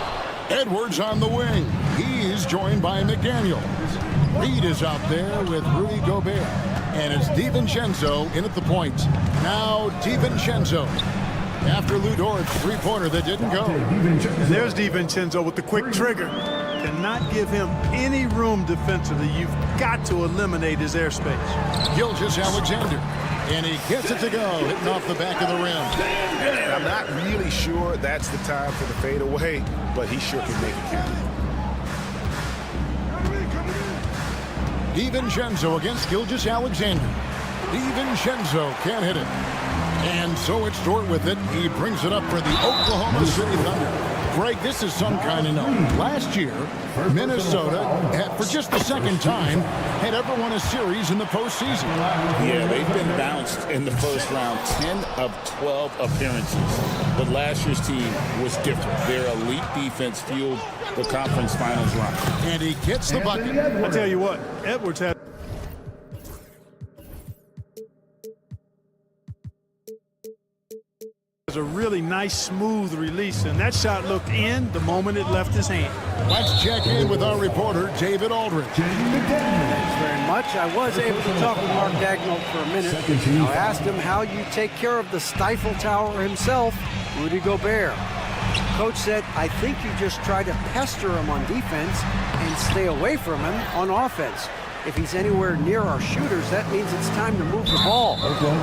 Edwards on the wing. He's joined by McDaniel. Reed is out there with Rudy Gobert. And it's DiVincenzo in at the point. Now DiVincenzo. After Lou Dort's three-pointer that didn't go. There's DiVincenzo with the quick trigger. Cannot give him any room defensively. You've got to eliminate his airspace. Gilgeous-Alexander. And he gets it to go, hitting off the back of the rim. And I'm not really sure that's the time for the fadeaway, but he sure can make it count. DiVincenzo against Gilgeous-Alexander. DiVincenzo can't hit it. And so it's Dort with it. He brings it up for the Oklahoma City Thunder. Greg, this is some kind of note. Last year, Minnesota, for just the second time, had ever won a series in the postseason. Yeah, they've been bounced in the first round, 10 of 12 appearances. But last year's team was different. Their elite defense fueled the conference finals run. And he gets the bucket. I tell you what, Edwards had a really nice, smooth release, and that shot looked in the moment it left his hand. Let's check in with our reporter, David Aldridge. Thanks very much. I was able to talk with Mark Dagnall for a minute. I asked him how you take care of the Stifle Tower himself, Rudy Gobert. Coach said, I think you just try to pester him on defense and stay away from him on offense. If he's anywhere near our shooters, that means it's time to move the ball.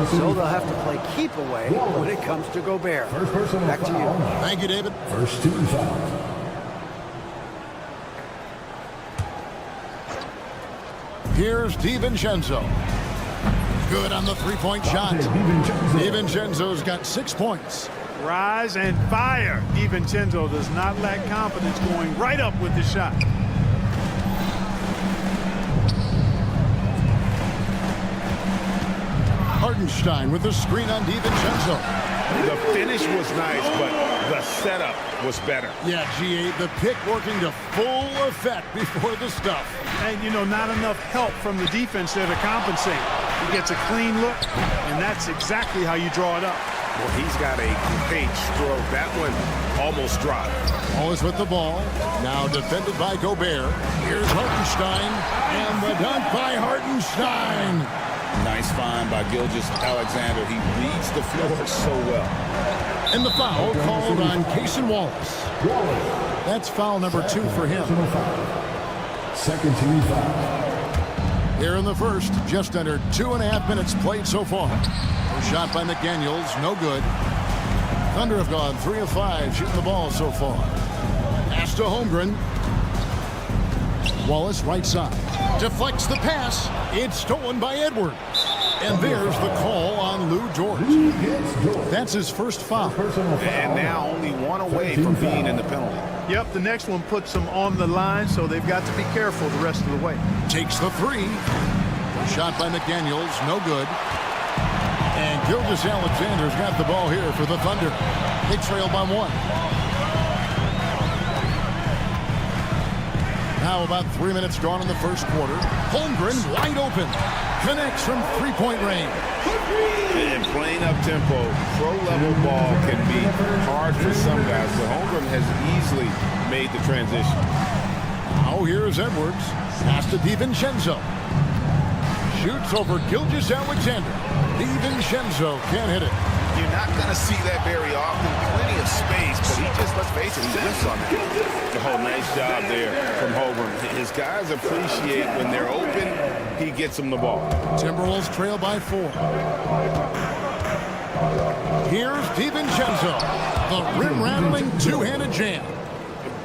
So they'll have to play keep away when it comes to Gobert. Back to you. Thank you, David. First team foul. Here's DiVincenzo. Good on the three-point shot. DiVincenzo's got 6 points. Rise and fire. DiVincenzo does not lack confidence, going right up with the shot. Hartenstein with the screen on DiVincenzo. The finish was nice, but the setup was better. Yeah, G8, the pick working to full effect before the stuff. And, you know, not enough help from the defense there to compensate. He gets a clean look, and that's exactly how you draw it up. Well, he's got a great stroke. That one almost dropped. Wallace with the ball. Now defended by Gobert. Here's Hartenstein. And the dunk by Hartenstein. Nice find by Gilgeous-Alexander. He reads the floor so well. And the foul called on Cason Wallace. That's foul number 2 for him. Second team foul. Here in the first, just under 2.5 minutes played so far. First shot by McDaniels, no good. Thunder have gone 3 of 5 shooting the ball so far. Pass to Holmgren. Wallace right side. Deflects the pass. It's stolen by Edwards. And there's the call on Lou Dort. That's his first foul. And now only one away from being in the penalty. Yep, the next one puts them on the line, so they've got to be careful the rest of the way. Takes the 3. Shot by McDaniels, no good. And Gilgeous-Alexander's got the ball here for the Thunder. They trail by 1. Now about 3 minutes gone in the first quarter. Holmgren wide open. Connects from three-point range. And playing up-tempo, pro-level ball can be hard for some guys, but Holmgren has easily made the transition. Now here's Edwards. Pass to DiVincenzo. Shoots over Gilgeous-Alexander. DiVincenzo can't hit it. You're not going to see that very often. Plenty of space, but he just, let's face it, he whiffs on that. The whole nice job there from Holmgren. His guys appreciate when they're open, he gets them the ball. Timberwolves trail by 4. Here's DiVincenzo. The rim-rattling two-handed jam.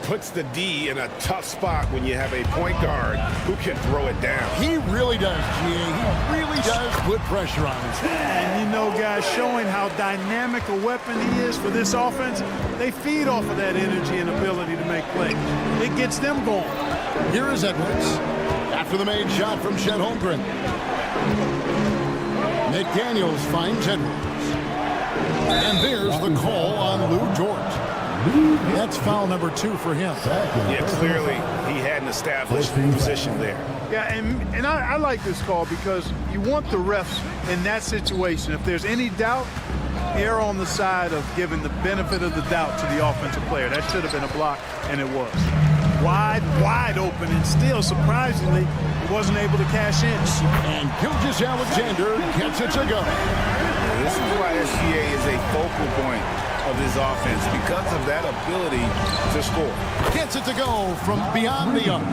Puts the D in a tough spot when you have a point guard who can throw it down. He really does, G.A. He really does put pressure on him. And you know, guys, showing how dynamic a weapon he is for this offense, they feed off of that energy and ability to make plays. It gets them going. Here is Edwards. After the made shot from Chet Holmgren. McDaniels finds Edwards. And there's the call on Lou Dort. That's foul number 2 for him. Yeah, clearly he had an established position there. Yeah, and I like this call because you want the refs in that situation. If there's any doubt, err on the side of giving the benefit of the doubt to the offensive player. That should have been a block, and it was. Wide open, and still, surprisingly, he wasn't able to cash in. And Gilgeous-Alexander gets it to go. This is why SGA is a focal point of his offense, because of that ability to score. Gets it to go from beyond the arc.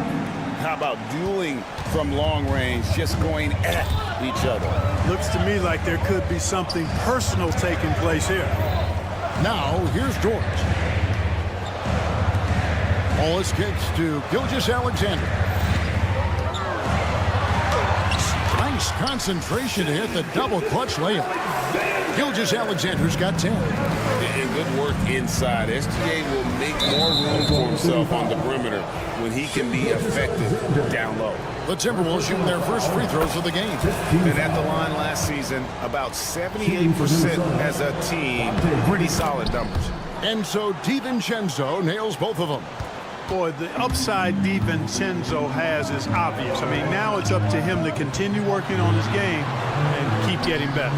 How about dueling from long range, just going at each other? Looks to me like there could be something personal taking place here. Now, here's Dort. Wallace kicks to Gilgeous-Alexander. Nice concentration to hit the double clutch layup. Gilgeous-Alexander's got 10. And good work inside. SGA will make more room for himself on the perimeter when he can be effective down low. The Timberwolves shooting their first free throws of the game. Been at the line last season, about 78% as a team. Pretty solid numbers. And so DiVincenzo nails both of them. Boy, the upside DiVincenzo has is obvious. I mean, now it's up to him to continue working on his game and keep getting better.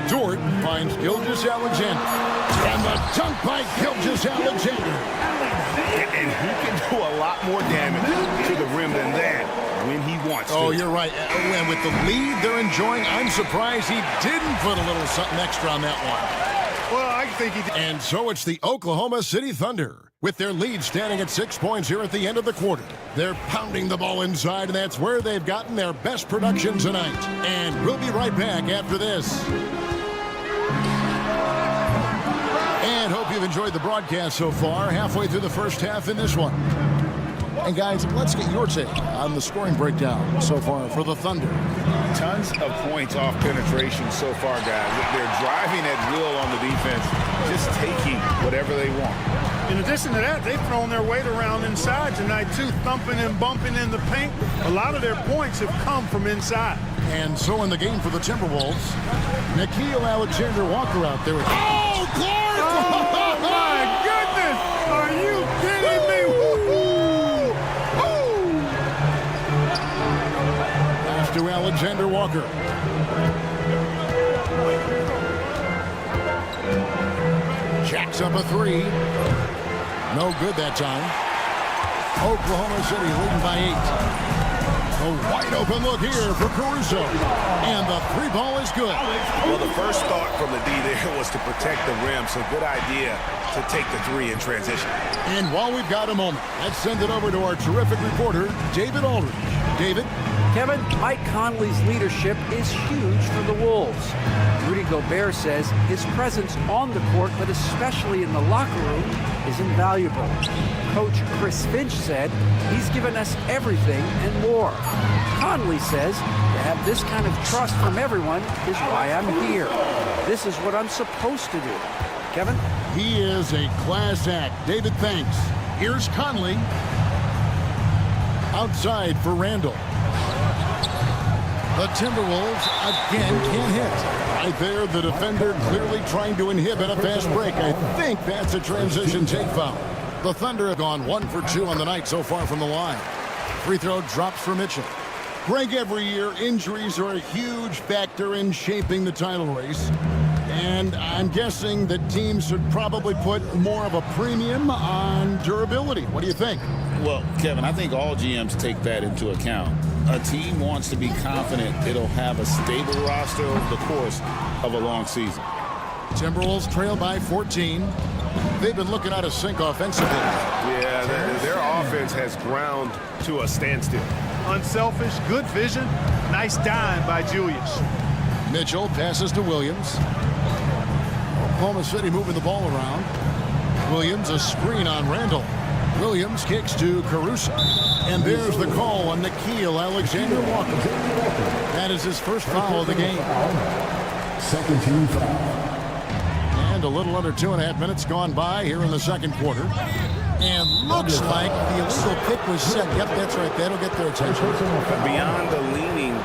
Dort finds Gilgeous-Alexander. And the dunk by Gilgeous-Alexander. And he can do a lot more damage to the rim than that when he wants to. Oh, you're right. And with the lead they're enjoying, I'm surprised he didn't put a little something extra on that one. Well, I think he did. And so it's the Oklahoma City Thunder, with their lead standing at 6 points here at the end of the quarter. They're pounding the ball inside, and that's where they've gotten their best production tonight. And we'll be right back after this. And hope you've enjoyed the broadcast so far, halfway through the first half in this one. And guys, let's get your take on the scoring breakdown so far for the Thunder. Tons of points off penetration so far, guys. They're driving at will on the defense, just taking whatever they want. In addition to that, they've thrown their weight around inside tonight, too, thumping and bumping in the paint. A lot of their points have come from inside. And so in the game for the Timberwolves, Nickeil Alexander-Walker out there. Oh, Clark! Oh, my goodness! Are you kidding me? Woo-hoo! Pass to Alexander-Walker. Jacks up a 3. No good that time. Oklahoma City leading by 8. A wide open look here for Caruso. And the 3 ball is good. Well, the first thought from the D there was to protect the rim, so good idea to take the 3 in transition. And while we've got a moment, let's send it over to our terrific reporter, David Aldridge. David? Kevin, Mike Conley's leadership is huge for the Wolves. Rudy Gobert says his presence on the court, but especially in the locker room, is invaluable. Coach Chris Finch said he's given us everything and more. Conley says to have this kind of trust from everyone is why I'm here. This is what I'm supposed to do. Kevin? He is a class act. David, thanks. Here's Conley. Outside for Randall. The Timberwolves again can't hit. Right there, the defender clearly trying to inhibit a fast break. I think that's a transition take foul. The Thunder have gone 1 for 2 on the night so far from the line. Free throw drops for Mitchell. Greg, every year, injuries are a huge factor in shaping the title race. And I'm guessing that teams should probably put more of a premium on durability. What do you think? Well, Kevin, I think all GMs take that into account. A team wants to be confident it'll have a stable roster over the course of a long season. Timberwolves trail by 14. They've been looking out of sync offensively. Yeah, their offense has ground to a standstill. Unselfish, good vision, nice dime by Julius. Mitchell passes to Williams. Oklahoma City moving the ball around. Williams, a screen on Randall. Williams kicks to Caruso. And there's the call on Nickeil Alexander-Walker. That is his first foul of the game. Second team foul. And a little under 2.5 minutes gone by here in the second quarter. And looks like the illegal kick was set. Yep, that's right. That'll get their attention. Beyond the leaning,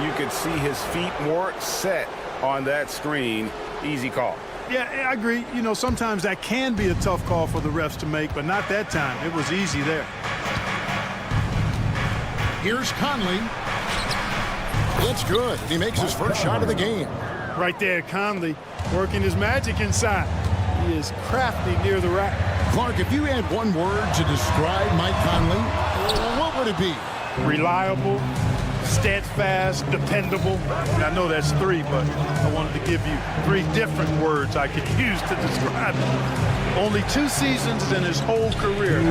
you could see his feet more set on that screen. Easy call. Yeah, I agree. You know, sometimes that can be a tough call for the refs to make, but not that time. It was easy there. Here's Conley. It's good. He makes his first shot of the game. Right there, Conley working his magic inside. He is crafty near the rack. Clark, if you had one word to describe Mike Conley, what would it be? Reliable, steadfast, dependable. And I know that's three, but I wanted to give you three different words I could use to describe him. Only 2 seasons in his whole career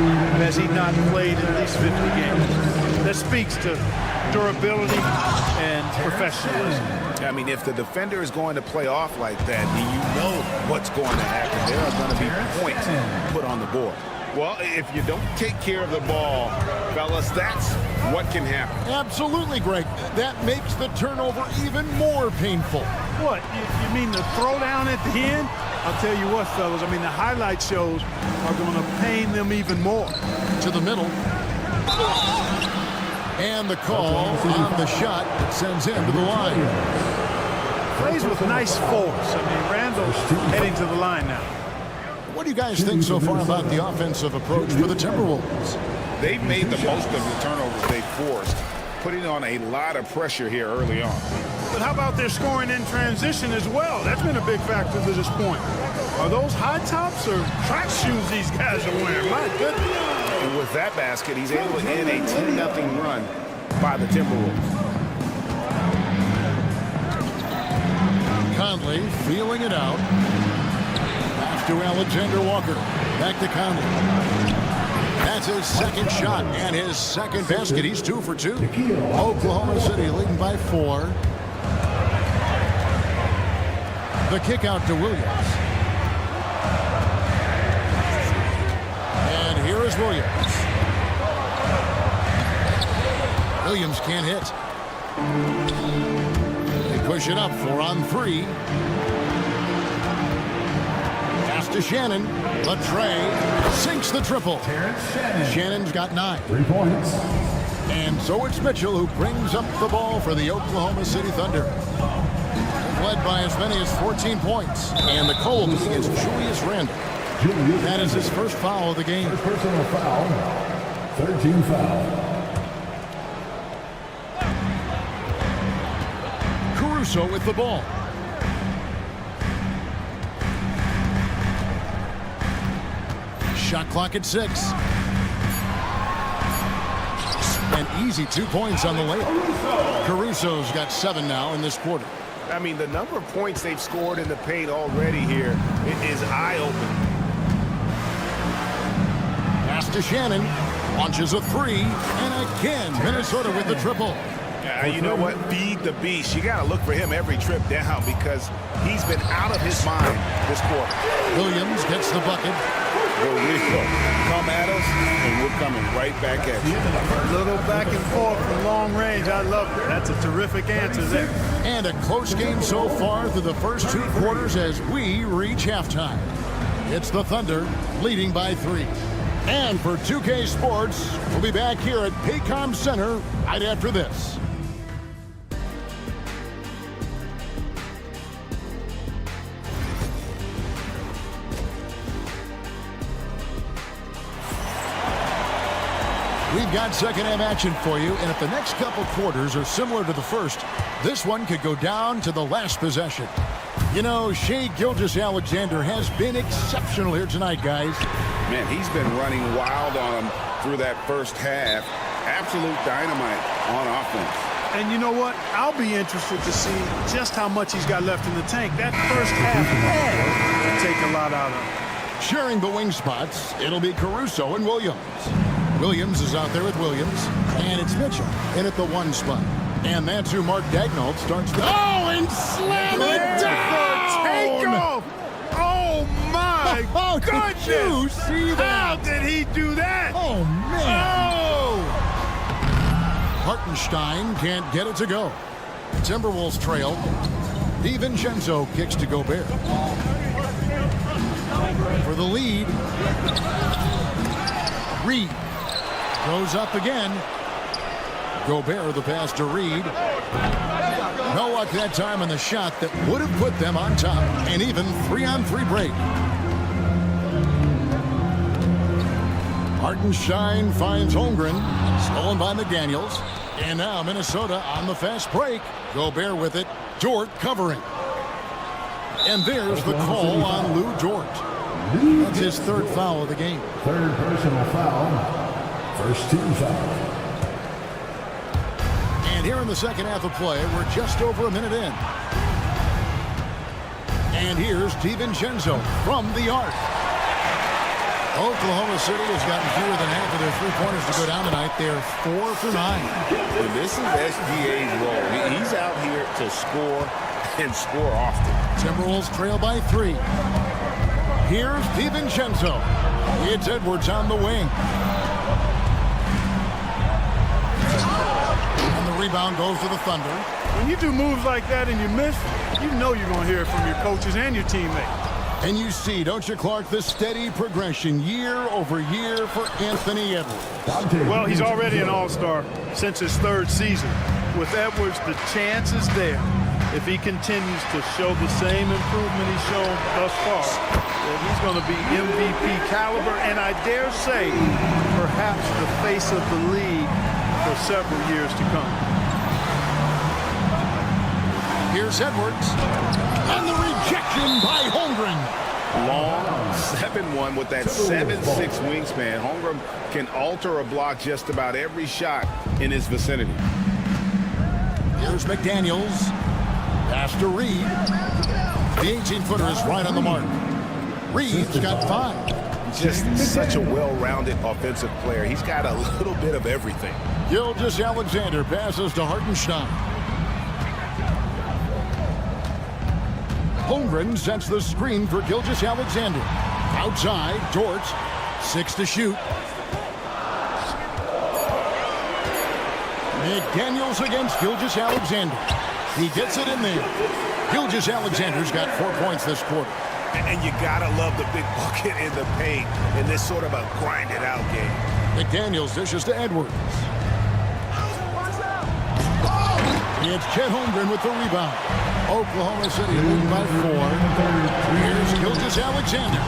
has he not played at least 50 games. That speaks to durability and professionalism. I mean, if the defender is going to play off like that, then you know what's going to happen. There are going to be points put on the board. Well, if you don't take care of the ball, fellas, that's what can happen. Absolutely, Greg. That makes the turnover even more painful. What? You mean the throwdown at the end? I'll tell you what, fellas. I mean, the highlight shows are going to pain them even more. To the middle. And the call on the shot sends him to the line. Plays with nice force. I mean, Randall's heading to the line now. What do you guys think so far about the offensive approach for the Timberwolves? They've made the most of the turnovers they forced, putting on a lot of pressure here early on. But how about their scoring in transition as well? That's been a big factor to this point. Are those high tops or track shoes these guys are wearing? My goodness. And with that basket, he's able to end a 10-0 run by the Timberwolves. Conley feeling it out. Off to Alexander Walker. Back to Conley. That's his second shot and his second basket. He's 2 for 2. Oklahoma City leading by 4. The kick out to Williams. And here is Williams. Williams can't hit. They push it up 4 on 3. Pass to Shannon. The tray sinks the triple. Shannon's got 9. 3 points. And so it's Mitchell who brings up the ball for the Oklahoma City Thunder. Led by as many as 14 points. And the call will be against Julius Randle. That is his first foul of the game. First personal foul. 13 foul. Caruso with the ball. Shot clock at 6. An easy 2 points on the layup. Caruso's got 7 now in this quarter. I mean, the number of points they've scored in the paint already here is eye-opening. Pass to Shannon. Launches a 3. And again, Minnesota with the triple. You know what? Feed the beast. You got to look for him every trip down because he's been out of his mind this quarter. Williams gets the bucket. Here we go. Come at us, and we're coming right back at you. A little back and forth from long range. I love it. That's a terrific answer there. And a close game so far through the first 2 quarters as we reach halftime. It's the Thunder leading by 3. And for 2K Sports, we'll be back here at Paycom Center right after this. We've got second half action for you, and if the next couple quarters are similar to the first, this one could go down to the last possession. You know, Shai Gilgeous-Alexander has been exceptional here tonight, guys. Man, he's been running wild on him through that first half. Absolute dynamite on offense. And you know what? I'll be interested to see just how much he's got left in the tank. That first half had to take a lot out of him. Sharing the wing spots, it'll be Caruso and Williams. Williams is out there with Williams, and it's Mitchell in at the 1 spot. And that's who Mark Daigneault starts to... Oh, and slam it down! Take off! Oh, my goodness! Did you see that? How did he do that? Oh, man! Oh! Hartenstein can't get it to go. Timberwolves trail. DiVincenzo kicks to Gobert. For the lead. Reed goes up again. Gobert the pass to Reed. No luck that time on the shot that would have put them on top. An even 3-on-3 break. Hartenstein finds Holmgren. Stolen by McDaniels. And now Minnesota on the fast break. Gobert with it. Dort covering. And there's the call on Lou Dort. That's his third foul of the game. Third personal foul. First team foul. And here in the second half of play, we're just over a minute in. And here's DiVincenzo from the arc. Oklahoma City has gotten fewer than half of their three-pointers to go down tonight. They're 4 for 9. And this is SGA's role. He's out here to score and score often. Timberwolves trail by 3. Here's DiVincenzo. It's Edwards on the wing. And the rebound goes to the Thunder. When you do moves like that and you miss, you know you're going to hear it from your coaches and your teammates. And you see, don't you, Clark, the steady progression year over year for Anthony Edwards. Well, he's already an all-star since his third season. With Edwards, the chance is there. If he continues to show the same improvement he's shown thus far, then he's going to be MVP caliber, and I dare say, perhaps the face of the league for several years to come. Here's Edwards. And the rejection by Holmgren. Long 7-1 with that 7'6" wingspan. Holmgren can alter a block just about every shot in his vicinity. Here's McDaniels. Pass to Reed. The 18-footer is right on the mark. Reed's got 5. Just such a well-rounded offensive player. He's got a little bit of everything. Gilgeous-Alexander passes to Hartenstein. Holmgren sets the screen for Gilgeous-Alexander. Outside, Dort. 6 to shoot. McDaniels against Gilgeous-Alexander. He gets it in there. Gilgeous-Alexander's got 4 points this quarter. And you gotta love the big bucket in the paint in this sort of a grind-it-out game. McDaniels dishes to Edwards. It's Chet Holmgren with the rebound. Oklahoma City leading by 4. Here's Gilgeous-Alexander.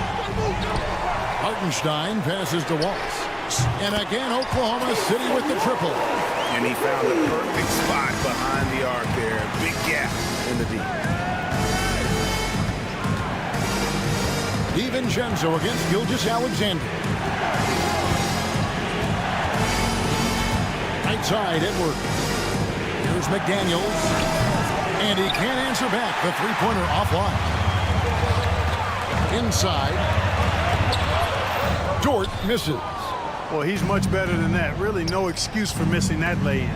Hartenstein passes to Wallace. And again, Oklahoma City with the triple. And he found the perfect spot behind the arc there. Big gap in the deep. DiVincenzo against Gilgeous-Alexander. Right side, Edwards. Here's McDaniels. And he can't answer back. The three-pointer offline. Inside. Dort misses. Well, he's much better than that. Really no excuse for missing that lay-in.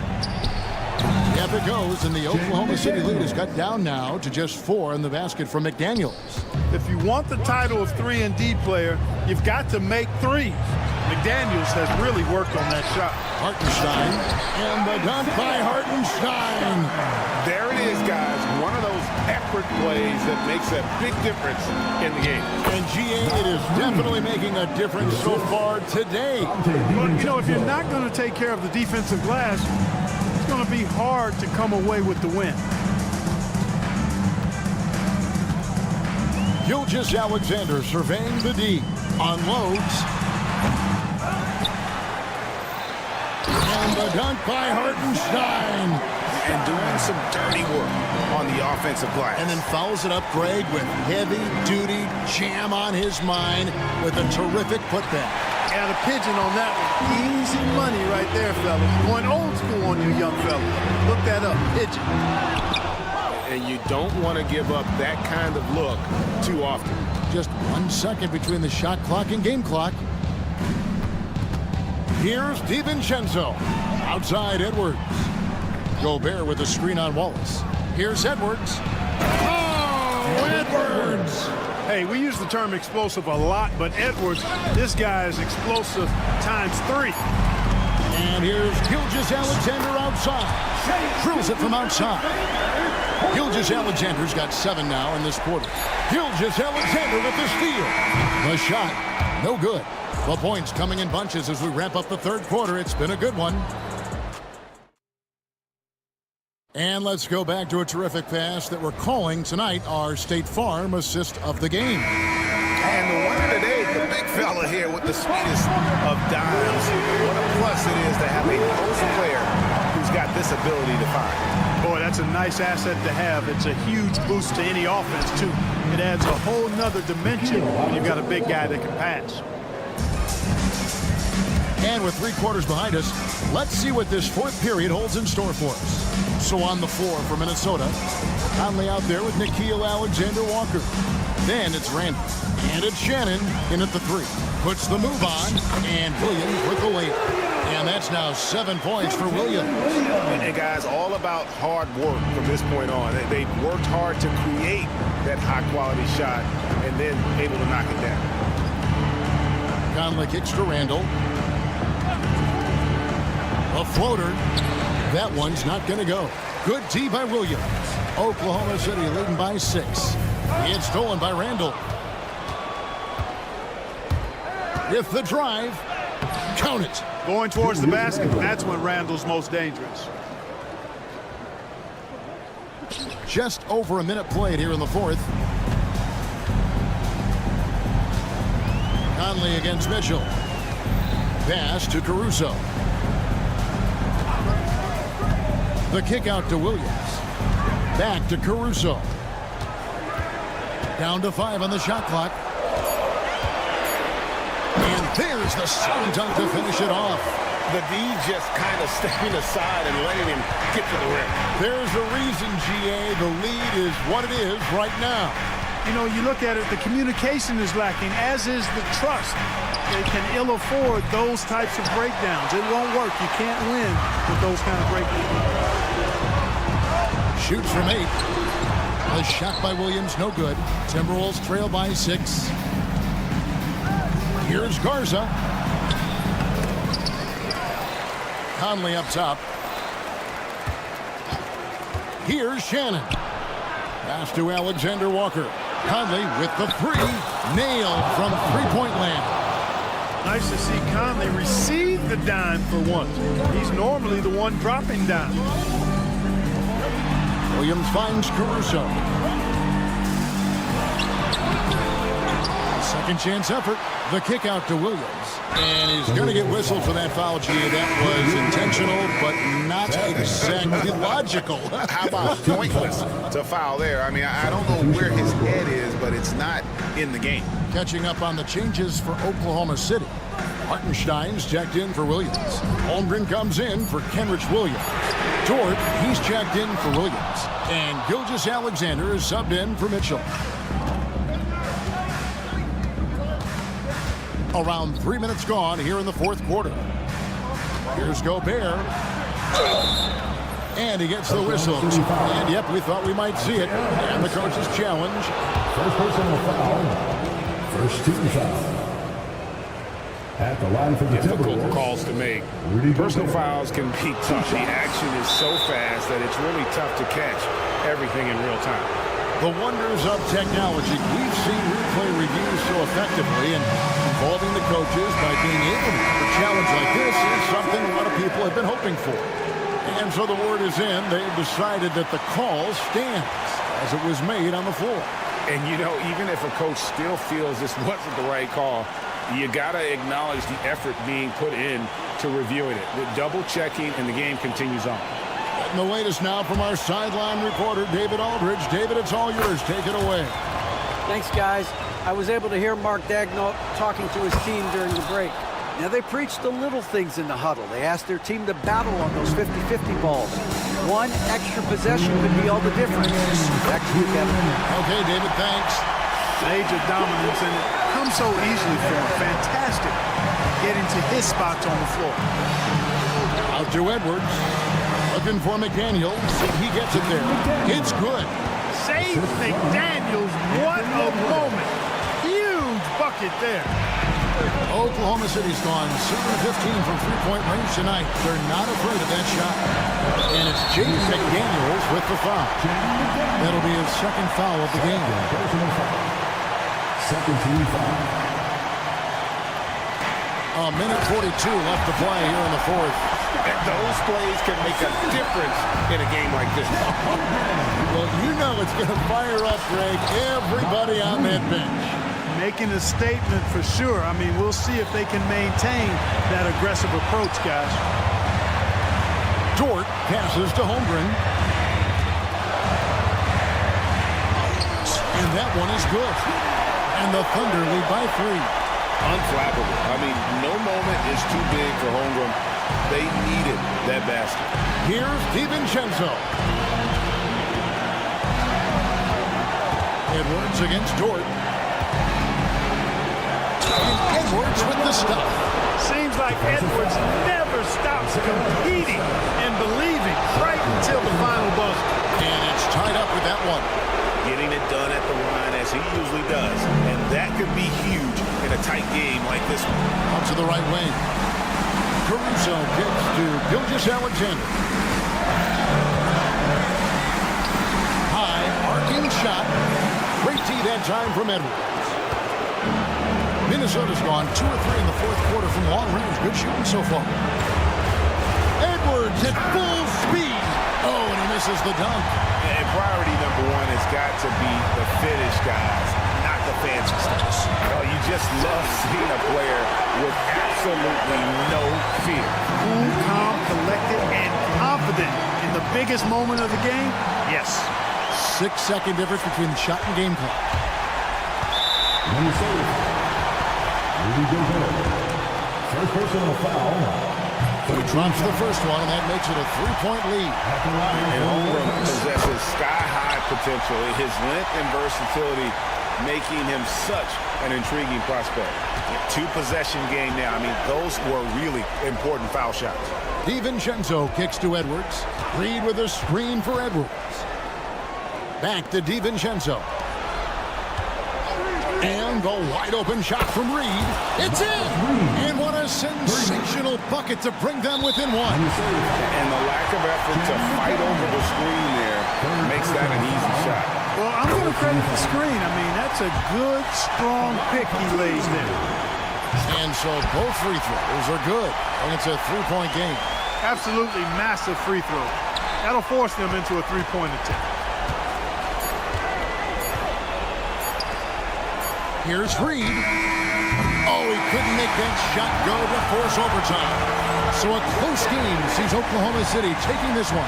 Up it goes, and the Oklahoma City lead is cut down now to just 4 in the basket from McDaniels. If you want the title of 3-and-D player, you've got to make threes. McDaniels has really worked on that shot. Hartenstein, and the dunk by Hartenstein. There it is, guys. One of those effort plays that makes a big difference in the game. And GA, it is definitely making a difference so far today. But, you know, if you're not going to take care of the defensive glass, it's going to be hard to come away with the win. Gilgeous-Alexander surveying the D. Unloads. And the dunk by Hartenstein. And doing some dirty work on the offensive glass. And then follows it up, Greg, with heavy-duty jam on his mind with a terrific putback. Yeah, the pigeon on that one. Easy money right there, fellas. Going old school on you, young fellas. Look that up, pigeon. And you don't want to give up that kind of look too often. Just 1 second between the shot clock and game clock. Here's DiVincenzo. Outside, Edwards. Gobert with a screen on Wallace. Here's Edwards. Oh, Edwards! Hey, we use the term explosive a lot, but Edwards, this guy is explosive ×3. And here's Gilgeous-Alexander outside. Drills it from outside. Gilgeous-Alexander's got 7 now in this quarter. Gilgeous-Alexander with the steal. The shot, no good. The points coming in bunches as we wrap up the third quarter. It's been a good one. And let's go back to a terrific pass that we're calling tonight our State Farm assist of the game. And the winner today, the big fella here with the sweetest of dimes. What a plus it is to have a post player who's got this ability to find. Boy, that's a nice asset to have. It's a huge boost to any offense, too. It adds a whole nother dimension when you've got a big guy that can pass. And with 3 quarters behind us, let's see what this fourth period holds in store for us. So on the floor for Minnesota, Conley out there with Nickeil Alexander-Walker. Then it's Randall. And it's Shannon in at the 3. Puts the move on, and Williams with the layup. And that's now 7 points for Williams. And guys, all about hard work from this point on. They've worked hard to create that high-quality shot and then able to knock it down. Conley kicks to Randall. A floater. That one's not going to go. Good D by Williams. Oklahoma City leading by 6. It's stolen by Randall. With the drive. Count it. Going towards the basket, that's when Randall's most dangerous. Just over a minute played here in the fourth. Conley against Mitchell. Pass to Caruso. The kick out to Williams. Back to Caruso. Down to 5 on the shot clock. And there's the slam dunk to finish it off. The D just kind of stepping aside and letting him get to the rim. There's a reason, GA. The lead is what it is right now. You know, you look at it, the communication is lacking, as is the trust. They can ill afford those types of breakdowns. It won't work. You can't win with those kind of breakdowns. Shoots from 8. The shot by Williams, no good. Timberwolves trail by 6. Here's Garza. Conley up top. Here's Shannon. Pass to Alexander Walker. Conley with the 3. Nailed from three-point land. Nice to see Conley receive the dime for once. He's normally the one dropping dimes. Williams finds Caruso. Second chance effort. The kick out to Williams. And he's going to get whistled for that foul, G. That was intentional, but not exactly logical. How about pointless to foul there? I mean, I don't know where his head is, but it's not in the game. Catching up on the changes for Oklahoma City. Hartenstein's checked in for Williams. Holmgren comes in for Kenrich Williams. Dort, he's checked in for Williams. And Gilgeous-Alexander is subbed in for Mitchell. Around 3 minutes gone here in the fourth quarter. Here's Gobert. And he gets the whistle. And yep, we thought we might see it. And the coach's challenge. First personal foul. First team foul. At the line for the difficult calls to make. Personal fouls can be tough. The action is so fast that it's really tough to catch everything in real time. The wonders of technology. We've seen replay reviews so effectively and involving the coaches by being able to do a challenge like this is something a lot of people have been hoping for. And so the word is in. They've decided that the call stands as it was made on the floor. And, you know, even if a coach still feels this wasn't the right call, you got to acknowledge the effort being put in to reviewing it. The double checking, and the game continues on. And the latest now from our sideline reporter, David Aldridge. David, it's all yours. Take it away. Thanks, guys. I was able to hear Mark Daigneault talking to his team during the break. Now, they preached the little things in the huddle. They asked their team to battle on those 50-50 balls. One extra possession could be all the difference. Back to you, Kevin. Okay, David, thanks. Major dominance, and it comes so easily for him. Fantastic getting to his spots on the floor. Out to Edwards. Looking for McDaniels. He gets it there. It's good. Save McDaniels. What a moment. Huge bucket there. Oklahoma City's gone 7-15 from three-point range tonight. They're not afraid of that shot. And it's Jaden McDaniels with the foul. That'll be his second foul of the game. Second team foul. A minute 42 left to play here in the fourth. Those plays can make a difference in a game like this. Well, you know it's going to fire up, Greg, everybody on that bench. Making a statement for sure. I mean, we'll see if they can maintain that aggressive approach, guys. Dort passes to Holmgren. And that one is good. And the Thunder lead by 3. Unflappable. I mean, no moment is too big for Holmgren. They needed that basket. Here's DiVincenzo. Edwards against Dort. And Edwards with the stop. Seems like Edwards never stops competing and believing right until the final buzzer. And it's tied up with that one. Getting it done at the line as he usually does. And that could be huge in a tight game like this one. Out to the right wing. Caruso kicks to Gilgeous-Alexander. High, arcing shot. Great tee that time from Edwards. Minnesota's gone 2 or 3 in the fourth quarter from long range. Good shooting so far. Edwards at full speed. Oh, and he misses the dunk. And priority number 1 has got to be the finish, guys, not the fancy stuff. Oh, you just love seeing a player with absolutely no fear. Cool, calm, collected, and confident in the biggest moment of the game? Yes. 6-second difference between the shot and game clock. First personal foul. He drops the first one, and that makes it a 3-point lead. And Holmgren possesses sky-high potential. His length and versatility making him such an intriguing prospect. 2-possession game now. I mean, those were really important foul shots. DiVincenzo kicks to Edwards. Reed with a screen for Edwards. Back to DiVincenzo. And the wide-open shot from Reed. It's in! And what a sensational bucket to bring them within 1. And the lack of effort to fight over the screen there makes that an easy shot. Well, I'm going to credit the screen. I mean, that's a good, strong pick he lays there. And so both free throws are good. And it's a 3-point game. Absolutely massive free throw. That'll force them into a 3-point attempt. Here's Reed. Oh, he couldn't make that shot go to force overtime. So a close game sees Oklahoma City taking this one.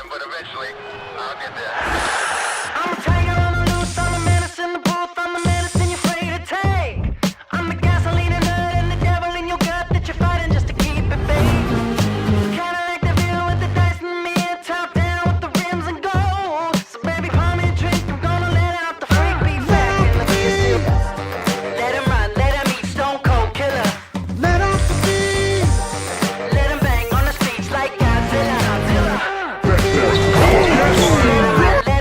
But eventually, I'll get there. I'm a tiger on the loose, I'm a menace in the booth, I'm the medicine you're afraid to take. I'm the gasoline and nut and the devil in your gut that you're fighting just to keep it baked. Kinda like the view with the dice and me, top down with the rims and gold. So baby, pour me a drink, I'm gonna let out the freak beat back and let me see. Let him run, let him eat, stone cold killer. Let off the beat. Let him bang on the streets like Godzilla. Let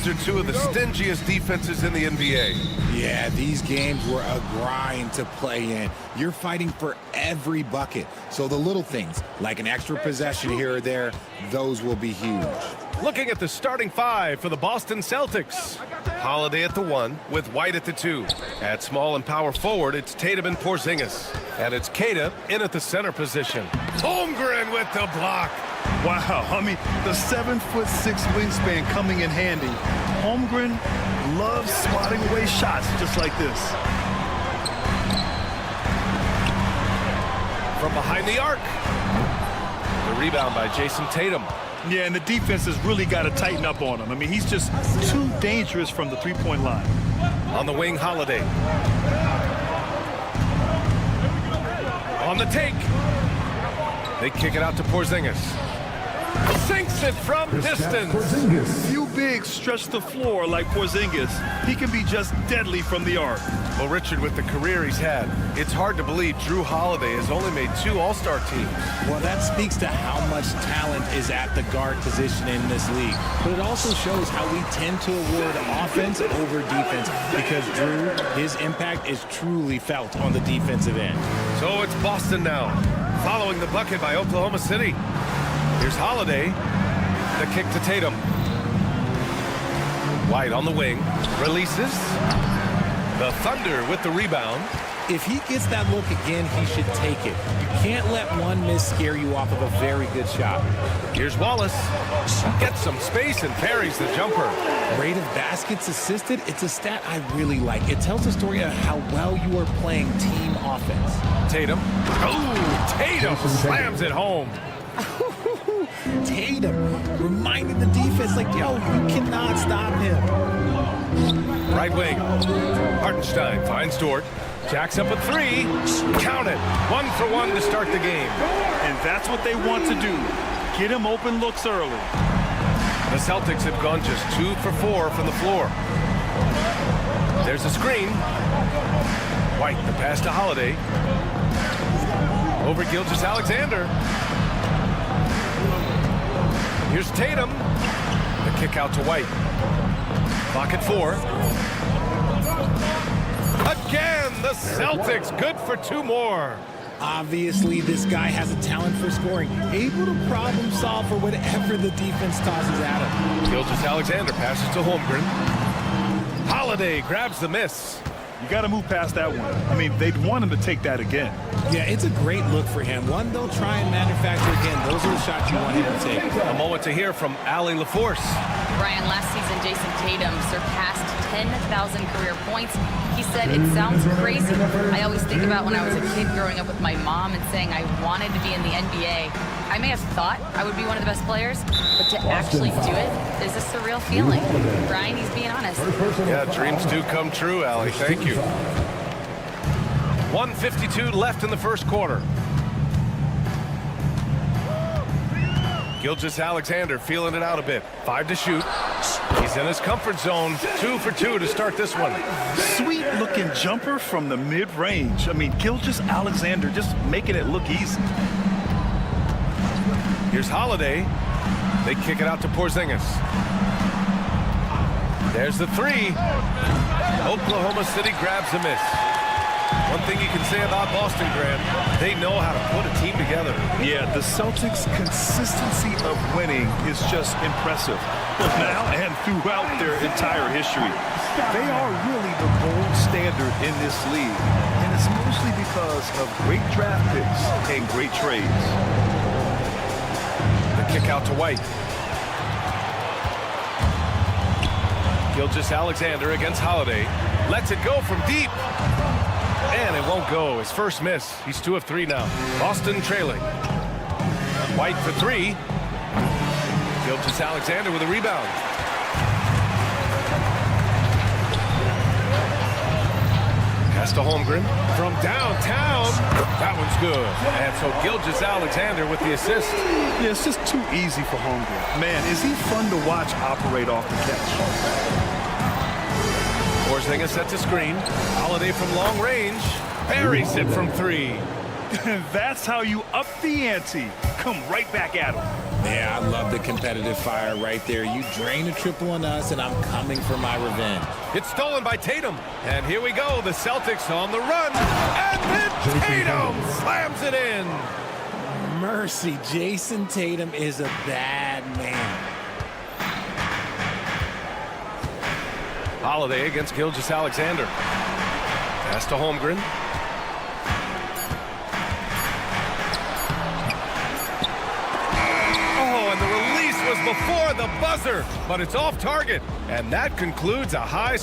These are two of the stingiest defenses in the NBA. Yeah, these games were a grind to play in. You're fighting for every bucket. So the little things, like an extra possession here or there, those will be huge. Looking at the starting five for the Boston Celtics. Holiday at the 1 with White at the 2. At small and power forward, it's Tatum and Porzingis. And it's Queta in at the center position. Holmgren with the block. Wow, I mean, the 7'6" wingspan coming in handy. Holmgren loves swatting away shots just like this. From behind the arc. The rebound by Jason Tatum. Yeah, and the defense has really got to tighten up on him. I mean, he's just too dangerous from the three-point line. On the wing, Holiday. On the take. They kick it out to Porzingis. Sinks it from distance. Few bigs stretch the floor like Porzingis. He can be just deadly from the arc. Well, Richard, with the career he's had, it's hard to believe Drew Holiday has only made 2 All-Star teams. Well, that speaks to how much talent is at the guard position in this league. But it also shows how we tend to award offense over defense because Drew, his impact is truly felt on the defensive end. So it's Boston now, following the bucket by Oklahoma City. Here's Holiday, the kick to Tatum. White on the wing, releases. The Thunder with the rebound. If he gets that look again, he should take it. You can't let one miss scare you off of a very good shot. Here's Wallace. Gets some space and parries the jumper. Rate of baskets assisted, it's a stat I really like. It tells a story of how well you are playing team offense. Tatum. Oh, Tatum slams it home. Tatum reminding the defense, like, yo, you cannot stop him. Right wing. Hartenstein finds Dort. Jacks up a 3. Count it. 1 for 1 to start the game. And that's what they want to do. Get him open looks early. The Celtics have gone just 2 for 4 from the floor. There's a screen. White, the pass to Holiday. Over Gilgeous-Alexander. Here's Tatum. The kick out to White. Clock at 4. Again, the Celtics good for 2 more. Obviously, this guy has a talent for scoring, able to problem solve for whatever the defense tosses at him. Gilgeous-Alexander passes to Holmgren. Holiday grabs the miss. You got to move past that one. I mean, they'd want him to take that again. Yeah, it's a great look for him. One they'll try and manufacture again. Those are the shots you want him to take. A moment to hear from Allie LaForce. Brian, last season, Jason Tatum surpassed 10,000 career points. He said, it sounds crazy. I always think about when I was a kid growing up with my mom and saying I wanted to be in the NBA. I may have thought I would be one of the best players, but to actually do it is a surreal feeling. Brian, he's being honest. Yeah, dreams do come true, Allie. Thank you. 1:52 left in the first quarter. Gilgeous-Alexander feeling it out a bit. 5 to shoot. He's in his comfort zone. 2 for 2 to start this one. Sweet looking jumper from the mid-range. I mean, Gilgeous-Alexander just making it look easy. Here's Holiday. They kick it out to Porzingis. There's the 3. Oklahoma City grabs a miss. One thing you can say about Boston, Grant, they know how to put a team together. Yeah, the Celtics' consistency of winning is just impressive. Now and throughout their entire history. They are really the gold standard in this league. And it's mostly because of great draft picks and great trades. The kick out to White. Gilgeous-Alexander against Holiday. Lets it go from deep. And it won't go. His first miss. He's 2 of 3 now. Boston trailing. White for 3. Gilgeous-Alexander with a rebound. Pass to Holmgren from downtown. That one's good. And so Gilgeous-Alexander with the assist. Yeah, it's just too easy for Holmgren. Man, is he fun to watch operate off the catch. Porzingis sets a screen. Holiday from long range. Parries it from 3. That's how you up the ante. Come right back at him. Yeah, I love the competitive fire right there. You drain a triple on us, and I'm coming for my revenge. It's stolen by Tatum. And here we go. The Celtics on the run. And then Tatum slams it in. Mercy, Jason Tatum is a bad man. Holiday against Gilgeous-Alexander. Pass to Holmgren. Oh, and the release was before the buzzer, but it's off target. And that concludes a high...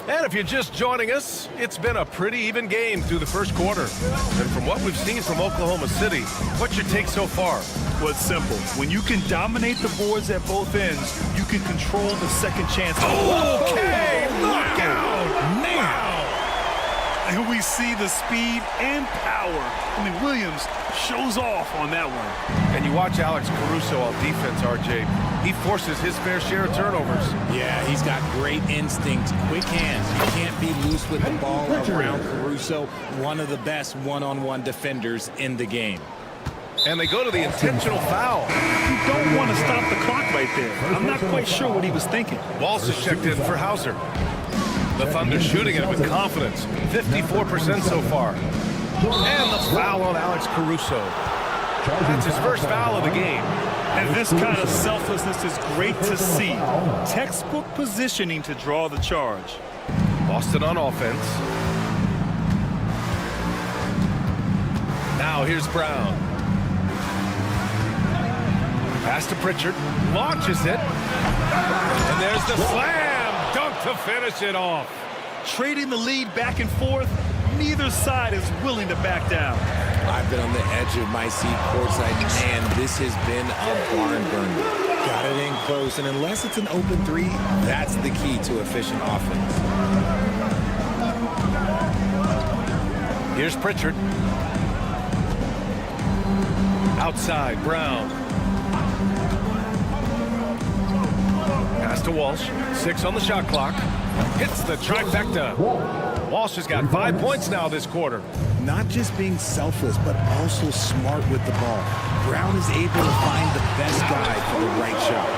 And if you're just joining us, it's been a pretty even game through the first quarter. And from what we've seen from Oklahoma City, what's your take so far? Well, it's simple. When you can dominate the boards at both ends, you can control the second chance. Okay, knockout! Now! And we see the speed and power. I mean, Williams shows off on that one. And you watch Alex Caruso on defense, RJ. He forces his fair share of turnovers. Yeah, he's got great instincts, quick hands. You can't be loose with the ball around Caruso, one of the best one-on-one defenders in the game. And they go to the intentional foul. You don't want to stop the clock right there. I'm not quite sure what he was thinking. Walsh is checked in for Hauser. The Thunder shooting it with confidence. 54% so far. And the foul on Alex Caruso. That's his first foul of the game. And this kind of selflessness is great to see. Textbook positioning to draw the charge. Boston on offense. Now here's Brown. Pass to Pritchard. Launches it. And there's the slam dunk to finish it off. Trading the lead back and forth. Neither side is willing to back down. I've been on the edge of my seat courtside. Man, this has been a barn burner. Got it in close, and unless it's an open three, that's the key to efficient offense. Here's Pritchard. Outside, Brown. Pass to Walsh. 6 on the shot clock. Hits the trifecta. Walsh has got 5 points now this quarter. Not just being selfless, but also smart with the ball. Brown is able to find the best guy for the right shot.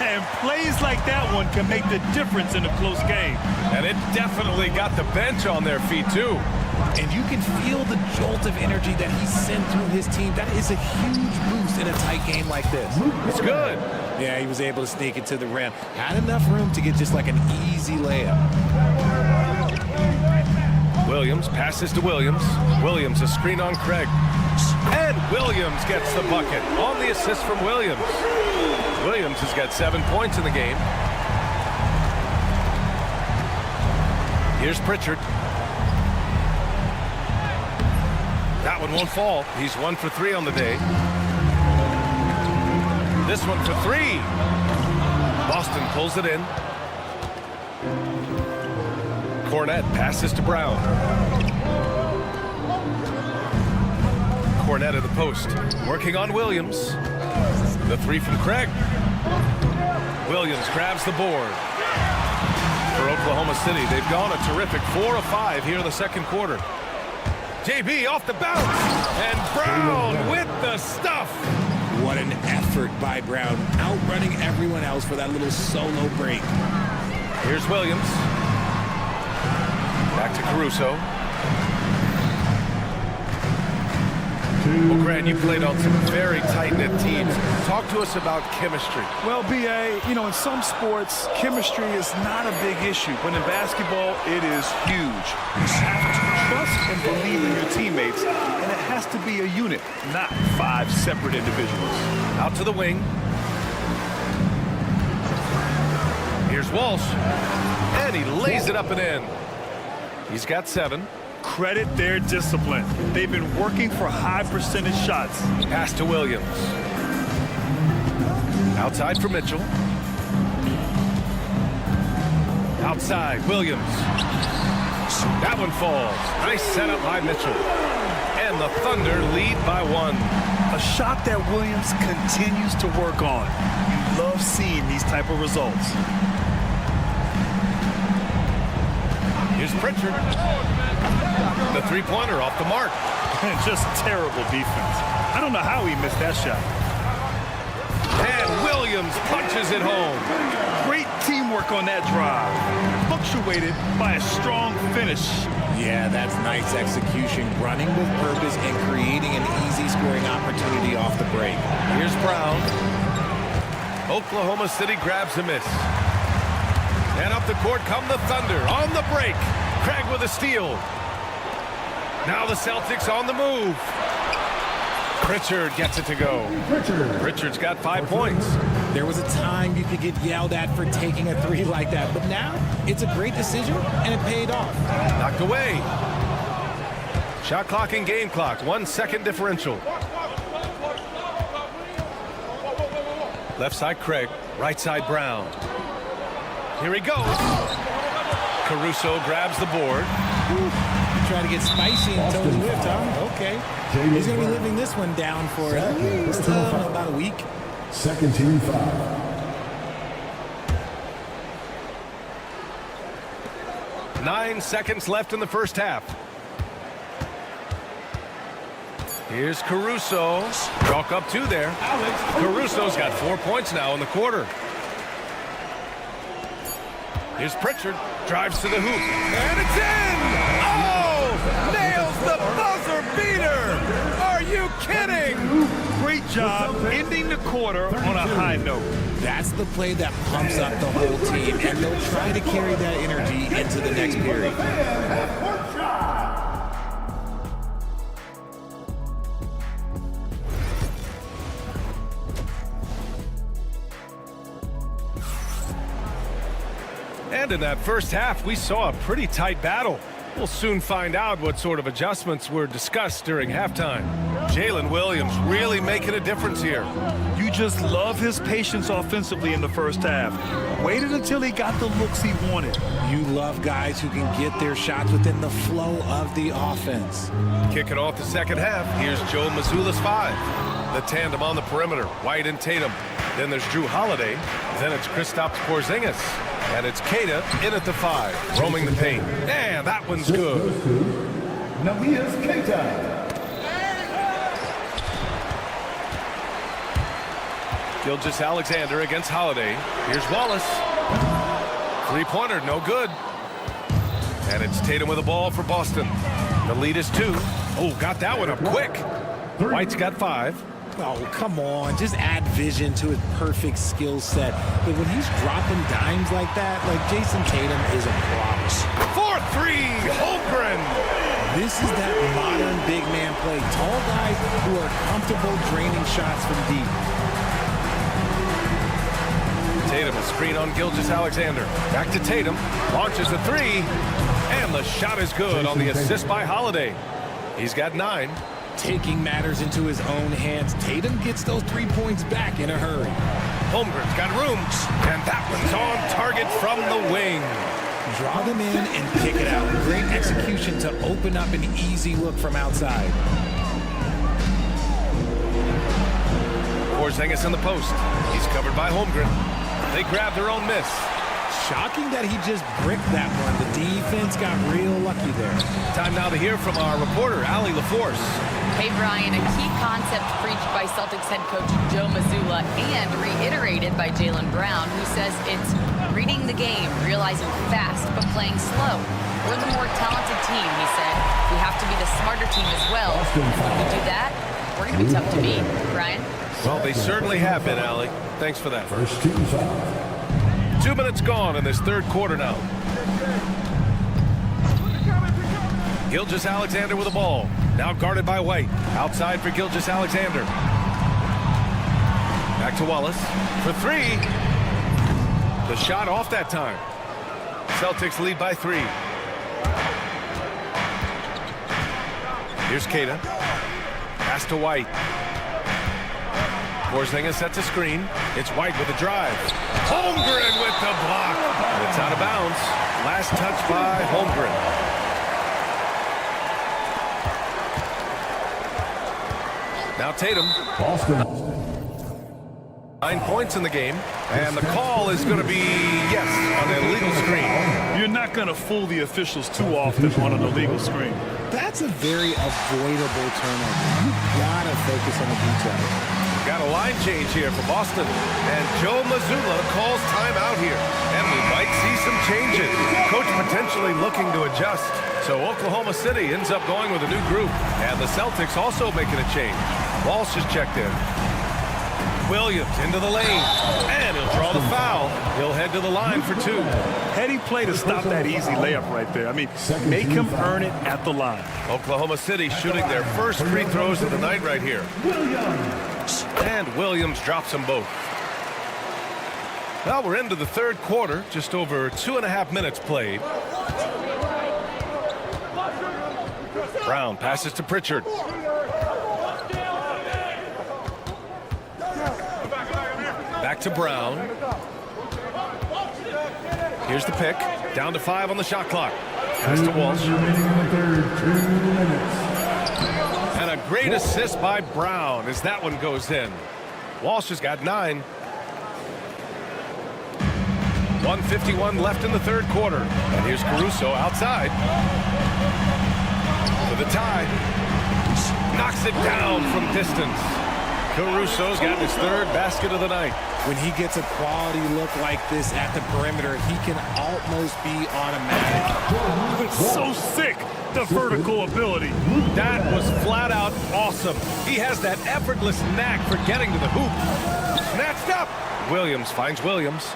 And plays like that one can make the difference in a close game. And it definitely got the bench on their feet, too. And you can feel the jolt of energy that he sent through his team. That is a huge boost in a tight game like this. It's good. Yeah, he was able to sneak it to the rim. Had enough room to get just like an easy layup. Williams passes to Williams. Williams a screen on Craig. And Williams gets the bucket on the assist from Williams. Williams has got 7 points in the game. Here's Pritchard. That one won't fall. He's 1 for 3 on the day. This one for 3. Boston pulls it in. Cornette passes to Brown. Cornette at the post. Working on Williams. The 3 from Craig. Williams grabs the board. For Oklahoma City, they've gone a terrific 4 of 5 here in the second quarter. JB off the bounce. And Brown with the stuff. What an effort by Brown, outrunning everyone else for that little solo break. Here's Williams. Back to Caruso. Well, Grant, you played on some very tight-knit teams. Talk to us about chemistry. Well, B.A., you know, in some sports, chemistry is not a big issue. But in basketball, it is huge. You have to trust and believe in your teammates, and it has to be a unit, not 5 separate individuals. Out to the wing. Here's Walsh. And he lays it up and in. He's got 7. Credit their discipline. They've been working for high percentage shots. Pass to Williams. Outside for Mitchell. Outside, Williams. That one falls. Nice setup by Mitchell. And the Thunder lead by 1. A shot that Williams continues to work on. You love seeing these type of results. Here's Here's Pritchard. The three-pointer off the mark. Just terrible defense. I don't know how he missed that shot. And Williams punches it home. Great teamwork on that drive. Punctuated by a strong finish. Yeah, that's nice execution. Running with purpose and creating an easy scoring opportunity off the break. Here's Brown. Oklahoma City grabs a miss. And up the court come the Thunder on the break. Craig with a steal. Now the Celtics on the move. Pritchard gets it to go. Pritchard's got 5 points. There was a time you could get yelled at for taking a three like that, but now it's a great decision, and it paid off. Knocked away. Shot clock and game clock. 1 second differential. Left side Craig. Right side Brown. Here he goes. Caruso grabs the board. Try to get spicy and Toes whipped, huh? Okay. He's going to be living this one down for at least about a week. Second team foul. Nine seconds left in the first half. Here's Caruso. Chalk up 2 there. Caruso's got 4 points now in the quarter. Here's Pritchard. Drives to the hoop. And it's in! Oh! Nails the buzzer beater! Are you kidding? Great job ending the quarter on a high note. That's the play that pumps up the whole team, and they'll try to carry that energy into the next period. And in that first half, we saw a pretty tight battle. We'll soon find out what sort of adjustments were discussed during halftime. Jalen Williams really making a difference here. You just love his patience offensively in the first half. Waited until he got the looks he wanted. You love guys who can get their shots within the flow of the offense. Kicking off the second half, here's Joe Mazzulla's 5. The tandem on the perimeter, White and Tatum. Then there's Drew Holiday. Then it's Kristaps Porzingis. And it's Keita in at the 5, roaming the paint. And that one's good. Navias Keita. Gilgeous-Alexander against Holiday. Here's Wallace. Three-pointer, no good. And it's Tatum with the ball for Boston. The lead is 2. Oh, got that one up quick. White's got 5. Oh, come on. Just add vision to his perfect skill set. But when he's dropping dimes like that, like Jason Tatum is a problem. 4-3, Holmgren. This is that modern big man play. Tall guys who are comfortable draining shots from deep. Tatum, a screen on Gilgeous-Alexander. Back to Tatum. Launches a 3. And the shot is good on the assist by Holiday. He's got 9. Taking matters into his own hands. Tatum gets those 3 points back in a hurry. Holmgren's got room. And that one's on target from the wing. Draw them in and pick it out. Great execution to open up an easy look from outside. Porzingis in the post. He's covered by Holmgren. They grab their own miss. Shocking that he just bricked that one. The defense got real lucky there. Time now to hear from our reporter, Allie LaForce. Hey, Brian, a key concept preached by Celtics head coach Joe Mazzulla and reiterated by Jaylen Brown, who says it's reading the game, realizing fast, but playing slow. We're the more talented team, he said. We have to be the smarter team as well. When we do that, we're going to be tough to beat. Brian? Well, they certainly have been, Allie. Thanks for that. First team foul. 2 minutes gone in this third quarter now. Gilgeous-Alexander with the ball. Now guarded by White. Outside for Gilgeous-Alexander. Back to Wallace for 3. The shot off that time. Celtics lead by 3. Here's Keita. Pass to White. Porzingis sets a screen. It's White with a drive. Holmgren with the block. And it's out of bounds. Last touch by Holmgren. Now Tatum. Boston. 9 points in the game, and the call is going to be yes on the illegal screen. You're not going to fool the officials too often on an illegal screen. That's a very avoidable turnover. You gotta focus on the details. Got a line change here for Boston, and Joe Mazzulla calls timeout here, and we might see some changes. Coach potentially looking to adjust. So Oklahoma City ends up going with a new group, and the Celtics also making a change. Walsh is checked in. Williams into the lane, and he'll draw the foul. He'll head to the line for 2. Heady play to stop that easy layup right there. I mean, make him earn it at the line. Oklahoma City shooting their first free throws of the night right here. And Williams drops them both. Well, we're into the third quarter, just over 2.5 minutes played. Brown passes to Pritchard. Back to Brown. Here's the pick. Down to 5 on the shot clock. Pass to Walsh. And a great assist by Brown as that one goes in. Walsh has got 9. 1:51 left in the third quarter. And here's Caruso outside. For the tie. Knocks it down from distance. Caruso's got his 3rd basket of the night. When he gets a quality look like this at the perimeter, he can almost be automatic. It's so sick, the vertical ability. That was flat out awesome. He has that effortless knack for getting to the hoop. Snatched up. Williams finds Williams.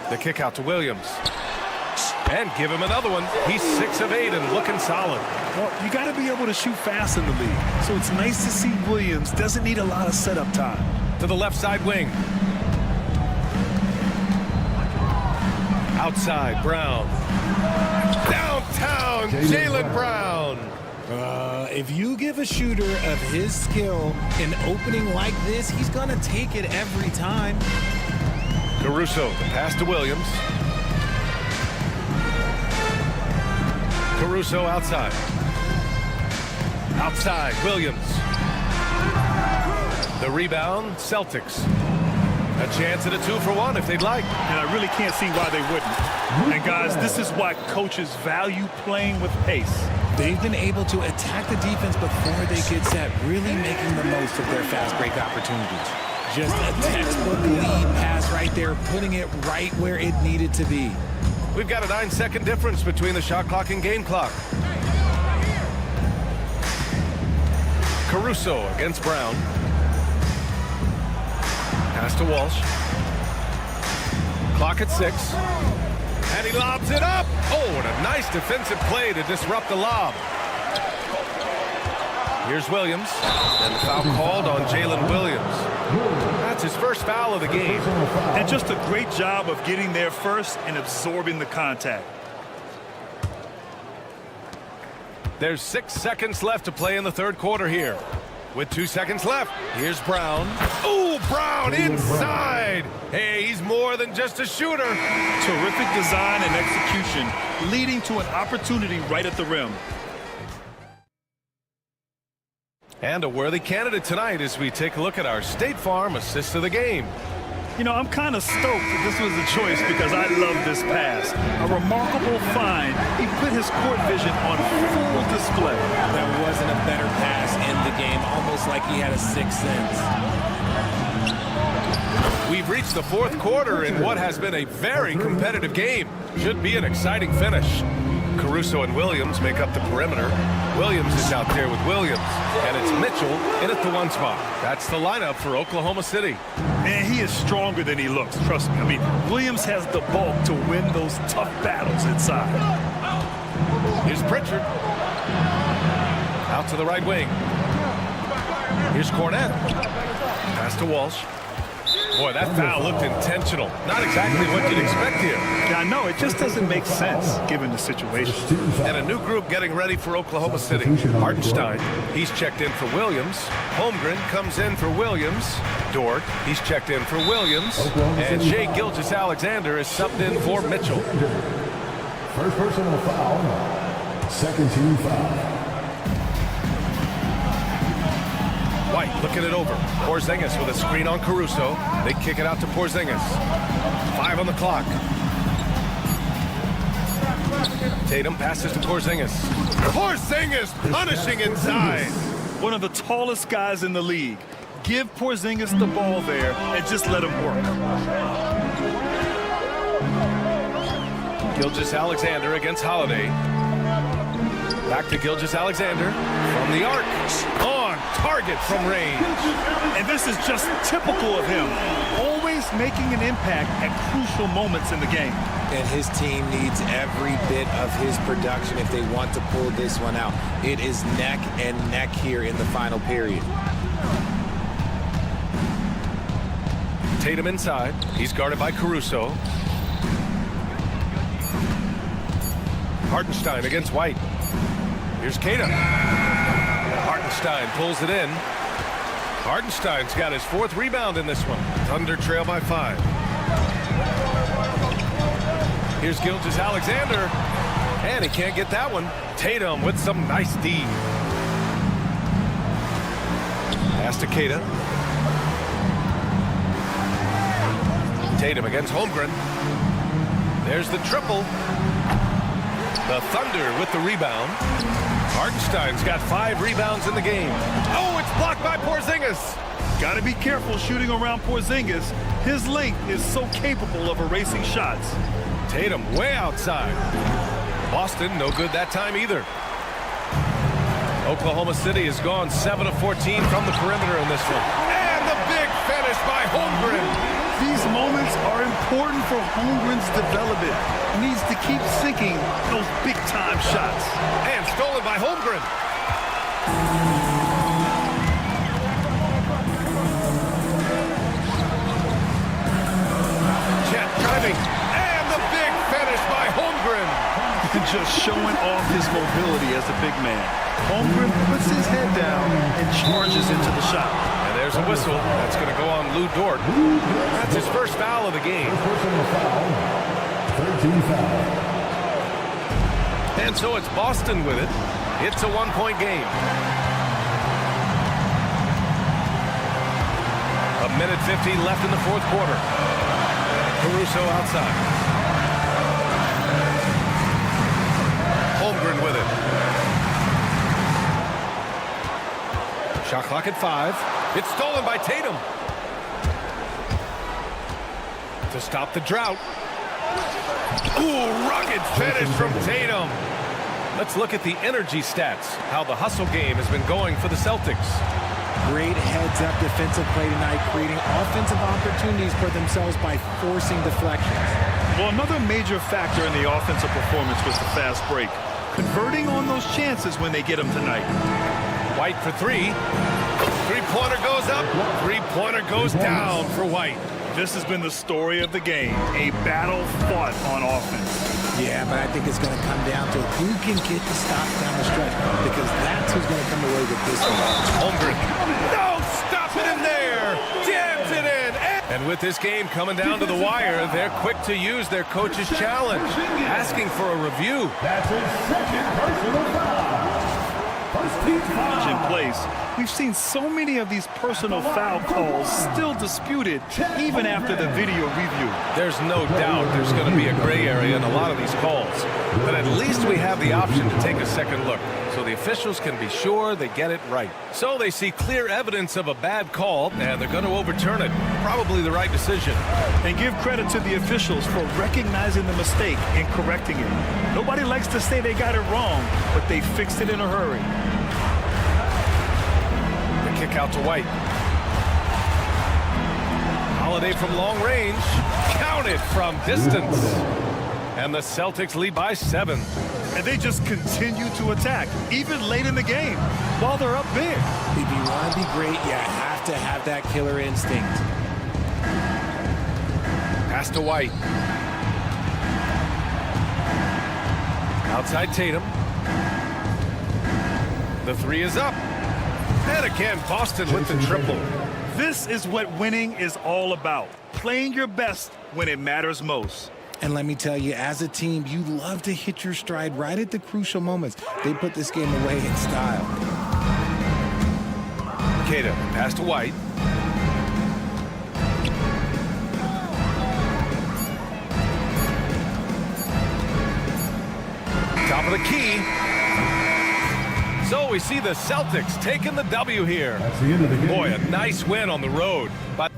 The kick out to Williams. And give him another one. He's 6 of 8 and looking solid. Well, you got to be able to shoot fast in the league. So it's nice to see Williams doesn't need a lot of setup time. To the left side wing. Outside, Brown. Downtown, Jaylen Brown. If you give a shooter of his skill an opening like this, he's going to take it every time. Caruso, the pass to Williams. Caruso outside. Outside, Williams. The rebound, Celtics. A chance at a 2-for-1 if they'd like. And I really can't see why they wouldn't. And guys, this is why coaches value playing with pace. They've been able to attack the defense before they get set, really making the most of their fast break opportunities. Just a textbook lead pass right there, putting it right where it needed to be. We've got a 9-second difference between the shot clock and game clock. Caruso against Brown. Pass to Walsh. Clock at 6. And he lobs it up. Oh, and a nice defensive play to disrupt the lob. Here's Williams. And the foul called on Jalen Williams. That's his first foul of the game. And just a great job of getting there first and absorbing the contact. There's 6 seconds left to play in the third quarter here. With 2 seconds left, here's Brown. Ooh, Brown inside. Hey, he's more than just a shooter. Terrific design and execution, leading to an opportunity right at the rim. And a worthy candidate tonight as we take a look at our State Farm assist of the game. You know, I'm kind of stoked that this was a choice because I love this pass. A remarkable find. He put his court vision on full display. There wasn't a better pass in the game, almost like he had a sixth sense. We've reached the fourth quarter in what has been a very competitive game. Should be an exciting finish. Caruso and Williams make up the perimeter. Williams is out there with Williams, and it's Mitchell in at the 1 spot. That's the lineup for Oklahoma City. Man, he is stronger than he looks, trust me. I mean, Williams has the bulk to win those tough battles inside. Here's Pritchard. Out to the right wing. Here's Cornette. Pass to Walsh. Boy, that foul looked intentional. Not exactly what you'd expect here. Yeah, I know. It just doesn't make sense given the situation. And a new group getting ready for Oklahoma City. Hartenstein, he's checked in for Williams. Holmgren comes in for Williams. Dort, he's checked in for Williams. And Shai Gilgeous-Alexander is subbed in for Mitchell. First personal foul. Second team foul. White looking it over. Porzingis with a screen on Caruso. They kick it out to Porzingis. 5 on the clock. Tatum passes to Porzingis. Porzingis punishing inside. One of the tallest guys in the league. Give Porzingis the ball there and just let him work. Gilgeous-Alexander against Holiday. Back to Gilgeous-Alexander from the arc. On target from range. And this is just typical of him. Always making an impact at crucial moments in the game. And his team needs every bit of his production if they want to pull this one out. It is neck and neck here in the final period. Tatum inside. He's guarded by Caruso. Hartenstein against White. Here's Tatum. Hartenstein pulls it in. Hartenstein's got his 4th rebound in this one. Thunder trail by 5. Here's Gilgeous-Alexander. And he can't get that one. Tatum with some nice D. Pass to Keita. Tatum against Holmgren. There's the triple. The Thunder with the rebound. Hartenstein's got 5 rebounds in the game. Oh, it's blocked by Porzingis. Got to be careful shooting around Porzingis. His length is so capable of erasing shots. Tatum way outside. Boston no good that time either. Oklahoma City has gone 7 of 14 from the perimeter in this one. And the big finish by Holmgren. These moments are important for Holmgren's development. He needs to keep sinking those big-time shots. And stolen by Holmgren. Chet driving. And the big finish by Holmgren. Just showing off his mobility as a big man. Holmgren puts his head down and charges into the shot. And there's a whistle. That's going to go on Lou Dort. That's his first foul of the game. And so it's Boston with it. It's a 1-point game. 1:50 left in the 4th quarter. Caruso outside. Holmgren with it. Shot clock at 5. It's stolen by Tatum. To stop the drought. Ooh, rugged finish from Tatum. Let's look at the energy stats, how the hustle game has been going for the Celtics. Great heads-up defensive play tonight, creating offensive opportunities for themselves by forcing deflections. Well, another major factor in the offensive performance was the fast break. Converting on those chances when they get them tonight. White for 3. Three-pointer goes up. Three-pointer goes down for White. This has been the story of the game, a battle fought on offense. Yeah, but I think it's going to come down to who can get the stops down the stretch, because that's who's going to come away with this one. Holmgren. No, stop it in there. Jams it in. And with this game coming down to the wire, they're quick to use their coach's challenge, asking for a review. That's his 2nd personal foul. In place. We've seen so many of these personal foul calls still disputed even after the video review. There's no doubt there's going to be a gray area in a lot of these calls. But at least we have the option to take a second look, so the officials can be sure they get it right. So they see clear evidence of a bad call, and they're going to overturn it. Probably the right decision. And give credit to the officials for recognizing the mistake and correcting it. Nobody likes to say they got it wrong, but they fixed it in a hurry. Kick out to White. Holiday from long range. Counted from distance. And the Celtics lead by 7. And they just continue to attack, even late in the game, while they're up big. If you want to be great, you have to have that killer instinct. Pass to White. Outside Tatum. The 3 is up. And again, Boston with the triple. This is what winning is all about. Playing your best when it matters most. And let me tell you, as a team, you love to hit your stride right at the crucial moments. They put this game away in style. Queta, pass to White. Top of the key. So we see the Celtics taking the W here. That's the end of the game. Boy, a nice win on the road. But